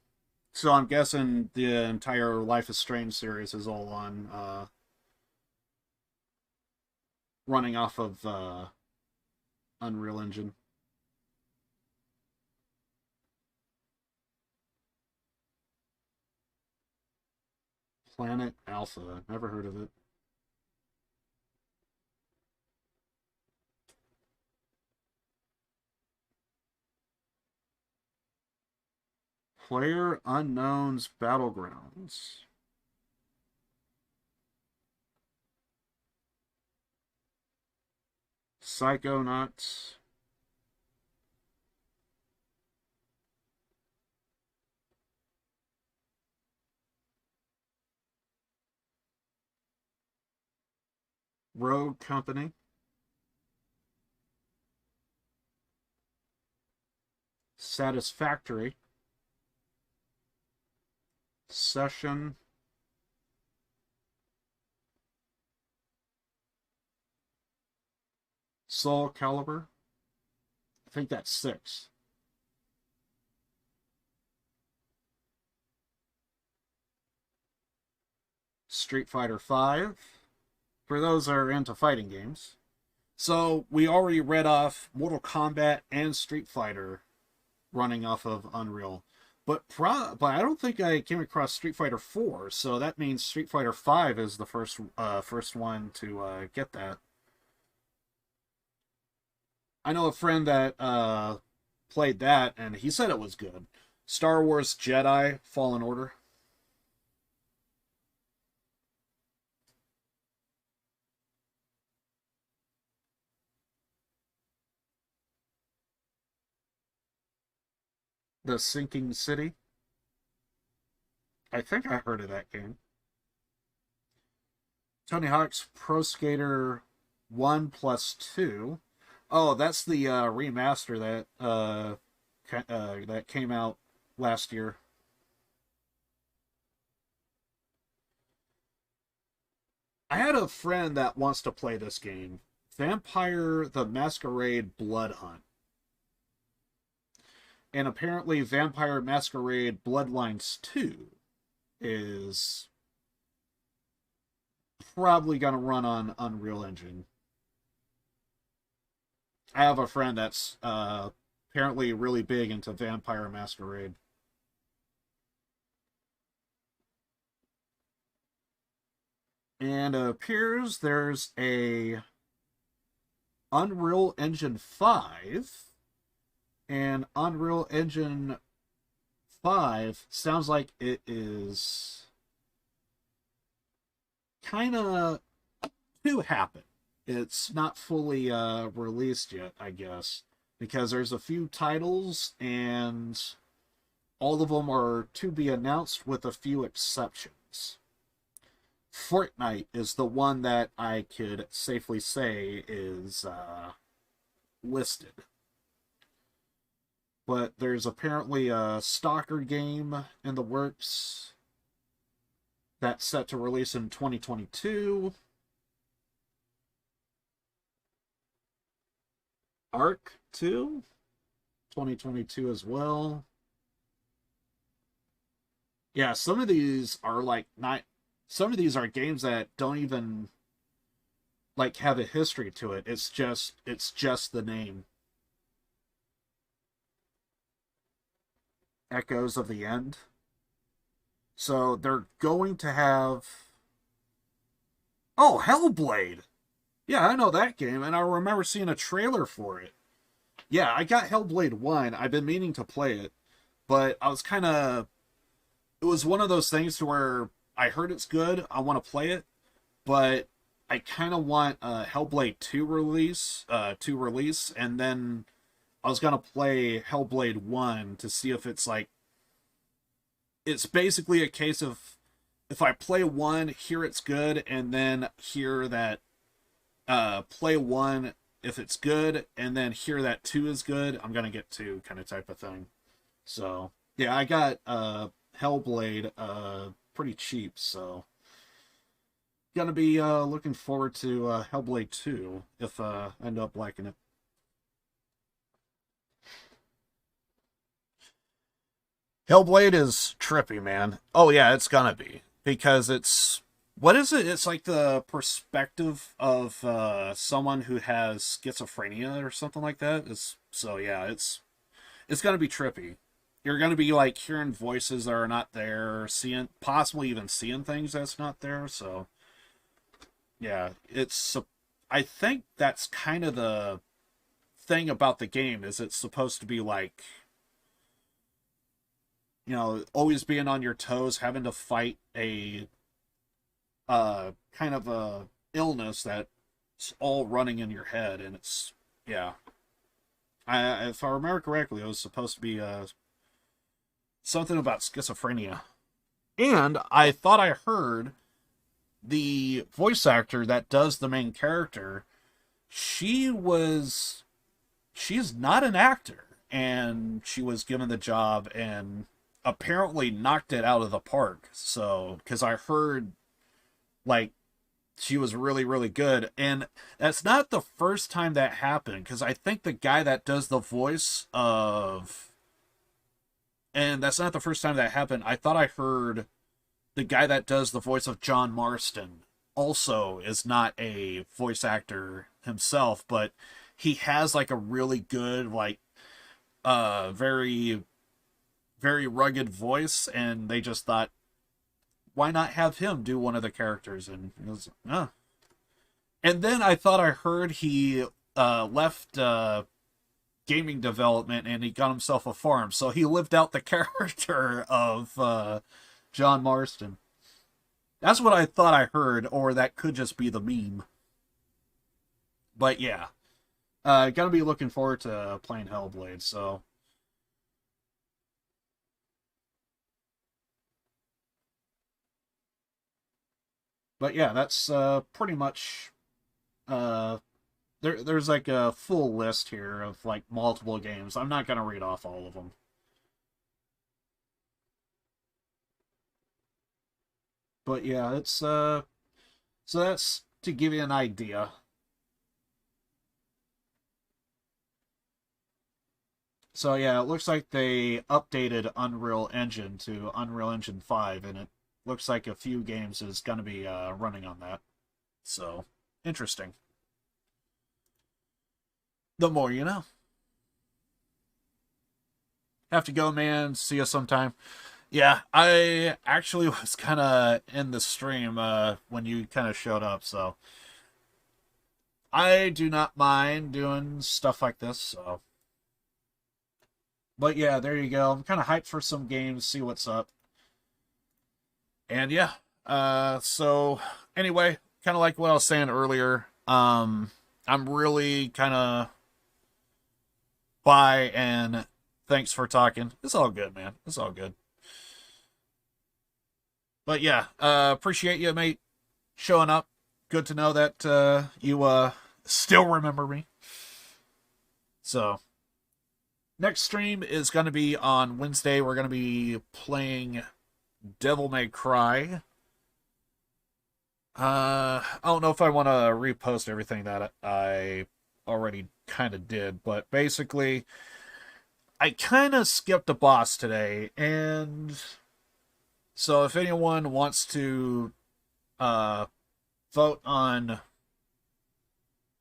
So I'm guessing the entire Life is Strange series is all on running off of Unreal Engine. Planet Alpha. Never heard of it. Player Unknown's Battlegrounds. Psychonauts. Rogue Company. Satisfactory. Session. Soul Calibur. I think that's 6. Street Fighter V. For those that are into fighting games. So we already read off Mortal Kombat and Street Fighter running off of Unreal. But I don't think I came across Street Fighter 4, so that means Street Fighter 5 is the first one to get that. I know a friend that played that, and he said it was good. Star Wars Jedi Fallen Order. The Sinking City. I think I heard of that game. Tony Hawk's Pro Skater 1 plus 2. Oh, that's the remaster that came out last year. I had a friend that wants to play this game. Vampire the Masquerade Blood Hunt. And apparently Vampire Masquerade Bloodlines 2 is probably going to run on Unreal Engine. I have a friend that's apparently really big into Vampire Masquerade. And it appears there's a Unreal Engine 5, and Unreal Engine 5 sounds like it is kind of to happen. It's not fully released yet, I guess, because there's a few titles and all of them are to be announced with a few exceptions. Fortnite is the one that I could safely say is listed. But there's apparently a Stalker game in the works that's set to release in 2022. Ark 2, 2022 as well. Yeah, some of these are like some of these are games that don't even like have a history to it. It's just the name. Echoes of the End. So they're going to have... Oh, Hellblade! Yeah, I know that game, and I remember seeing a trailer for it. Yeah, I got Hellblade 1. I've been meaning to play it, but I was kind of... It was one of those things to where I heard it's good, I want to play it, but I kind of want Hellblade 2 release, and then I was going to play Hellblade 1 to see if it's like... It's basically a case of if I play 1, hear it's good, and then hear that play 1 if it's good, and then hear that 2 is good, I'm going to get 2 kind of type of thing. So, yeah, I got Hellblade pretty cheap, so gonna be looking forward to Hellblade 2 if I end up liking it. Hellblade is trippy, man. Oh yeah, it's gonna be because it's what is it? It's like the perspective of someone who has schizophrenia or something like that. Is so yeah, it's gonna be trippy. You're gonna be like hearing voices that are not there, seeing possibly even seeing things that's not there. So yeah, it's I think that's kind of the thing about the game is it's supposed to be like always being on your toes, having to fight a kind of a illness that's all running in your head, and it's yeah. If I remember correctly, it was supposed to be something about schizophrenia, and I thought I heard the voice actor that does the main character. She's not an actor, and she was given the job and apparently knocked it out of the park. So, because I heard like she was really, really good. And that's not the first time that happened, because I think the guy that does the voice of. And that's not the first time that happened. I thought I heard the guy that does the voice of John Marston also is not a voice actor himself, but he has like a really good, like, very, very rugged voice, and they just thought, why not have him do one of the characters? And it was, And then I thought I heard he left gaming development and he got himself a farm. So he lived out the character of John Marston. That's what I thought I heard, or that could just be the meme. But yeah, gonna be looking forward to playing Hellblade, so... But yeah, that's pretty much there's like a full list here of like multiple games. I'm not gonna read off all of them. But yeah, it's so that's to give you an idea. So yeah, it looks like they updated Unreal Engine to Unreal Engine 5, and it looks like a few games is going to be running on that. So, interesting. The more you know. Have to go, man. See you sometime. Yeah, I actually was kind of in the stream when you kind of showed up, so I do not mind doing stuff like this, so... But yeah, there you go. I'm kind of hyped for some games, see what's up. And yeah, so anyway, kind of like what I was saying earlier, I'm really kind of bye and thanks for talking. It's all good, man. It's all good. But yeah, appreciate you, mate, showing up. Good to know that you still remember me. So, next stream is going to be on Wednesday. We're going to be playing Devil May Cry. I don't know if I want to repost everything that I already kind of did, but basically, I kind of skipped a boss today, and so if anyone wants to vote on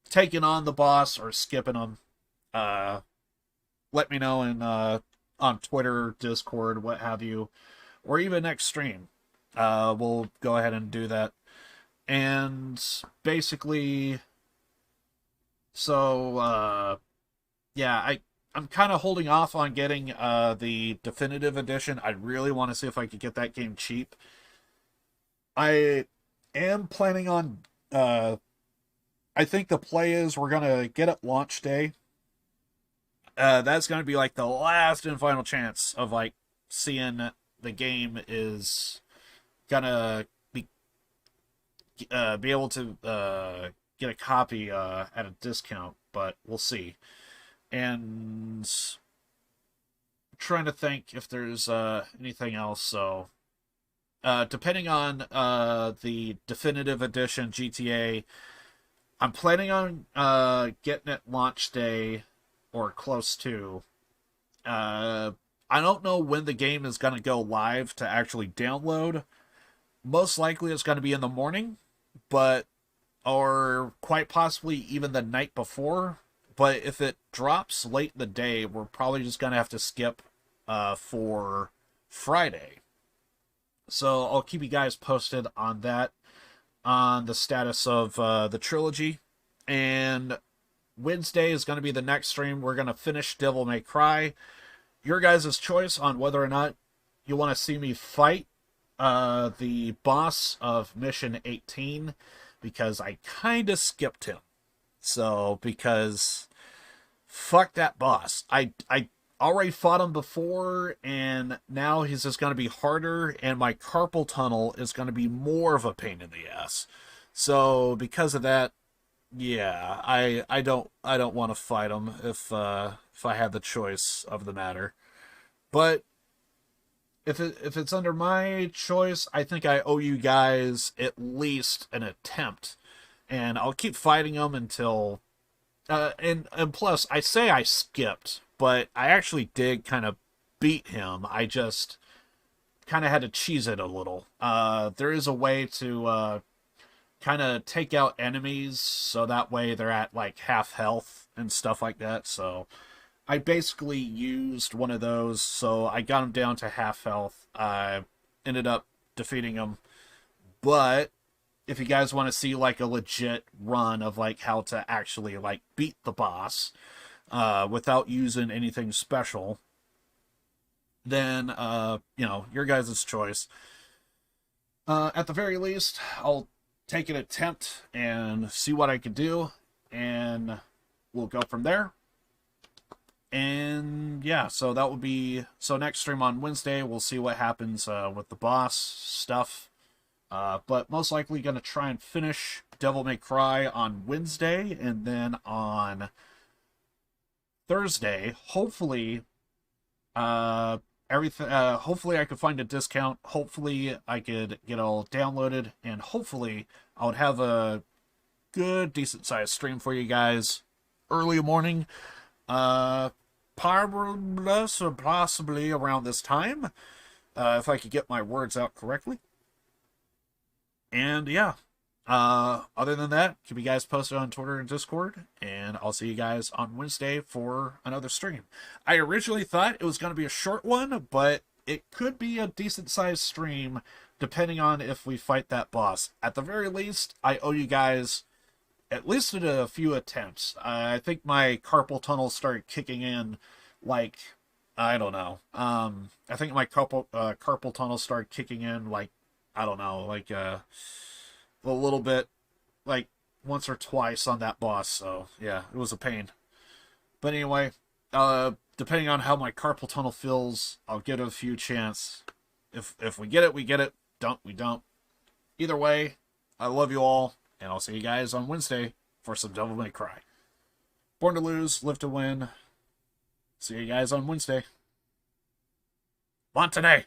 taking on the boss or skipping them, let me know in on Twitter, Discord, what have you, or even next stream. We'll go ahead and do that. And basically, so yeah, I'm kind of holding off on getting the definitive edition. I really want to see if I could get that game cheap. I am planning on I think the play is we're gonna get it launch day. That's gonna be like the last and final chance of like seeing the game is gonna be able to get a copy at a discount, but we'll see. And I'm trying to think if there's anything else. So depending on the definitive edition GTA, I'm planning on getting it launch day or close to. I I don't know when the game is going to go live to actually download. Most likely it's going to be in the morning, but or quite possibly even the night before. But if it drops late in the day, we're probably just going to have to skip for Friday. So I'll keep you guys posted on that, on the status of the trilogy. And Wednesday is going to be the next stream. We're going to finish Devil May Cry. Your guys' choice on whether or not you want to see me fight the boss of Mission 18, because I kind of skipped him. So, because fuck that boss. I already fought him before, and now he's just going to be harder, and my carpal tunnel is going to be more of a pain in the ass. So, because of that, yeah, I don't want to fight him if I had the choice of the matter. But if it's under my choice, I think I owe you guys at least an attempt, and I'll keep fighting him until. And plus, I say I skipped, but I actually did kind of beat him. I just kind of had to cheese it a little. There is a way to kind of take out enemies so that way they're at like half health and stuff like that. So I basically used one of those, so I got him down to half health. I ended up defeating him. But if you guys want to see like a legit run of like how to actually like beat the boss without using anything special, then you know, your guys' choice. At the very least, I'll take an attempt and see what I can do, and we'll go from there. And yeah, so that will be, so next stream on Wednesday, we'll see what happens with the boss stuff. But most likely going to try and finish Devil May Cry on Wednesday, and then on Thursday, hopefully, hopefully I could find a discount. Hopefully I could get all downloaded, and hopefully I would have a good, decent sized stream for you guys early morning. Possibly around this time, if I could get my words out correctly. And yeah, other than that, keep you guys posted on Twitter and Discord, and I'll see you guys on Wednesday for another stream. I originally thought it was going to be a short one, but it could be a decent sized stream depending on if we fight that boss. At the very least, I owe you guys at least a few attempts. I think my carpal tunnel started kicking in, like, I don't know. I think my carpal tunnel started kicking in, like, I don't know, like a little bit, like once or twice on that boss. So yeah, it was a pain. But anyway, depending on how my carpal tunnel feels, I'll give it a few chance. If we get it, we get it. Don't, we don't. Either way, I love you all, and I'll see you guys on Wednesday for some Devil May Cry. Born to lose, live to win. See you guys on Wednesday. Montenay.